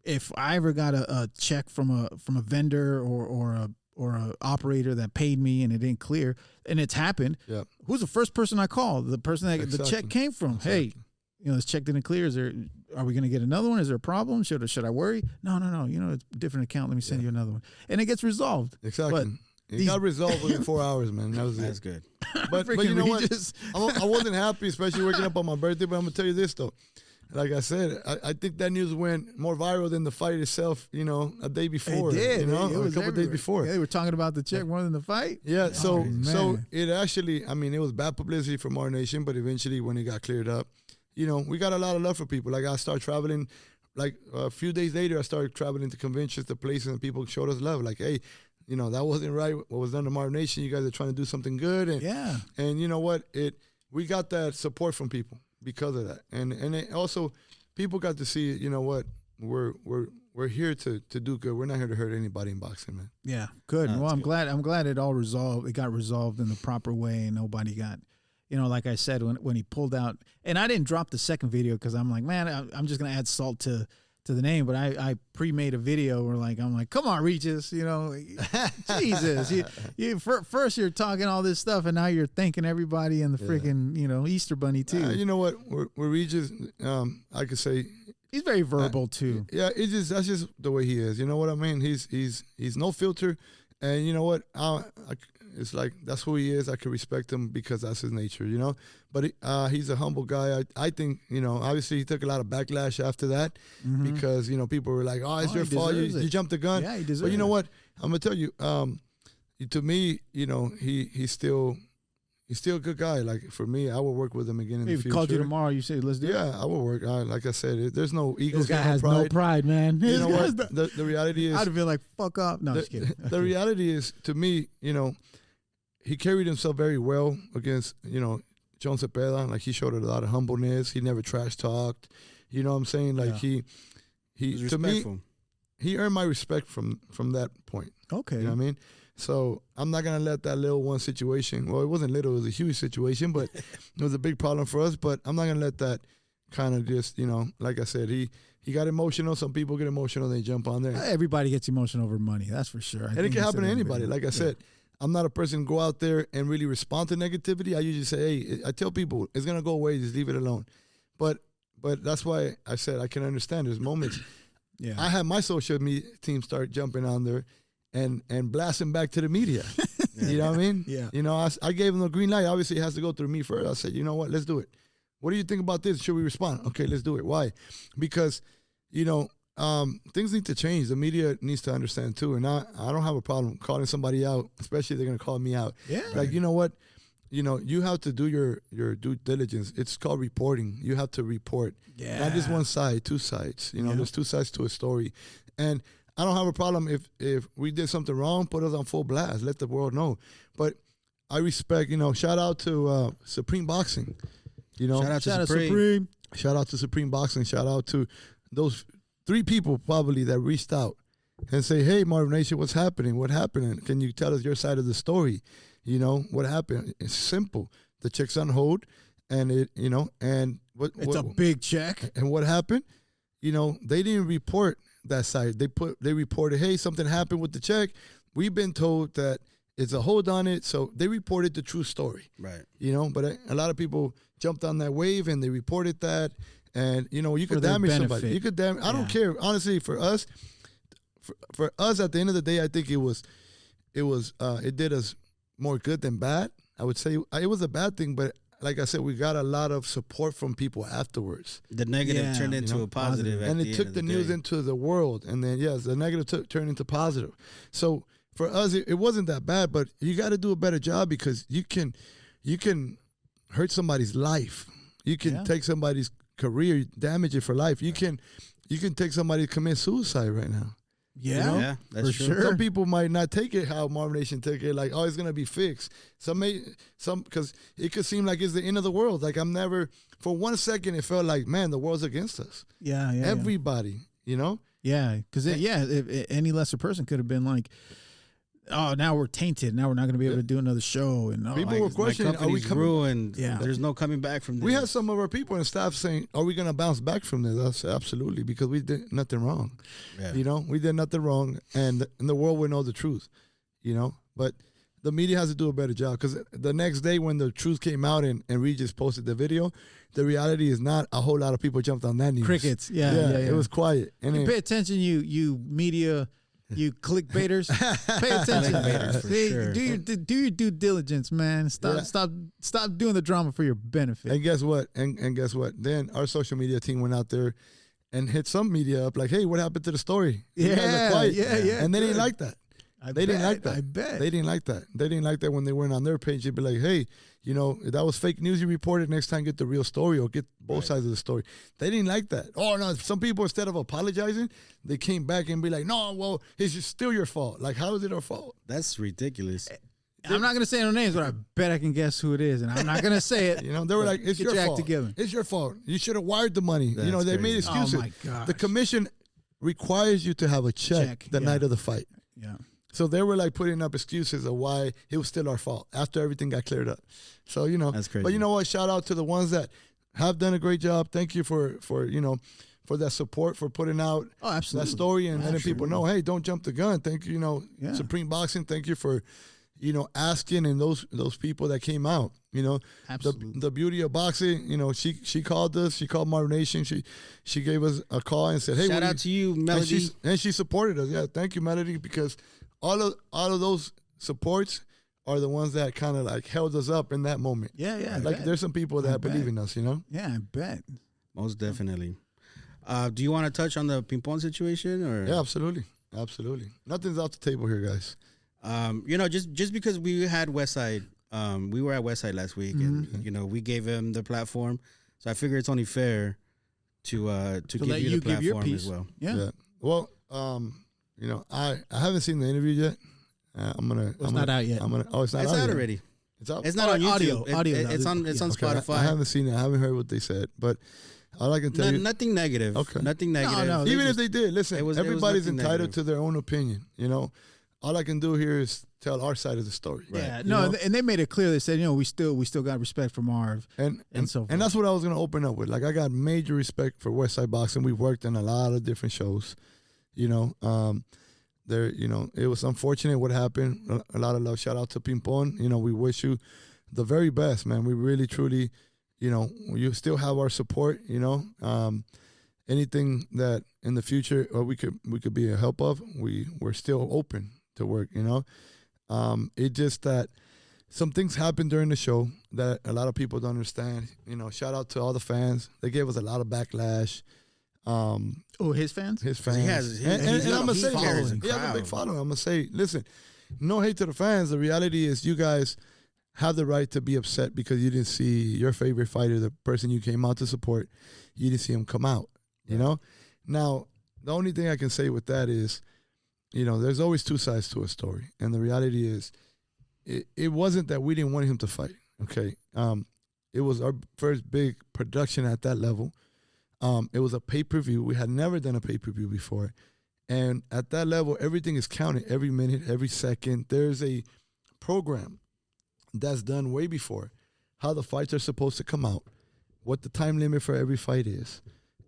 B: If I ever got a check from a vendor or a operator that paid me and it didn't clear, and it's happened.
C: Yep.
B: Who's the first person I call? The person that the check came from.
C: Exactly.
B: Hey, this check didn't clear. Are we going to get another one? Is there a problem? Should I worry? No. It's a different account. Let me send you another one. And it gets resolved.
C: Exactly. It got resolved within 4 hours, man.
A: That's good.
C: But you know what? I wasn't happy, especially waking up on my birthday. But I'm gonna tell you this though. Like I said, I think that news went more viral than the fight itself. A day before.
B: It did.
C: It was a couple days before.
B: Yeah, they were talking about the check more than the fight.
C: Yeah. So it actually, it was bad publicity for Marvnation, but eventually when it got cleared up, we got a lot of love for people. Like I started traveling. Like a few days later, I started traveling to conventions, to places, and people showed us love. Like, hey, that wasn't right. What was done to Marvnation, you guys are trying to do something good. And you know what? We got that support from people because of that. And it also, people got to see, what, we're here to do good. We're not here to hurt anybody in boxing, man.
B: Yeah, good. Well, I'm glad it all resolved. It got resolved in the proper way, and nobody got, like I said, when he pulled out, and I didn't drop the second video because I'm like, man, I'm just gonna add salt to the name, but I pre-made a video where I'm like, come on, Regis, Jesus, first you're talking all this stuff, and now you're thanking everybody and the freaking Easter Bunny too.
C: You know what? We're Regis. I could say
B: he's very verbal too.
C: Yeah, that's just the way he is. You know what I mean? He's no filter, and you know what? It's like that's who he is. I can respect him because that's his nature, But he's a humble guy. I think, obviously he took a lot of backlash after that because, people were like, oh, it's your fault. You jumped the gun.
B: Yeah, he deserves it.
C: But you know what? I'm going to tell you, to me, he's still a good guy. Like, for me, I will work with him again in the future.
B: If he called you tomorrow, you say, let's do it?
C: Yeah, I will work. Like I said, there's no ego.
B: This guy has no pride, man.
C: You know what? The reality is...
B: I'd have been like, fuck up. No, just kidding.
C: The reality is, to me, he carried himself very well against, John Cepeda. Like, he showed a lot of humbleness. He never trash talked. You know what I'm saying? Like, he to me, he earned my respect from that point.
B: Okay.
C: You know what I mean? So I'm not going to let that little one situation, well, it wasn't little, it was a huge situation, but it was a big problem for us. But I'm not going to let that kind of just, like I said, he got emotional. Some people get emotional, they jump on there.
B: Everybody gets emotional over money, that's for sure.
C: And it can happen to anybody. Like I said, I'm not a person who go out there and really respond to negativity. I usually say, hey, I tell people, it's going to go away, just leave it alone. But that's why I said I can understand there's moments.
B: Yeah.
C: I had my social media team start jumping on there and blasting back to the media. You know what I mean?
B: Yeah.
C: I gave them the green light. Obviously, it has to go through me first. I said, you know what? Let's do it. What do you think about this? Should we respond? Okay, let's do it. Why? Because, things need to change. The media needs to understand too. And I don't have a problem calling somebody out, especially if they're going to call me out.
B: Yeah.
C: Like, you know what? You have to do your due diligence. It's called reporting. You have to report.
B: Yeah.
C: Not just one side, two sides. There's two sides to a story. And I don't have a problem if we did something wrong, put us on full blast. Let the world know. But I respect, shout out to Supreme Boxing.
A: Shout out to Supreme.
C: Shout out to Supreme Boxing. Shout out to those 3 people probably that reached out and say, hey, Marvnation, what's happening? What happened? Can you tell us your side of the story? What happened? It's simple. The check's on hold, and
B: it's a big check.
C: And what happened? They didn't report that side. They reported, hey, something happened with the check. We've been told that it's a hold on it, so they reported the true story.
A: Right.
C: But a lot of people jumped on that wave and they reported that. And, you could damage somebody. You could damage. I don't care. Honestly, for us, at the end of the day, I think it did us more good than bad. I would say it was a bad thing, but like I said, we got a lot of support from people afterwards.
A: The negative turned into a positive.
C: And it took the news into the world. And then, yes, the negative turned into positive. So for us, it wasn't that bad, but you got to do a better job because you can hurt somebody's life. You can take somebody's career, damage it for life. You can take somebody to commit suicide right now.
B: Yeah,
A: yeah, that's
B: for
A: true.
B: sure.
C: Some people might not take it how Marvnation took it, like, oh, it's gonna be fixed. Because it could seem like it's the end of the world. Like, for 1 second, it felt like, man, the world's against us.
B: Yeah.
C: Everybody,
B: Yeah, because if any lesser person could have been like, oh, now we're tainted. Now we're not going to be able to do another show. And
C: people were questioning, are we coming?
A: Ruined.
B: Yeah.
A: There's no coming back from this.
C: We had some of our people and staff saying, are we going to bounce back from this? I said, absolutely, because we did nothing wrong.
A: Yeah.
C: We did nothing wrong, and the world will know the truth. But the media has to do a better job, because the next day when the truth came out and Regis posted the video, the reality is not a whole lot of people jumped on that news.
B: Crickets. Yeah.
C: It was quiet. And
B: You pay attention, you media, you clickbaiters. Pay attention.
A: Clickbaiters, for
B: See,
A: sure.
B: do your due diligence, man. Stop doing the drama for your benefit.
C: And guess what? And guess what? Then our social media team went out there and hit some media up like, hey, what happened to the story? You guys are quiet.
B: Yeah.
C: And they didn't like that. They didn't like that.
B: I bet.
C: They didn't like that. They didn't like that when they went on their page. They'd be like, hey, you know, if that was fake news you reported, next time get the real story or get both sides of the story. They didn't like that. Oh, no, some people, instead of apologizing, they came back and be like, no, well, it's just still your fault. Like, how is it our fault?
A: That's ridiculous.
B: I'm not gonna say no names, but I bet I can guess who it is, and I'm not gonna say it.
C: You know, they were like, it's
B: Get
C: your
B: your act
C: fault.
B: together.
C: It's your fault. You should have wired the money.
A: That's
C: you know, they made
A: crazy.
C: excuses.
B: Oh my gosh.
C: The commission requires you to have a check the night of the fight.
B: Yeah.
C: So they were like putting up excuses of why it was still our fault after everything got cleared up. So, you know,
A: That's crazy.
C: But you know what? Shout out to the ones that have done a great job. Thank you for you know, for that support, for putting out
B: Oh, absolutely.
C: that story and letting people know, hey, don't jump the gun. Thank you, you know,
B: Yeah.
C: Supreme Boxing. Thank you for, you know, asking, and those people that came out. You know,
B: Absolutely.
C: the beauty of boxing. You know, she called us. She called Marvnation. She gave us a call and said, hey,
A: Shout out to you, Melody.
C: and she supported us. Yeah, thank you, Melody, because all of those supports are the ones that kind of like held us up in that moment.
B: Yeah, I
C: Like
B: bet.
C: there's some people that
B: bet.
C: believe in us, you know.
B: Yeah, I bet.
A: Most definitely. Do you want to touch on the ping-pong situation? Or
C: Yeah, absolutely. Nothing's off the table here, guys.
A: you know, just because we had Westside, we were at Westside last week, and you know, we gave him the platform, so I figure it's only fair to give
B: let
A: you
B: you
A: the
B: give your
A: platform
B: piece.
A: as well.
B: Yeah.
C: Well, you know, I haven't seen the interview yet.
B: It's not out yet.
C: It's not
A: It's
C: out
A: out
C: yet.
A: already.
C: It's out.
A: It's not
B: Oh,
A: on YouTube.
B: audio.
A: It's on
B: Yeah.
C: Okay,
A: Spotify.
C: I haven't seen it. I haven't heard what they said, but all I can tell you.
A: Nothing negative.
C: Okay.
A: Nothing negative.
B: no.
C: Even if
B: just-
C: they did, listen,
A: it was
C: everybody's
A: nothing
C: entitled
A: negative.
C: to their own opinion. You know, all I can do here is tell our side of the story.
B: Yeah,
C: You
B: no,
C: know?
B: and they made it clear. They said, you know, we still got respect for Marv.
C: And
B: so forth.
C: and that's what I was gonna open up with. Like, I got major respect for Westside Boxing. We've worked in a lot of different shows. You know, you know, it was unfortunate what happened. A lot of love. Shout out to Ping Pong. You know, we wish you the very best, man. We really, truly, you know, you still have our support. You know, anything that in the future we could be a help of, we're still open to work. You know, it just that some things happened during the show that a lot of people don't understand. You know, shout out to all the fans. They gave us a lot of backlash.
B: His fans?
C: His fans.
A: He has- he-
C: and
A: he's
C: I'm
A: got
C: gonna
A: a
C: say,
A: huge
C: he has a
A: crowd.
C: big following. I'm gonna say, listen, no hate to the fans. The reality is, you guys have the right to be upset because you didn't see your favorite fighter, the person you came out to support, you didn't see him come out. You know. Now, the only thing I can say with that is, you know, there's always two sides to a story, and the reality is, it wasn't that we didn't want him to fight. Okay, it was our first big production at that level. It was a pay-per-view. We had never done a pay-per-view before. And at that level, everything is counted every minute, every second. There's a program that's done way before how the fights are supposed to come out, what the time limit for every fight is.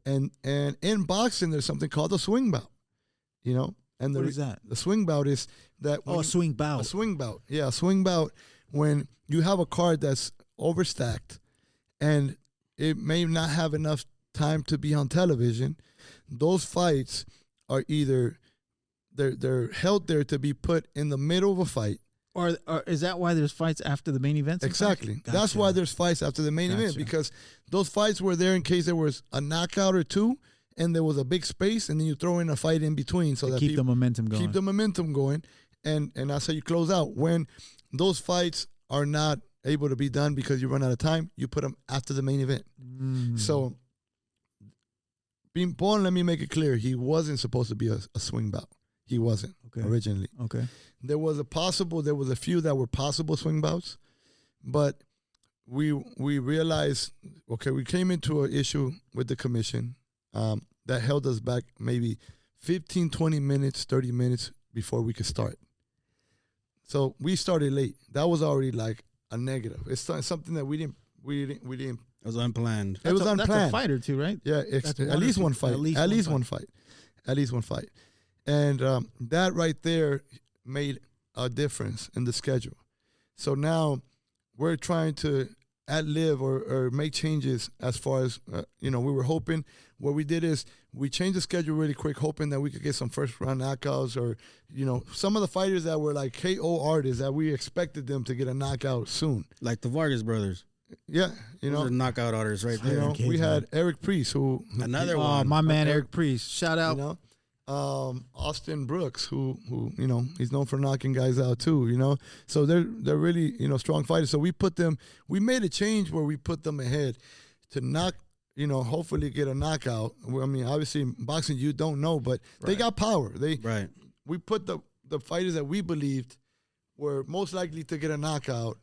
C: And in boxing, there's something called a swing bout, you know? And
B: What is that?
C: The swing bout is that...
B: Oh, a swing bout.
C: A swing bout. Yeah, a swing bout when you have a card that's overstacked and it may not have enough time to be on television. Those fights are either they're held there to be put in the middle of a fight.
B: Or is that why there's fights after the main event? sometimes?
C: Exactly.
B: Gotcha.
C: That's why there's fights after the main event,
B: Gotcha.
C: because those fights were there in case there was a knockout or two and there was a big space, and then you throw in a fight in between so
B: To
C: that
B: keep
C: people
B: the momentum going.
C: keep the momentum going, and that's how you close out. When those fights are not able to be done because you run out of time, you put them after the main event. So, Ping Pong, let me make it clear, he wasn't supposed to be a swing bout. He wasn't originally.
B: Okay.
C: There was a few that were possible swing bouts, but we realized, okay, we came into an issue with the commission that held us back maybe 15, 20 minutes, 30 minutes before we could start. So we started late. That was already like a negative. It's something that we didn't.
A: It was unplanned.
C: It was unplanned.
B: That's a fight or two, right?
C: Yeah,
B: That's
C: at least one fight. At least one fight. And that right there made a difference in the schedule. So now we're trying to ad-lib or make changes as far as, we were hoping. What we did is we changed the schedule really quick, hoping that we could get some first-round knockouts or, some of the fighters that were like KO artists that we expected them to get a knockout soon.
A: Like the Vargas brothers.
C: Yeah,
A: Those are knockout artists right there.
C: We had Eric Priest, who
A: another
B: Oh,
A: one.
B: my man Eric Priest. Shout out.
C: Austin Brooks, who he's known for knocking guys out too. So they're really strong fighters. So we made a change where we put them ahead to knock. Hopefully get a knockout. I mean, obviously in boxing you don't know, but they got power. We put the fighters that we believed were most likely to get a knockout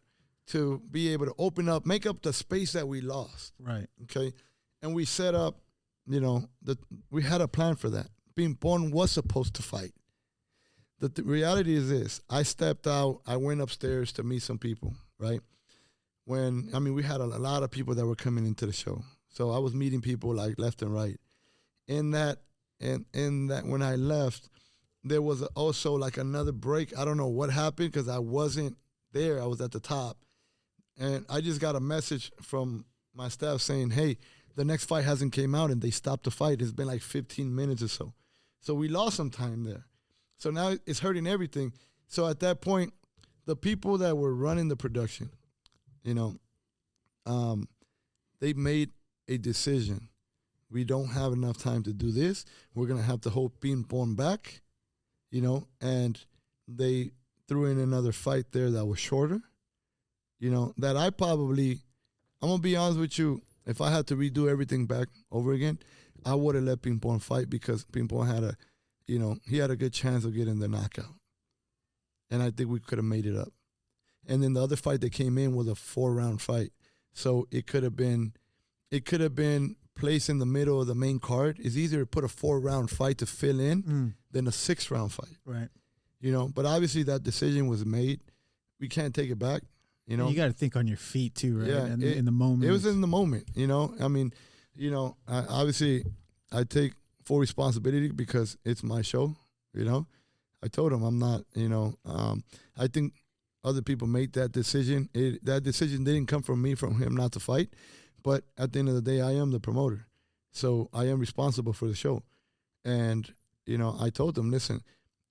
C: to be able to make up the space that we lost.
B: Right.
C: Okay. And we set up, we had a plan for that. Pimpon was supposed to fight. The reality is this. I stepped out. I went upstairs to meet some people, right? We had a lot of people that were coming into the show. So I was meeting people like left and right. In that when I left, there was also like another break. I don't know what happened because I wasn't there. I was at the top. And I just got a message from my staff saying, hey, the next fight hasn't came out, and they stopped the fight. It's been like 15 minutes or so. So we lost some time there. So now it's hurting everything. So at that point, the people that were running the production, they made a decision. We don't have enough time to do this. We're going to have to hold Pimpon back, and they threw in another fight there that was shorter, that I'm going to be honest with you, if I had to redo everything back over again, I would have let Pimpon fight because Pimpon had he had a good chance of getting the knockout. And I think we could have made it up. And then the other fight that came in was a 4-round fight. So it could have been placed in the middle of the main card. It's easier to put a 4-round fight to fill in than a 6-round fight.
B: Right.
C: But obviously that decision was made. We can't take it back.
B: You got to think on your feet too, right?
C: Yeah,
B: in the moment.
C: It was in the moment, obviously I take full responsibility because it's my show, I told him I'm not, I think other people made that decision. That decision didn't come from me, from him not to fight. But at the end of the day, I am the promoter. So I am responsible for the show. And, I told them, listen,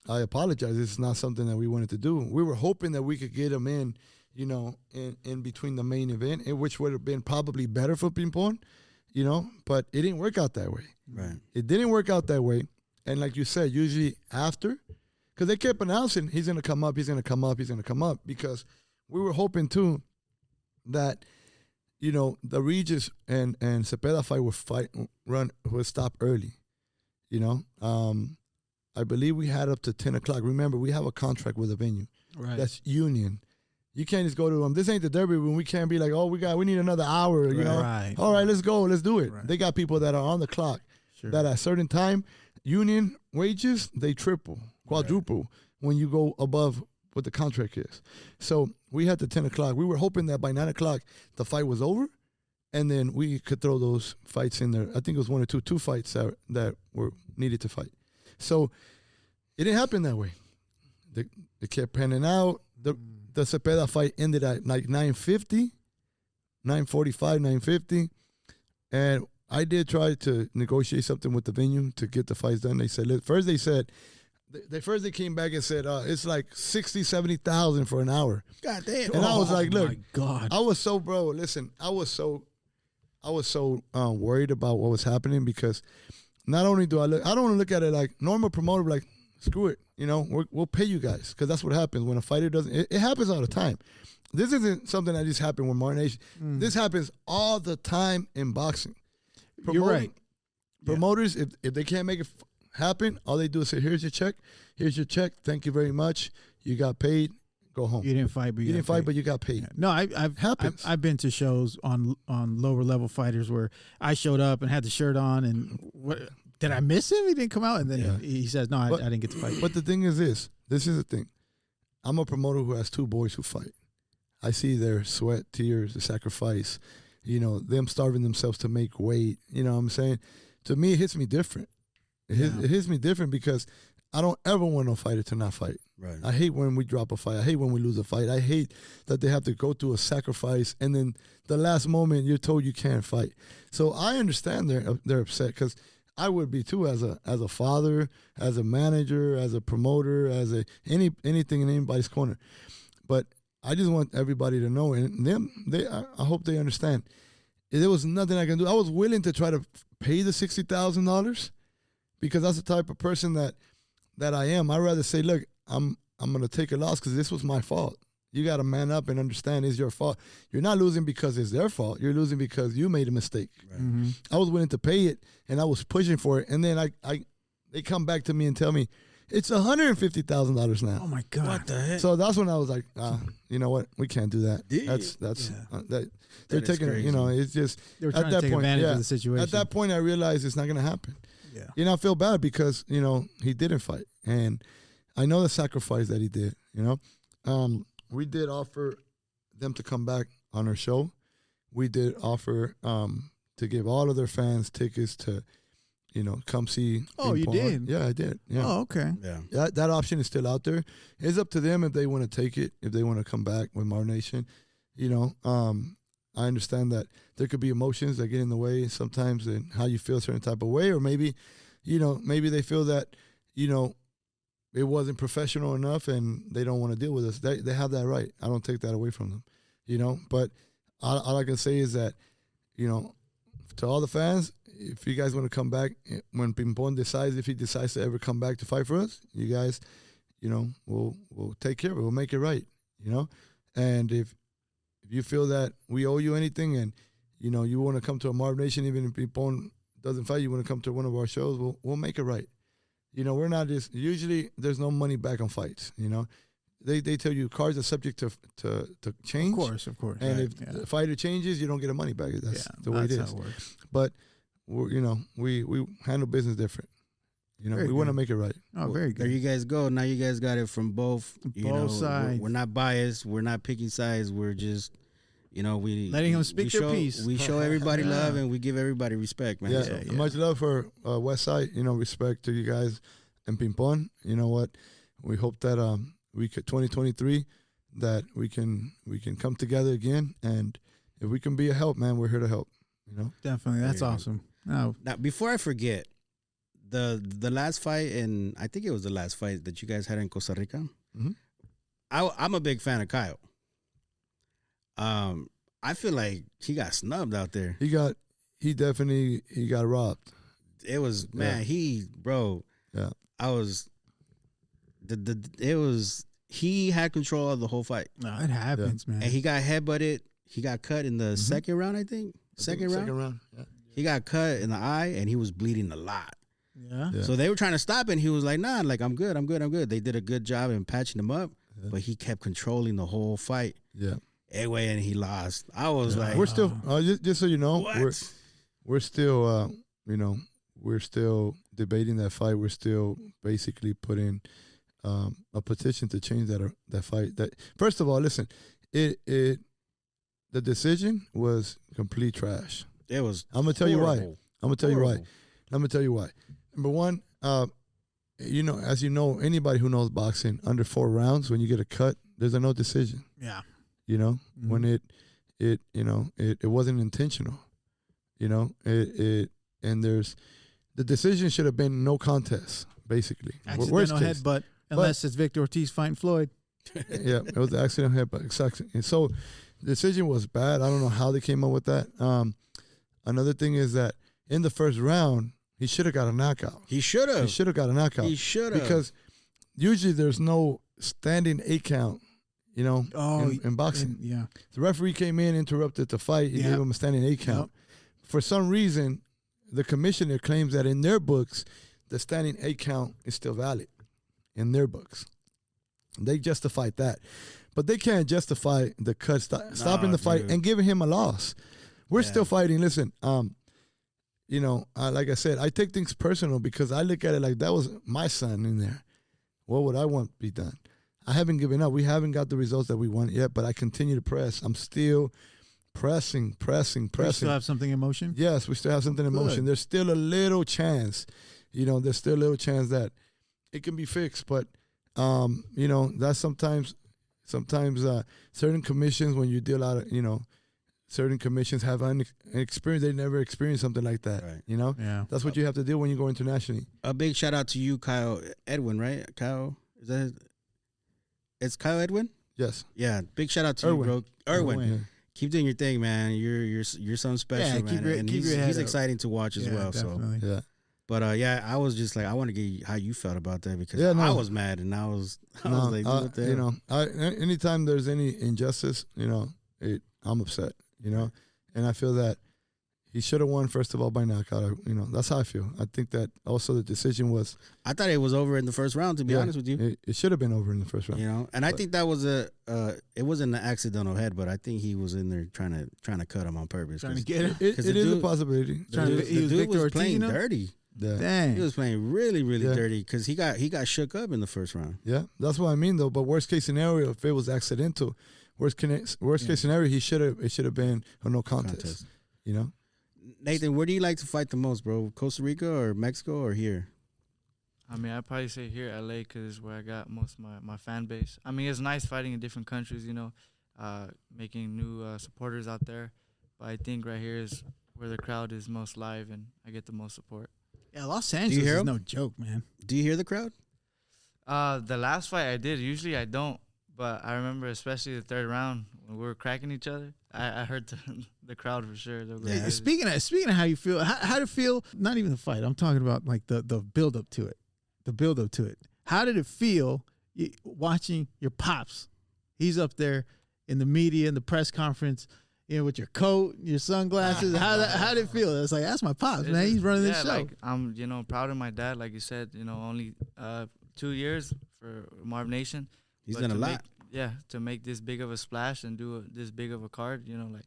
C: I apologize. This is not something that we wanted to do. We were hoping that we could get him in, in between the main event, which would have been probably better for Pimpon, but it didn't work out that way.
A: Right.
C: It didn't work out that way. And like you said, usually after, because they kept announcing he's going to come up, he's going to come up, he's going to come up, because we were hoping too that, the Regis and Cepeda fight would stop early. I believe we had up to 10 o'clock. Remember, we have a contract with a venue.
B: Right.
C: That's union. You can't just go to them. This ain't the Derby when we can't be like, oh, we need another hour.
B: Right.
C: All right, let's go. Let's do it.
B: Right.
C: They got people that are on the clock that at a certain time, union wages, they triple, quadruple when you go above what the contract is. So we had to 10 o'clock. We were hoping that by 9 o'clock the fight was over, and then we could throw those fights in there. I think it was one or two fights that were needed to fight. So it didn't happen that way. They kept panning out. The Cepeda fight ended at like 9:50, 9:45, 9:50. And I did try to negotiate something with the venue to get the fights done. They said, they came back and said, it's like 60,000, 70,000 for an hour.
A: God damn.
C: And I was like, look,
B: my God.
C: I was so worried about what was happening, because not only do I don't want to look at it like normal promoter, like, screw it, we'll pay you guys, because that's what happens when a fighter doesn't. It happens all the time. This isn't something that just happened with Marvnation. This happens all the time in boxing.
B: You're right.
C: Promoters, if they can't make it happen, all they do is say, here's your check, thank you very much, you got paid, go home.
B: You didn't fight, but
C: you got paid.
B: No, I've been to shows on lower level fighters where I showed up and had the shirt on, and did I miss him? He didn't come out, and then he says, no, I didn't get to fight.
C: But the thing is this is the thing. I'm a promoter who has 2 boys who fight. I see their sweat, tears, the sacrifice, them starving themselves to make weight. You know what I'm saying? To me, it hits me different. It hits me different because I don't ever want no fighter to not fight.
A: Right.
C: I hate when we drop a fight. I hate when we lose a fight. I hate that they have to go through a sacrifice and then the last moment you're told you can't fight. So I understand they're upset because I would be too as a father, as a manager, as a promoter, as anything in anybody's corner. But I just want everybody to know, and I hope they understand. There was nothing I can do. I was willing to try to pay the $60,000 because that's the type of person that I am. I'd rather say, look, I'm going to take a loss because this was my fault. You got to man up and understand it's your fault. You're not losing because it's their fault. You're losing because you made a mistake.
A: Right.
B: Mm-hmm.
C: I was willing to pay it, and I was pushing for it. And then they come back to me and tell me, it's $150,000 now.
B: Oh, my God.
A: What the heck?
C: So that's when I was like, you know what? We can't do that.
A: Dude.
C: That's
B: Yeah.
C: they're
A: That is
C: taking it.
A: crazy.
C: You know, it's just
B: They were
C: at
B: trying to
C: that
B: take
C: point,
B: advantage
C: yeah.
B: of the situation.
C: At that point, I realized it's not going to happen.
B: Yeah.
C: You know, I feel bad because he didn't fight, and I know the sacrifice that he did. We did offer them to come back on our show. We did offer to give all of their fans tickets to, come see.
B: Oh, you
C: Ping Pong.
B: did?
C: Yeah, I did. Yeah.
B: Oh, okay.
A: Yeah.
C: That option is still out there. It's up to them if they want to take it, if they want to come back with Marvnation. I understand that there could be emotions that get in the way sometimes in how you feel a certain type of way, or maybe, maybe they feel that, it wasn't professional enough and they don't want to deal with us. They have that right. I don't take that away from them, But all I can say is that, to all the fans, if you guys want to come back, when Ping Pong decides, if he decides to ever come back to fight for us, you guys, we'll take care of it. We'll make it right, And if you feel that we owe you anything and, you want to come to a Marvnation, even if Ping Pong doesn't fight, you want to come to one of our shows, we'll make it right. We're not just, usually there's no money back on fights, They tell you cards are subject to change.
B: Of course.
C: And
B: Right,
C: if
B: yeah.
C: the fighter changes, you don't get the money back. That's the way it
B: that's
C: is.
B: how it works.
C: But we handle business different.
B: Very
C: we want to
B: good.
C: make it right.
B: Oh, very
A: There
B: good.
A: you guys go. Now you guys got it from both.
B: Both sides.
A: We're not biased. We're not picking sides. We're just, we
B: Letting them speak
A: we
B: their
A: show,
B: piece.
A: We show everybody
B: Yeah.
A: love and we give everybody respect, man.
C: Yeah,
A: So,
B: Yeah.
C: much love for West Side. Respect to you guys and Ping Pong. You know what? We hope that we could 2023 that we can come together again, and if we can be a help, man, we're here to help.
B: Definitely. That's
A: There you go.
B: awesome. Oh,
A: now, before I forget, the last fight, and I think it was the last fight that you guys had in Costa Rica,
C: Mhm.
A: I'm a big fan of Kyle. I feel like he got snubbed out there.
C: He definitely got robbed.
A: It was, man,
C: Yeah.
A: he had control of the whole fight.
B: no, it happens, man.
A: And he got headbutted. He got cut in the second round, I think. Second round.
C: Yeah.
A: He got cut in the eye, and he was bleeding a lot.
B: Yeah.
C: Yeah.
A: So they were trying to stop it, and he was like, nah, like, I'm good. They did a good job in patching him up, but he kept controlling the whole fight.
C: Yeah.
A: Anyway, and he lost. I was like,
C: We're still just so you know,
A: what?
C: we're still we're still debating that fight. We're still basically putting a petition to change that fight. That first of all, listen, the decision was complete trash.
A: It was.
C: I'm gonna tell you why.
A: horrible.
C: I'm gonna tell you why.
A: Horrible.
C: I'm gonna tell you why. Number one, as you know, anybody who knows boxing, under 4 rounds, when you get a cut, there's a no decision.
B: Yeah.
C: When it wasn't intentional. And there's the decision should have been no contest, basically. Worst
B: Accidental
C: case.
B: headbutt, unless it's Victor Ortiz fighting Floyd.
C: Yeah, it was an accident headbutt. Exactly. And so the decision was bad. I don't know how they came up with that. Another thing is that in the first round, he should have got a knockout.
A: He should have.
C: He should have got a knockout.
A: He should have.
C: Because usually there's no standing 8 count, in boxing.
B: Yeah.
C: The referee came in, interrupted the fight. He
B: Yep.
C: gave him a standing 8 count. For some reason, the commissioner claims that in their books, the standing 8 count is still valid in their books. They justified that. But they can't justify the cut, stopping the fight
A: dude.
C: and giving him a loss. We're still fighting. Listen, like I said, I take things personal because I look at it like that was my son in there. What would I want to be done? I haven't given up. We haven't got the results that we want yet, but I continue to press. I'm still pressing.
B: You still have something in motion?
C: Yes, we still have something in
B: Good.
C: motion. There's still a little chance, there's still a little chance that, it can be fixed, but you know, that's sometimes certain commissions, when you deal out of, you know, certain commissions have an experience. They never experienced something like that.
A: Right.
C: You know, that's what you have to do when you go internationally.
A: A big shout out to you, Kyle Edwin, right? Kyle, is that? It's Kyle Edwin.
C: Yes.
A: Yeah. Big shout out to
C: Erwin.
A: you, bro. Erwin.
C: Yeah.
A: Keep doing your thing, man. You're something special, man. And
B: keep your head
A: he's
B: up.
A: exciting to watch as well.
B: Definitely.
A: So,
C: Yeah.
A: but yeah, I was just like, I want to get how you felt about that because
C: Yeah, no.
A: I was mad and I was like, what the
C: you
A: hell?
C: know, anytime there's any injustice, you know, I'm upset, you know, and I feel that he should have won first of all by knockout. You know, that's how I feel. I think that also the decision was.
A: I thought it was over in the first round. To be honest with you,
C: it should have been over in the first round.
A: You know, and I think that was it wasn't an accidental head, but I think he was in there trying to cut him on purpose.
B: Trying to get him.
C: It is a possibility.
A: The dude was playing dirty.
C: Yeah.
B: Dang.
A: He was playing really, really dirty because he got shook up in the first round.
C: Yeah, that's what I mean though. But worst case scenario, if it was accidental, worst case scenario, it should have been a no contest. You know,
A: Nathan, where do you like to fight the most, bro? Costa Rica or Mexico or here?
D: I mean, I'd probably say here, LA, because it's where I got most of my fan base. I mean, it's nice fighting in different countries, you know, making new supporters out there. But I think right here is where the crowd is most live and I get the most support.
B: Yeah, Los Angeles is no joke, man.
A: Do you hear the crowd?
D: The last fight I did, usually I don't. But I remember especially the third round when we were cracking each other. I heard the crowd for sure.
B: Yeah. Speaking of how you feel, how to feel, not even the fight. I'm talking about like the build up to it. The build up to it. How did it feel watching your pops? He's up there in the media, in the press conference, you know, with your coat, your sunglasses. How did it feel? It's like, that's my pops, man. He's running this show.
D: Like, I'm, you know, proud of my dad. Like you said, you know, only 2 years for Marvnation.
A: He's done a lot.
D: To make this big of a splash and do this big of a card, you know, like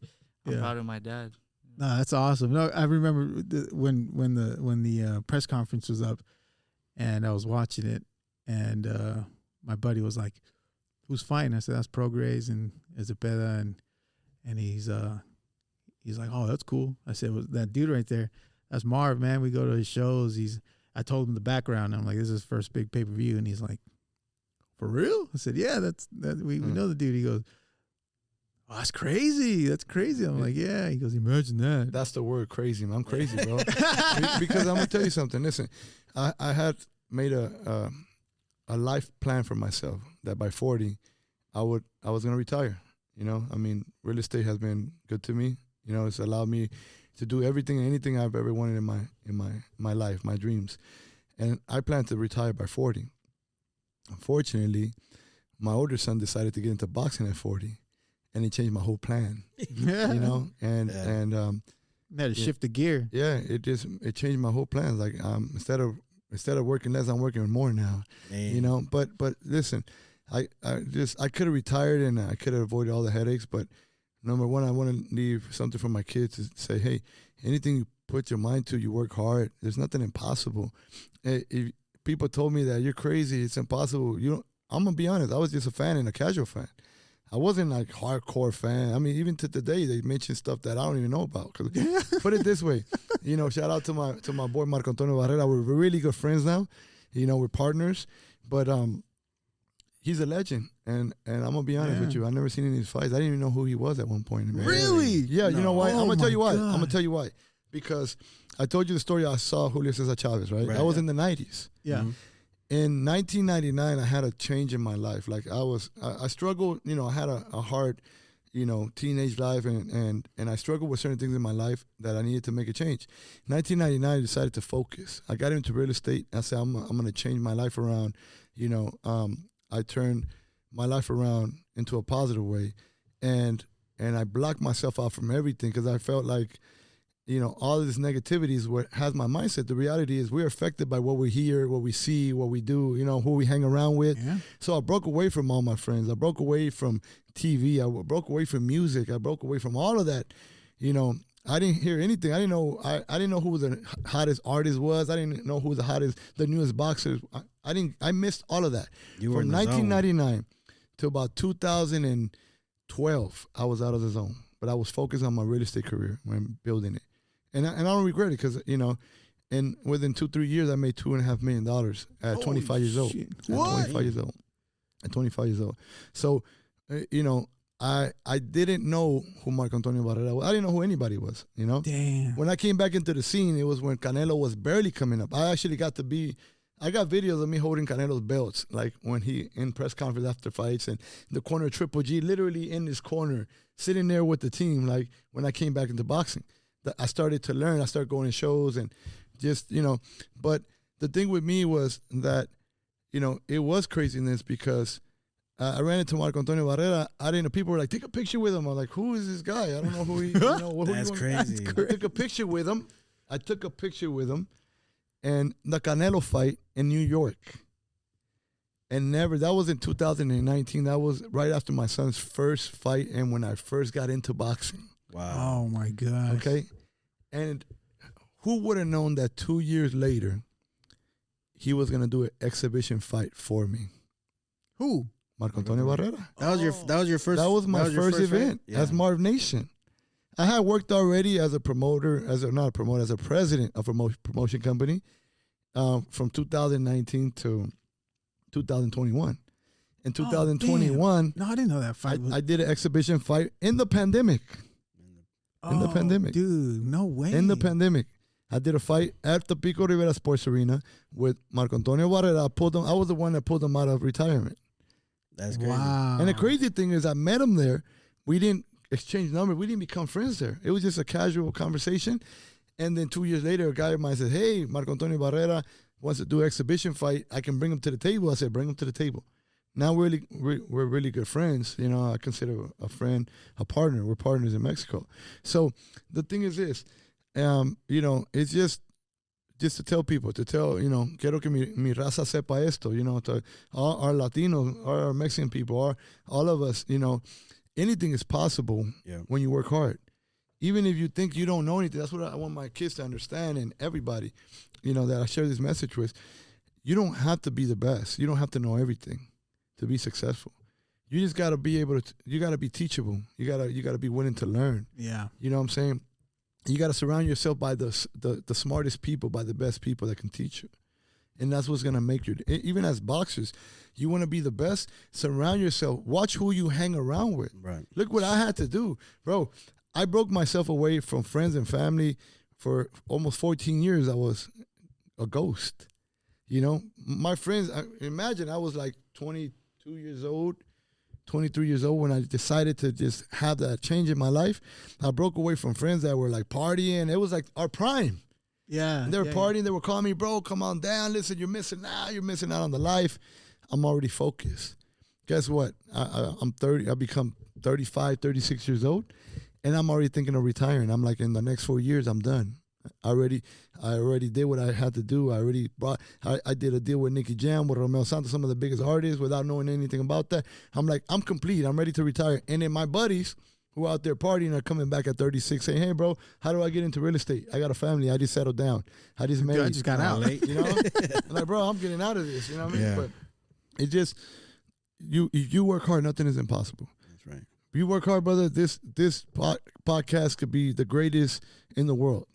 D: I'm proud of my dad.
B: No, that's awesome. No, I remember when the press conference was up, and I was watching it, and my buddy was like, "Who's fighting?" I said, "That's Prograis and Ezepeda," and he's like, "Oh, that's cool." I said, "Well, that dude right there, that's Marv, man. We go to his shows." I told him the background. I'm like, "This is his first big pay-per-view," and he's like, "For real?" I said, "Yeah, we know the dude." He goes, "Oh, that's crazy. That's crazy." I'm like, "Yeah." He goes, "Imagine that."
C: That's the word, crazy, man. I'm crazy, bro. Because I'm gonna tell you something. Listen, I had made a life plan for myself that by 40, I was gonna retire. You know, I mean, real estate has been good to me. You know, it's allowed me to do everything and anything I've ever wanted in my life, my dreams, and I plan to retire by 40. Unfortunately, my older son decided to get into boxing at 40, and it changed my whole plan. You know, and
B: had to shift the gear.
C: Yeah, it changed my whole plan. Like instead of working less, I'm working more now.
A: Damn.
C: You know, but listen, I could have retired and I could have avoided all the headaches. But number one, I want to leave something for my kids to say, hey, anything you put your mind to, you work hard. There's nothing impossible. If people told me that you're crazy, it's impossible. I'm gonna be honest. I was just a fan and a casual fan. I wasn't like hardcore fan. I mean, even to today, they mention stuff that I don't even know about. Cause put it this way, you know, shout out to my boy Marco Antonio Barrera. We're really good friends now. You know, we're partners. But he's a legend, and I'm gonna be honest with you. I've never seen any of his fights. I didn't even know who he was at one point.
B: Really?
C: Yeah. No. You know why?
B: Oh,
C: I'm gonna tell you why.
B: God.
C: I'm gonna tell you why. Because I told you the story. I saw Julio Cesar Chavez. Right? That was in the 90s.
B: Yeah.
A: Mm-hmm.
C: In 1999, I had a change in my life. Like I struggled. You know, I had a hard, you know, teenage life, and I struggled with certain things in my life that I needed to make a change. 1999, I decided to focus. I got into real estate. I said, I'm going to change my life around. You know, I turned my life around into a positive way, and I blocked myself out from everything because I felt like, you know, all of this negativity is what has my mindset. The reality is we're affected by what we hear, what we see, what we do, you know, who we hang around with. Yeah. So I broke away from all my friends. I broke away from TV. I broke away from music. I broke away from all of that. You know, I didn't hear anything. I didn't know. I didn't know who the hottest artist was. I didn't know who the newest boxers. I missed all of that.
A: You were
C: from 1999 to about 2012. I was out of the zone, but I was focused on my real estate career when building it. And I don't regret it because, you know, And within 2-3 years, I made $2.5 million at 25 years old.
B: Shit.
C: At
B: What?
C: 25 years old. At 25 years old. So, I didn't know who Marco Antonio Barrera was. I didn't know who anybody was,
B: Damn.
C: When I came back into the scene, it was when Canelo was barely coming up. I actually I got videos of me holding Canelo's belts, like when he in press conference after fights and the corner of Triple G, literally in this corner, sitting there with the team, like when I came back into boxing. I started to learn. I started going to shows and just, but the thing with me was that, it was craziness because I ran into Marco Antonio Barrera. I didn't know. People were like, take a picture with him. I'm like, who is this guy? I don't know who he is.
A: That's crazy.
C: I took a picture with him. And the Canelo fight in New York. And that was in 2019. That was right after my son's first fight and when I first got into boxing.
A: Wow.
B: Oh my God.
C: Okay. And who would have known that 2 years later, he was going to do an exhibition fight for me?
B: Who?
C: Marco Antonio Barrera.
A: That was your first.
C: That was my first event as Marvnation. I had worked already as a promoter, as a president of a promotion company from 2019 to 2021. In 2021,
B: no, I didn't know that fight.
C: I did an exhibition fight in the pandemic. In the pandemic.
B: Dude, no way.
C: In the pandemic. I did a fight at the Pico Rivera Sports Arena with Marco Antonio Barrera. I was the one that pulled him out of retirement.
A: That's crazy.
B: Wow.
C: And the crazy thing is I met him there. We didn't exchange numbers. We didn't become friends there. It was just a casual conversation. And then 2 years later, a guy of mine said, hey, Marco Antonio Barrera wants to do an exhibition fight. I can bring him to the table. I said, bring him to the table. Now we're really good friends. I consider a friend, a partner. We're partners in Mexico. So the thing is this, it's just to tell people, quiero que mi raza sepa esto, to all our Latinos, our Mexican people, all of us, anything is possible when you work hard. Even if you think you don't know anything, that's what I want my kids to understand and everybody, that I share this message with. You don't have to be the best. You don't have to know everything to be successful. You just got to be able to, you got to be teachable. You got to be willing to learn.
B: Yeah.
C: You know what I'm saying? You got to surround yourself by the smartest people, by the best people that can teach you. And that's what's going to make you, even as boxers, you want to be the best, surround yourself. Watch who you hang around with.
A: Right.
C: Look what I had to do. Bro, I broke myself away from friends and family for almost 14 years. I was a ghost. My friends, imagine I was like 22 years old, 23 years old when I decided to just have that change in my life. I broke away from friends that were like partying. It was like our prime.
B: Yeah.
C: And they were partying. They were calling me, bro, come on down. Listen, you're missing out. You're missing out on the life. I'm already focused. Guess what? I'm 30. I become 35, 36 years old, and I'm already thinking of retiring. I'm like, in the next 4 years, I'm done. I already did what I had to do. I did a deal with Nicky Jam, with Romeo Santos, some of the biggest artists, without knowing anything about that. I'm like, I'm complete. I'm ready to retire. And then my buddies who are out there partying are coming back at 36 saying, hey, bro, how do I get into real estate? I got a family. I just settled down. I just married.
B: I just got out.
A: Late.
C: I'm like, bro, I'm getting out of this. You know what I mean?
A: Yeah.
C: But it just, you work hard, nothing is impossible.
A: That's right.
C: If you work hard, brother, this podcast could be the greatest in the world.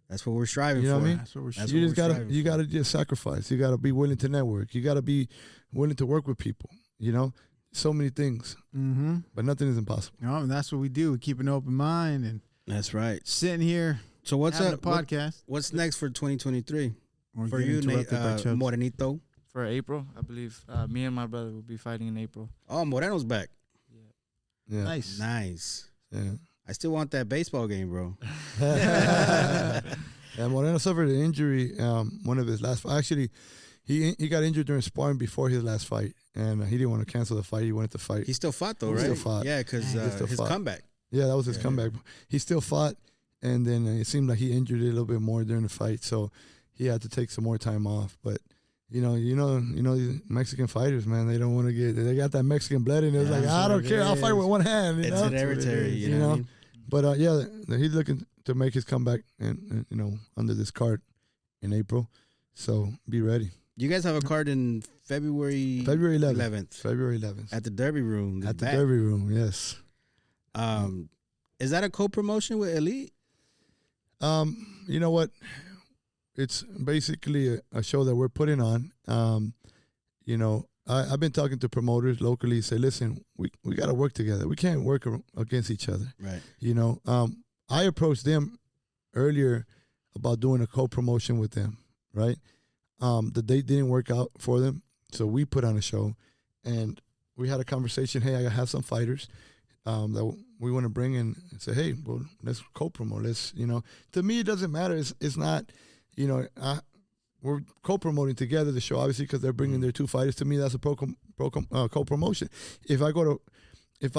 A: That's what we're striving for.
C: You know what I mean?
B: That's what we're
A: That's
C: You
A: what
C: just
A: we're
C: gotta
A: striving
C: you
A: for.
C: gotta just sacrifice. You gotta be willing to network. You gotta be willing to work with people. So many things,
B: Mm-hmm.
C: but nothing is impossible.
B: And that's what we do. We keep an open mind and
A: That's right.
B: sitting here
A: So what's
B: having
A: up?
B: a podcast.
A: What's next for 2023
B: Or
A: for
B: get
A: you, Nate,
B: interrupted by Chubbs.
A: Morenito?
D: For April, I believe me and my brother will be fighting in April.
A: Oh, Moreno's back.
C: Yeah.
B: Nice.
A: Nice.
C: Yeah.
A: I still want that baseball game, bro.
C: Yeah, Moreno suffered an injury. One of his last. Actually, he got injured during sparring before his last fight, and he didn't want to cancel the fight. He wanted to fight.
A: He still fought though,
C: He
A: right?
C: still fought.
A: Yeah, because
C: He still
A: his
C: fought.
A: comeback.
C: Yeah, that was his
A: Yeah.
C: comeback. He still fought, and then it seemed like he injured it a little bit more during the fight, so he had to take some more time off. But you know, these Mexican fighters, man, they don't want to get. They got that Mexican blood in it. It's
A: Yeah,
C: like,
A: that's
C: I
A: what
C: don't
A: it
C: care. I'll fight
A: is.
C: with one hand. You
A: It's
C: know?
A: hereditary,
B: is,
A: you
C: you
A: know.
C: know.
A: what I mean?
C: But yeah, he's looking to make his comeback, and under this card in April. So be ready.
A: You guys have a card in February
C: February 11th.
A: 11th
C: February 11th.
A: at the Derby Room.
C: At the
A: back.
C: Derby Room, yes.
A: Is that a co-promotion with Elite?
C: You know what? it's basically a show that we're putting on. You know, I've been talking to promoters locally. Say, listen, we got to work together. We can't work against each other.
A: Right.
C: You know, I approached them earlier about doing a co-promotion with them. Right. The date didn't work out for them, so we put on a show, and we had a conversation. Hey, I have some fighters that we want to bring in and say, hey, well, let's co-promote. Let's, you know, to me, it doesn't matter. It's not, you know, we're co-promoting together the show, obviously, because they're bringing their two fighters. To me, that's a co-promotion. If I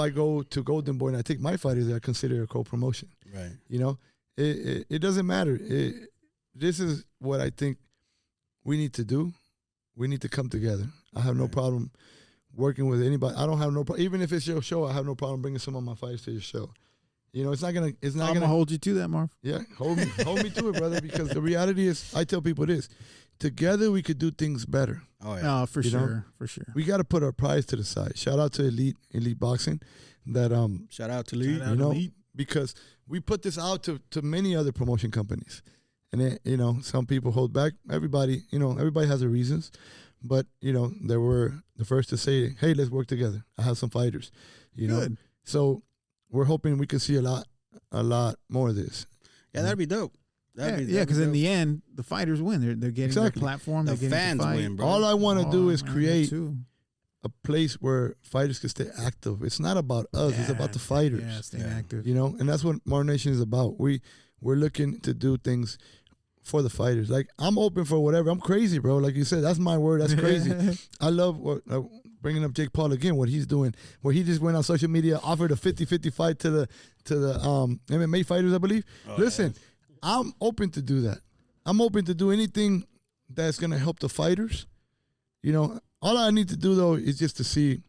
C: go to Golden Boy and I take my fighters, I consider it a co-promotion.
A: Right.
C: You know, it doesn't matter. This is what I think we need to do. We need to come together. I have no problem working with anybody. I don't have no problem. Even if it's your show, I have no problem bringing some of my fighters to your show. You know, I'm gonna
B: hold you to that, Marv.
C: Yeah, hold me to it, brother. Because the reality is, I tell people this: together we could do things better.
A: Oh yeah,
B: no, for sure. We
C: got to put our pride to the side. Shout out to Elite Boxing. That
A: shout out to Elite.
C: You know, because we put this out to many other promotion companies, and it, you know, some people hold back. Everybody has their reasons, but you know, they were the first to say, "Hey, let's work together. I have some fighters." You know, so. We're hoping we can see a lot more of this.
A: Yeah, that'd be dope.
B: Because in the end, the fighters win. They're getting their platform.
A: The
B: they're
A: fans win, bro.
C: All I want to do is create a place where fighters can stay active. It's not about us. It's about the fighters.
B: Yeah, staying active.
C: You know, and that's what Marvnation is about. We're looking to do things for the fighters. Like, I'm open for whatever. I'm crazy, bro. Like you said, that's my word. That's crazy. I love what... bringing up Jake Paul again, what he's doing, where he just went on social media, offered a 50-50 fight to the MMA fighters, I believe. Listen, I'm open to do that. I'm open to do anything that's going to help the fighters. You know, all I need to do, though, is just to see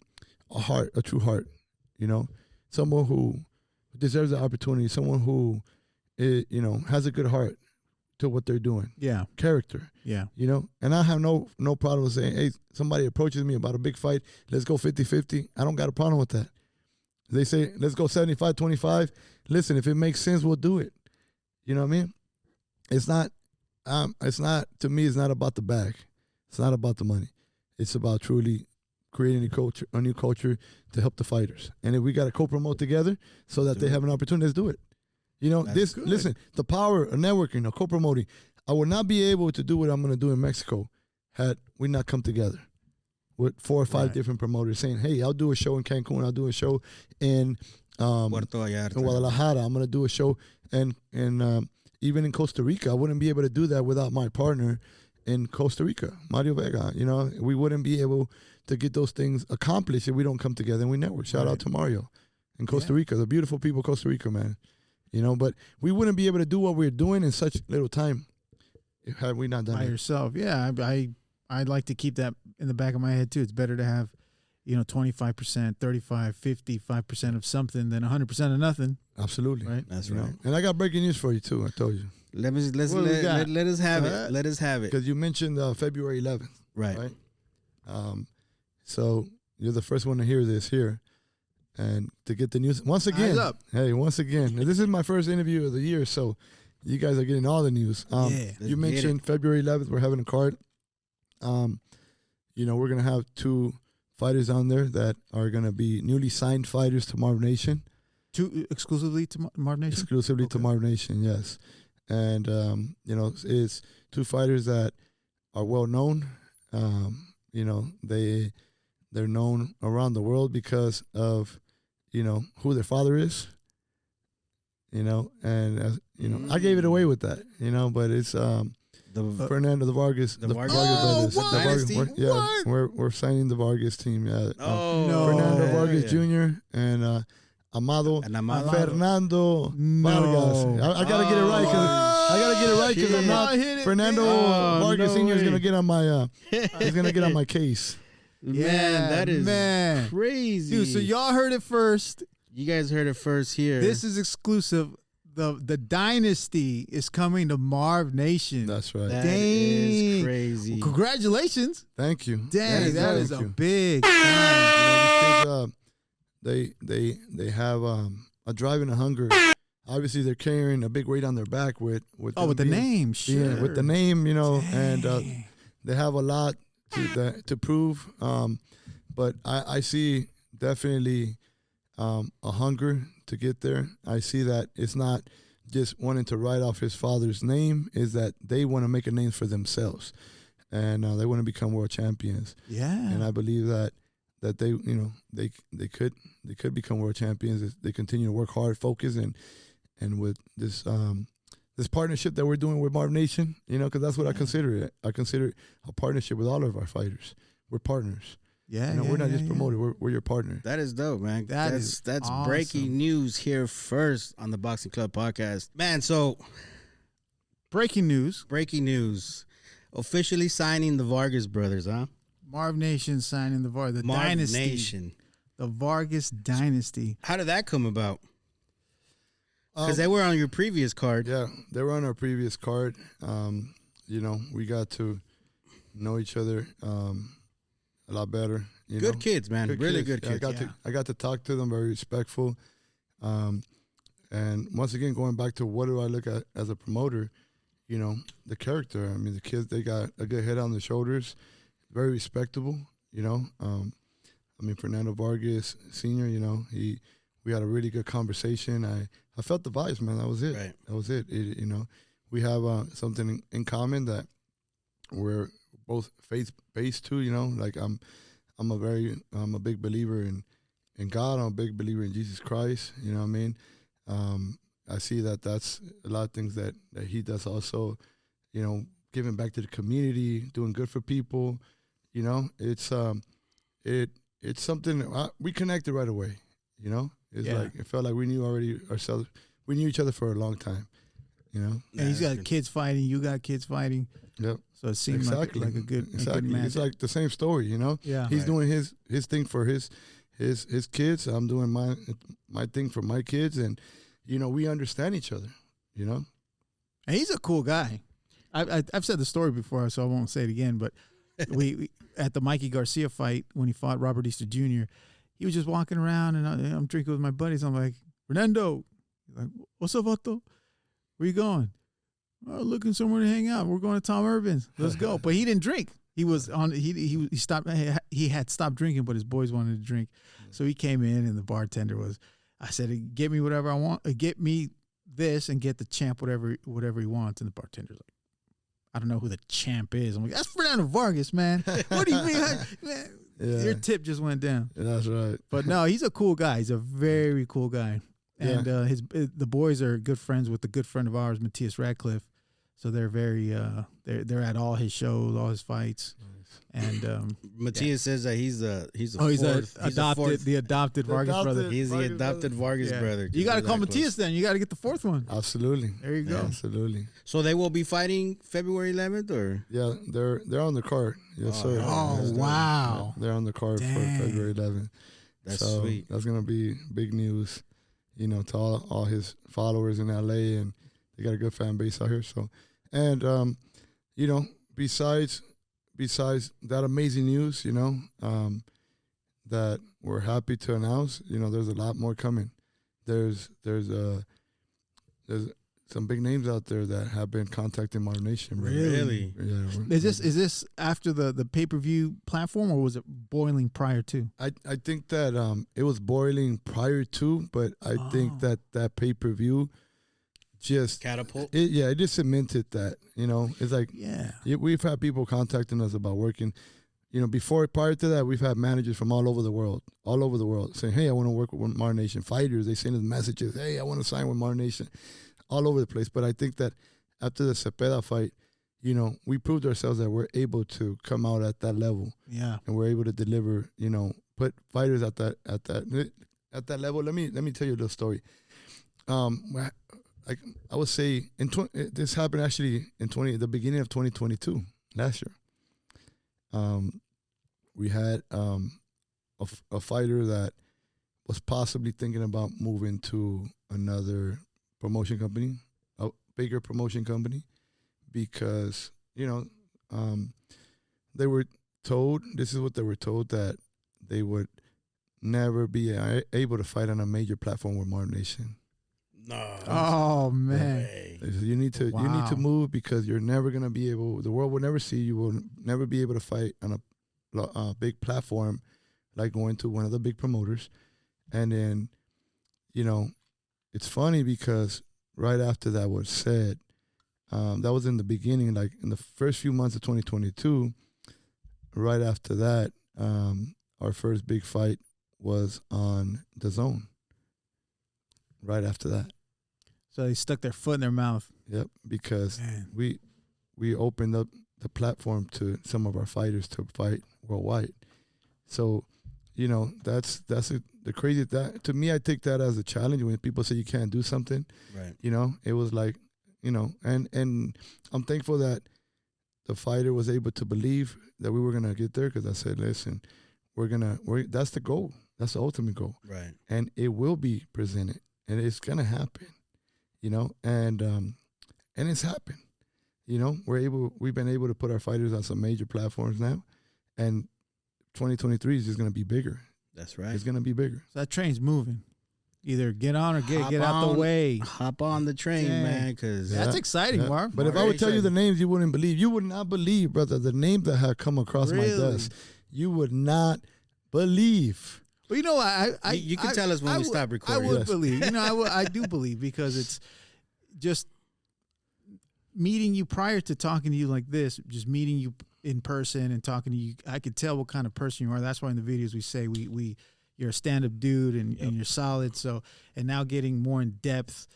C: a true heart, you know, someone who deserves the opportunity, someone who, you know, has a good heart to what they're doing.
B: Yeah.
C: Character.
B: Yeah.
C: You know, and I have no problem with saying, hey, somebody approaches me about a big fight, let's go 50-50. I don't got a problem with that. They say, let's go 75-25. Listen, if it makes sense, we'll do it. You know what I mean? It's not, to me, it's not about the bag. It's not about the money. It's about truly creating a new culture to help the fighters. And if we got to co-promote together so that they have an opportunity, let's do it. You know, listen, the power of networking, of co-promoting. I would not be able to do what I'm going to do in Mexico had we not come together with 4 or 5 different promoters saying, hey, I'll do a show in Cancun. I'll do a show in Guadalajara. I'm going to do a show and even in Costa Rica. I wouldn't be able to do that without my partner in Costa Rica, Mario Vega. You know, we wouldn't be able to get those things accomplished if we don't come together and we network. Shout out to Mario in Costa Rica, the beautiful people of Costa Rica, man. You know, but we wouldn't be able to do what we're doing in such little time had we not done it.
B: By yourself. Yeah, I'd like to keep that in the back of my head, too. It's better to have, you know, 25%, 35, 55% of something than 100% of nothing.
C: Absolutely.
B: Right?
A: That's
C: right.
A: right.
C: And I got breaking news for you, too. I told you.
A: Let us have it. Let us have it.
C: Because you mentioned February 11th.
A: Right.
C: So you're the first one to hear this here. And to get the news once again, this is my first interview of the year, so you guys are getting all the news. You mentioned February 11th, we're having a card. You know, we're gonna have 2 fighters on there that are gonna be newly signed fighters to Marvnation.
B: Exclusively to Marvnation?
C: Exclusively to Marvnation, yes. And you know, it's 2 fighters that are well known. You know, they're known around the world because of, you know, who their father is, you know, and, you know, I gave it away with that, you know, but it's Fernando, the Vargas Brothers. We're signing the Vargas team. Fernando Vargas Jr. and Amado Fernando Vargas. I got to get it right because I'm not Fernando Vargas Sr. is going to get on my he's going to get on my case.
A: Man, that is crazy.
B: Dude, so y'all heard it first.
A: You guys heard it first here.
B: This is exclusive. The dynasty is coming to Marvnation.
C: That's right.
A: That is crazy.
B: Well, congratulations.
C: Thank you.
B: Dang, that is a big time.
C: They have a drive and a hunger. obviously they're carrying a big weight on their back with
B: with
C: them
B: the name, sure.
C: with the name,
B: Dang.
C: and they have a lot to prove. But I see definitely a hunger to get there. I see that it's not just wanting to write off his father's name, is that they want to make a name for themselves, and they want to become world champions.
B: Yeah.
C: And I believe that they they could become world champions if they continue to work hard, focus, and with this this partnership that we're doing with Marvnation, because that's what I consider it. I consider it a partnership with all of our fighters. We're partners.
B: Yeah,
C: we're not just promoted. We're your partner.
A: That is dope, man. That's
B: awesome.
A: Breaking news here first on the Boxing Club podcast, man. So,
B: breaking news.
A: Officially signing the Vargas brothers, huh?
B: Marvnation signing the Vargas dynasty.
A: Marvnation.
B: The Vargas dynasty.
A: How did that come about? Because they were on your previous card.
C: Yeah, they were on our previous card. We got to know each other a lot better.
A: Good kids, man. Really good kids.
C: I got to talk to them, very respectful. And once again, going back to what do I look at as a promoter, the character. I mean, the kids, they got a good head on their shoulders, very respectable, Fernando Vargas Sr., we had a really good conversation. I felt the vibes, man. That was it.
A: Right.
C: That was it. We have something in common that we're both faith-based too, like I'm a big believer in God. I'm a big believer in Jesus Christ. You know what I mean? I see that that's a lot of things that he does also, giving back to the community, doing good for people. It's something we connected right away. It's like it felt like we knew we knew each other for a long time. And
B: he's got kids fighting, you got kids fighting.
C: Yep.
B: So it seems like a good match.
C: It's like the same story,
B: Yeah.
C: He's doing his thing for his kids. I'm doing my thing for my kids, and we understand each other. And
B: he's a cool guy. I've said the story before, so I won't say it again. But we at the Mikey Garcia fight when he fought Robert Easter Jr., he was just walking around, and I'm drinking with my buddies. I'm like, Fernando, he's like, what's up, Otto? Where you going? Oh, looking somewhere to hang out. We're going to Tom Urban's. Let's go. But he didn't drink. He was on. He stopped. He had stopped drinking, but his boys wanted to drink, so he came in, and the bartender was. I said, "Get me whatever I want. Get me this, and get the champ whatever he wants." And the bartender's like, "I don't know who the champ is." I'm like, "That's Fernando Vargas, man. What do you mean? Man,
C: Yeah.
B: Your tip just went down."
C: Yeah, that's right.
B: But no, he's a cool guy. He's a very cool guy. And the boys are good friends with a good friend of ours, Matthias Radcliffe. So they're very they're at all his shows, all his fights. Nice. And
A: Matthias says that he's the
B: adopted Vargas brother.
A: He's the adopted Vargas brother.
B: You got to call Matthias then. You got to get the fourth one.
C: Absolutely.
B: There you go.
C: Yeah, absolutely.
A: So they will be fighting February 11th, or
C: they're on the card. Yes, sir.
B: Oh,
C: yes,
B: wow.
C: They're on the card for February 11th.
A: That's sweet.
C: That's gonna be big news. To all his followers in LA, and they got a good fan base out here. So, and besides that amazing news, that we're happy to announce, there's a lot more coming. There's some big names out there that have been contacting Marvnation.
A: Really?
C: Yeah.
B: Is this after the pay-per-view platform, or was it boiling prior to?
C: I think that it was boiling prior to, but I think that pay-per-view just
A: catapult.
C: It just cemented that. It's like we've had people contacting us about working. Prior to that, we've had managers from all over the world saying, "Hey, I want to work with Marvnation." Fighters, they send us messages, "Hey, I want to sign with Marvnation," all over the place. But I think that after the Cepeda fight, we proved ourselves that we're able to come out at that level.
B: Yeah, and
C: we're able to deliver. Put fighters at that level. Let me tell you a little story. I would say this happened actually in the beginning of 2022 last year. We had a fighter that was possibly thinking about moving to another promotion company, a bigger promotion company, because they were told, this is what they were told, that they would never be able to fight on a major platform with Marvnation.
A: No.
B: Oh man.
A: Way.
C: You need to
B: Wow.
C: move because you're never gonna be able. The world will never see you. Will never be able to fight on a big platform like going to one of the big promoters, and then, it's funny because right after that was said, that was in the beginning, like in the first few months of 2022. Right after that, our first big fight was on the Zone. Right after that.
B: So they stuck their foot in their mouth.
C: Yep, because
B: Man.
C: we opened up the platform to some of our fighters to fight worldwide. So, that's the crazy that to me, I take that as a challenge when people say you can't do something.
A: Right.
C: It was like, and I'm thankful that the fighter was able to believe that we were gonna get there, because I said, listen, that's the goal. That's the ultimate goal.
A: Right.
C: And it will be presented, and it's gonna happen. And it's happened. We've been able to put our fighters on some major platforms now, and 2023 is just gonna be bigger.
A: That's right.
C: It's gonna be bigger.
B: So that train's moving. Either get on or get
A: Hop
B: out the
A: on.
B: way.
A: Hop on the train,
B: Dang.
A: man, because
B: That's exciting,
C: Yeah.
B: Marv.
C: But if I
A: Very
C: would tell you the
A: exciting.
C: names, you wouldn't believe. You would not believe, brother, the names that have come across my
B: Really?
C: desk. You would not believe.
B: Well, you know,
A: you can tell us when we stop recording.
B: I would
C: Yes.
B: believe. I do believe, because it's just meeting you prior to talking to you like this, just meeting you in person and talking to you. I could tell what kind of person you are. That's why in the videos we say you're a stand-up dude and you're solid. So, and now getting more in depth,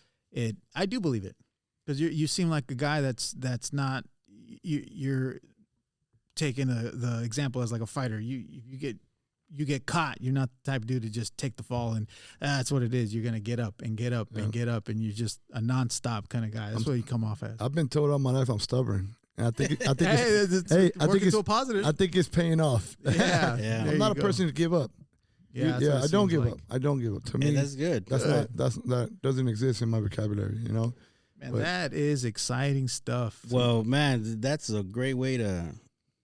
B: I do believe it, because you seem like a guy that's not you're taking the example as like a fighter. You get caught, you're not the type of dude to just take the fall, and that's what it is. You're gonna get up and get up and get up, and you're just a nonstop kind of guy. That's what you come off as.
C: I've been told all my life I'm stubborn, and I think
B: I think it's positive.
C: I think it's paying off.
B: Yeah,
A: Yeah.
C: I'm not a person to give up.
B: Yeah, that's what it
C: I don't
B: seems
C: give
B: like.
C: up. I don't give up. To
A: Hey,
C: me,
A: that's good.
C: that doesn't exist in my vocabulary.
B: Man,
C: But-
B: that is exciting stuff.
A: Well, man, that's a great way to.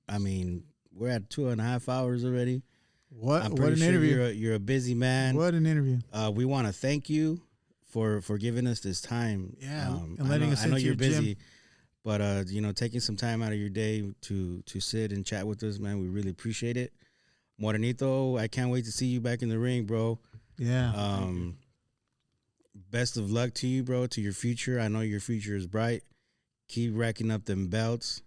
A: I mean, we're at 2.5 hours already.
B: What
A: I'm
B: what
A: pretty
B: an
A: sure
B: interview!
A: you're a busy man.
B: What an interview!
A: We want to thank you for giving us this time.
B: Yeah, and
A: I
B: letting
A: know,
B: us
A: I know
B: into
A: you're
B: your gym.
A: busy, but taking some time out of your day to sit and chat with us, man, we really appreciate it. Morenito, I can't wait to see you back in the ring, bro.
B: Yeah,
A: Best of luck to you, bro, to your future. I know your future is bright. Keep racking up them belts.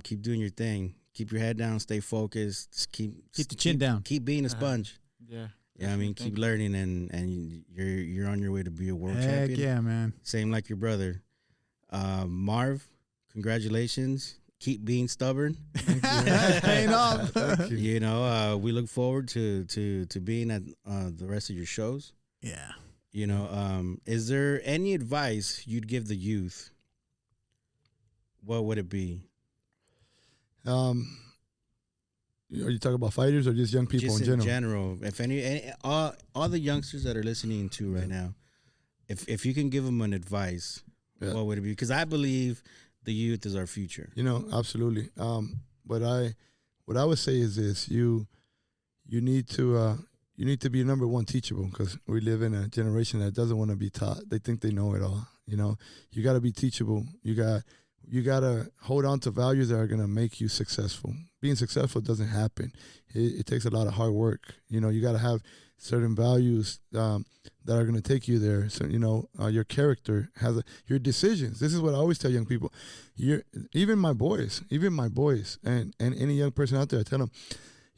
A: Keep doing your thing. Keep your head down. Stay focused. Just keep
B: the chin down.
A: Keep being a sponge.
D: Yeah.
A: Yeah, I mean, keep learning, and you're on your way to be a world
B: heck
A: champion.
B: yeah, man.
A: Same like your brother, Marv. Congratulations. Keep being stubborn.
B: Paying off.
C: Thank you.
A: We look forward to being at the rest of your shows.
B: Yeah.
A: Is there any advice you'd give the youth? What would it be?
C: Are you talking about fighters or just young people
A: Just
C: in general?
A: If all the youngsters that are listening to right now, if you can give them an advice, what would it be? Because I believe the youth is our future.
C: Absolutely. What I would say is this: you need to be number one teachable, because we live in a generation that doesn't want to be taught. They think they know it all. You got to be teachable. You got to hold on to values that are going to make you successful. Being successful doesn't happen. It takes a lot of hard work. You got to have certain values that are going to take you there. So, your character has your decisions. This is what I always tell young people. Even my boys, and any young person out there, I tell them,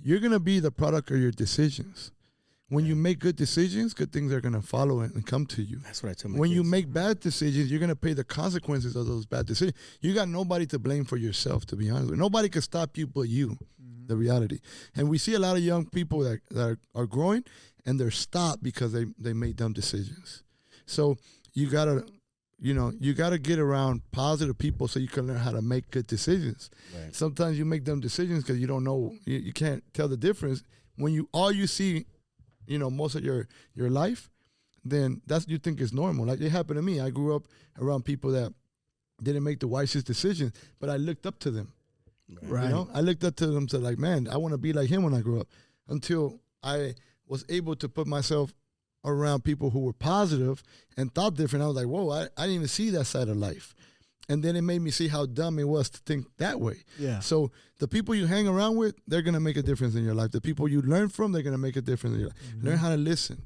C: you're going to be the product of your decisions. When you make good decisions, good things are going to follow and come to you.
A: That's what I tell my
C: When
A: kids.
C: you make bad decisions, you're going to pay the consequences of those bad decisions. You got nobody to blame for yourself, to be honest with you. Nobody can stop you but you, the reality. And we see a lot of young people that are growing, and they're stopped because they made dumb decisions. So you got to get around positive people so you can learn how to make good decisions.
A: Right.
C: Sometimes you make dumb decisions because you don't know, you can't tell the difference. When all you see, most of your life, then that's you think is normal. Like it happened to me. I grew up around people that didn't make the wisest decisions, but I looked up to them.
B: Right.
C: I looked up to them, to like, man, I want to be like him when I grow up. Until I was able to put myself around people who were positive and thought different, I was like, whoa, I didn't even see that side of life. And then it made me see how dumb it was to think that way.
B: Yeah.
C: So the people you hang around with, they're going to make a difference in your life. The people you learn from, they're going to make a difference in your life.
B: Mm-hmm.
C: Learn how to listen.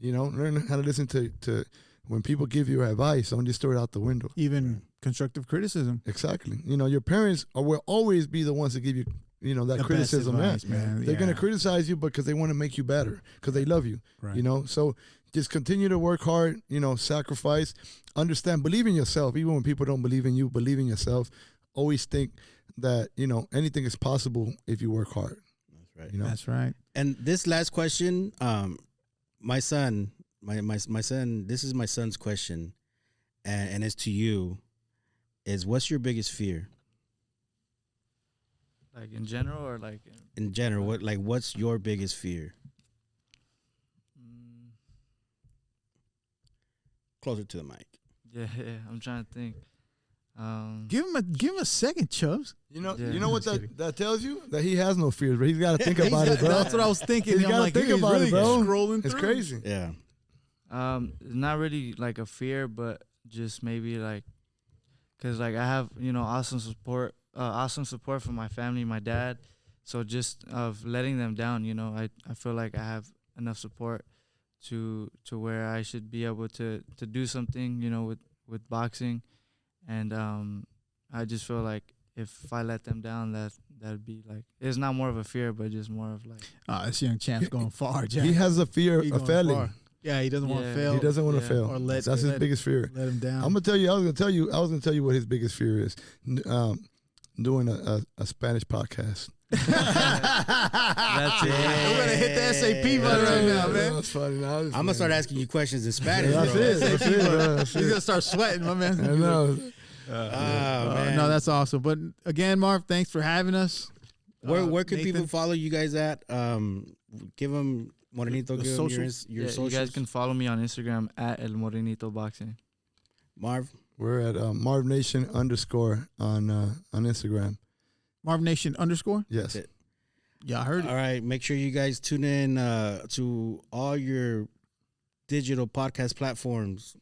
C: Learn how to listen to when people give you advice. Don't just throw it out the window.
B: Even constructive criticism.
C: Exactly. Your parents will always be the ones to give you, that
B: The
C: criticism.
B: best advice, man.
C: They're going to criticize you because they want to make you better, because they love you.
B: Right.
C: So just continue to work hard, sacrifice, understand, believe in yourself. Even when people don't believe in you, believe in yourself. Always think that, anything is possible if you work hard.
A: That's right.
B: That's right.
A: And this last question, my son, my son, this is my son's question, and it's to you, is what's your biggest fear?
D: Like in general, or like
A: In general, what's your biggest fear? Closer to the mic.
D: Yeah, I'm trying to think.
B: Give him a second, Chubbs.
C: You know
D: Yeah.
C: what that tells you? That he has no fears, but he's got to think about it, bro.
B: That's what I was thinking.
C: He's
B: I'm
C: gotta
B: like,
C: think
B: he's
C: about
B: really
C: it, bro.
B: scrolling
C: It's
B: through.
C: crazy.
A: Yeah.
D: Not really like a fear, but just maybe like, cause like I have awesome support from my family, my dad. So just of letting them down, I feel like I have enough support to where I should be able to do something, with boxing, and I just feel like if I let them down, that'd be like, it's not more of a fear, but just more of like,
B: This young champ's going far, Jack.
C: He has a fear
B: He
C: of
B: going
C: failing.
B: far. Yeah, he doesn't want to
D: Yeah.
B: fail.
C: He doesn't want to
D: Yeah.
C: fail.
B: Or let-
C: That's his
B: let-
C: biggest fear.
B: Let him down.
C: I'm gonna tell you. I was gonna tell you what his biggest fear is. Doing a Spanish podcast.
D: that's it.
B: We're gonna hit the SAP button right now, man.
C: That's funny. Now,
A: I'm gonna start asking you questions in Spanish.
C: That's
A: bro.
C: it. That's it, bro. That's
B: He's
C: it.
B: gonna start sweating, my man.
C: I know.
A: Man.
B: No, that's awesome. But again, Marv, thanks for having us.
A: Where can
B: Nathan?
A: people follow you guys at? Give them Morenito.
B: The
A: Give them
B: socials.
A: your
D: Yeah,
A: socials.
D: you guys can follow me on Instagram at El Morenito Boxing.
A: Marv.
C: We're at Marvnation _ on Instagram.
B: Marvnation _
C: Yes.
A: That's it.
B: Yeah, I heard it.
A: All right. Make sure you guys tune in to all your digital podcast platforms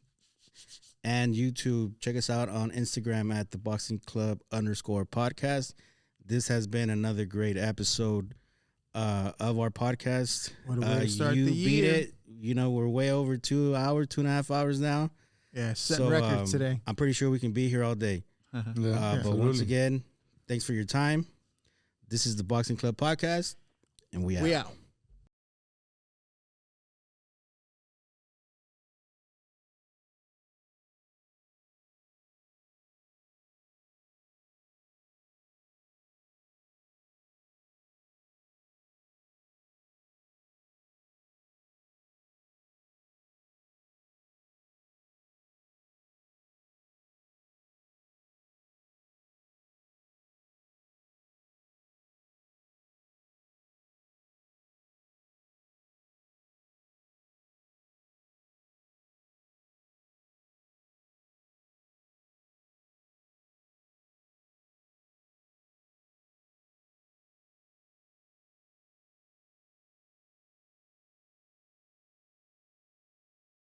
A: and YouTube. Check us out on Instagram at the Boxing Club _ podcast. This has been another great episode of our podcast.
B: What a way to start
A: you
B: the
A: beat
B: year.
A: it. We're way over 2 hours, 2.5 hours now.
B: Yeah, setting records today.
A: I'm pretty sure we can be here all day.
C: Yeah,
A: But once
C: absolutely.
A: again, thanks for your time. This is the Boxing Club podcast, and we out.
B: We out.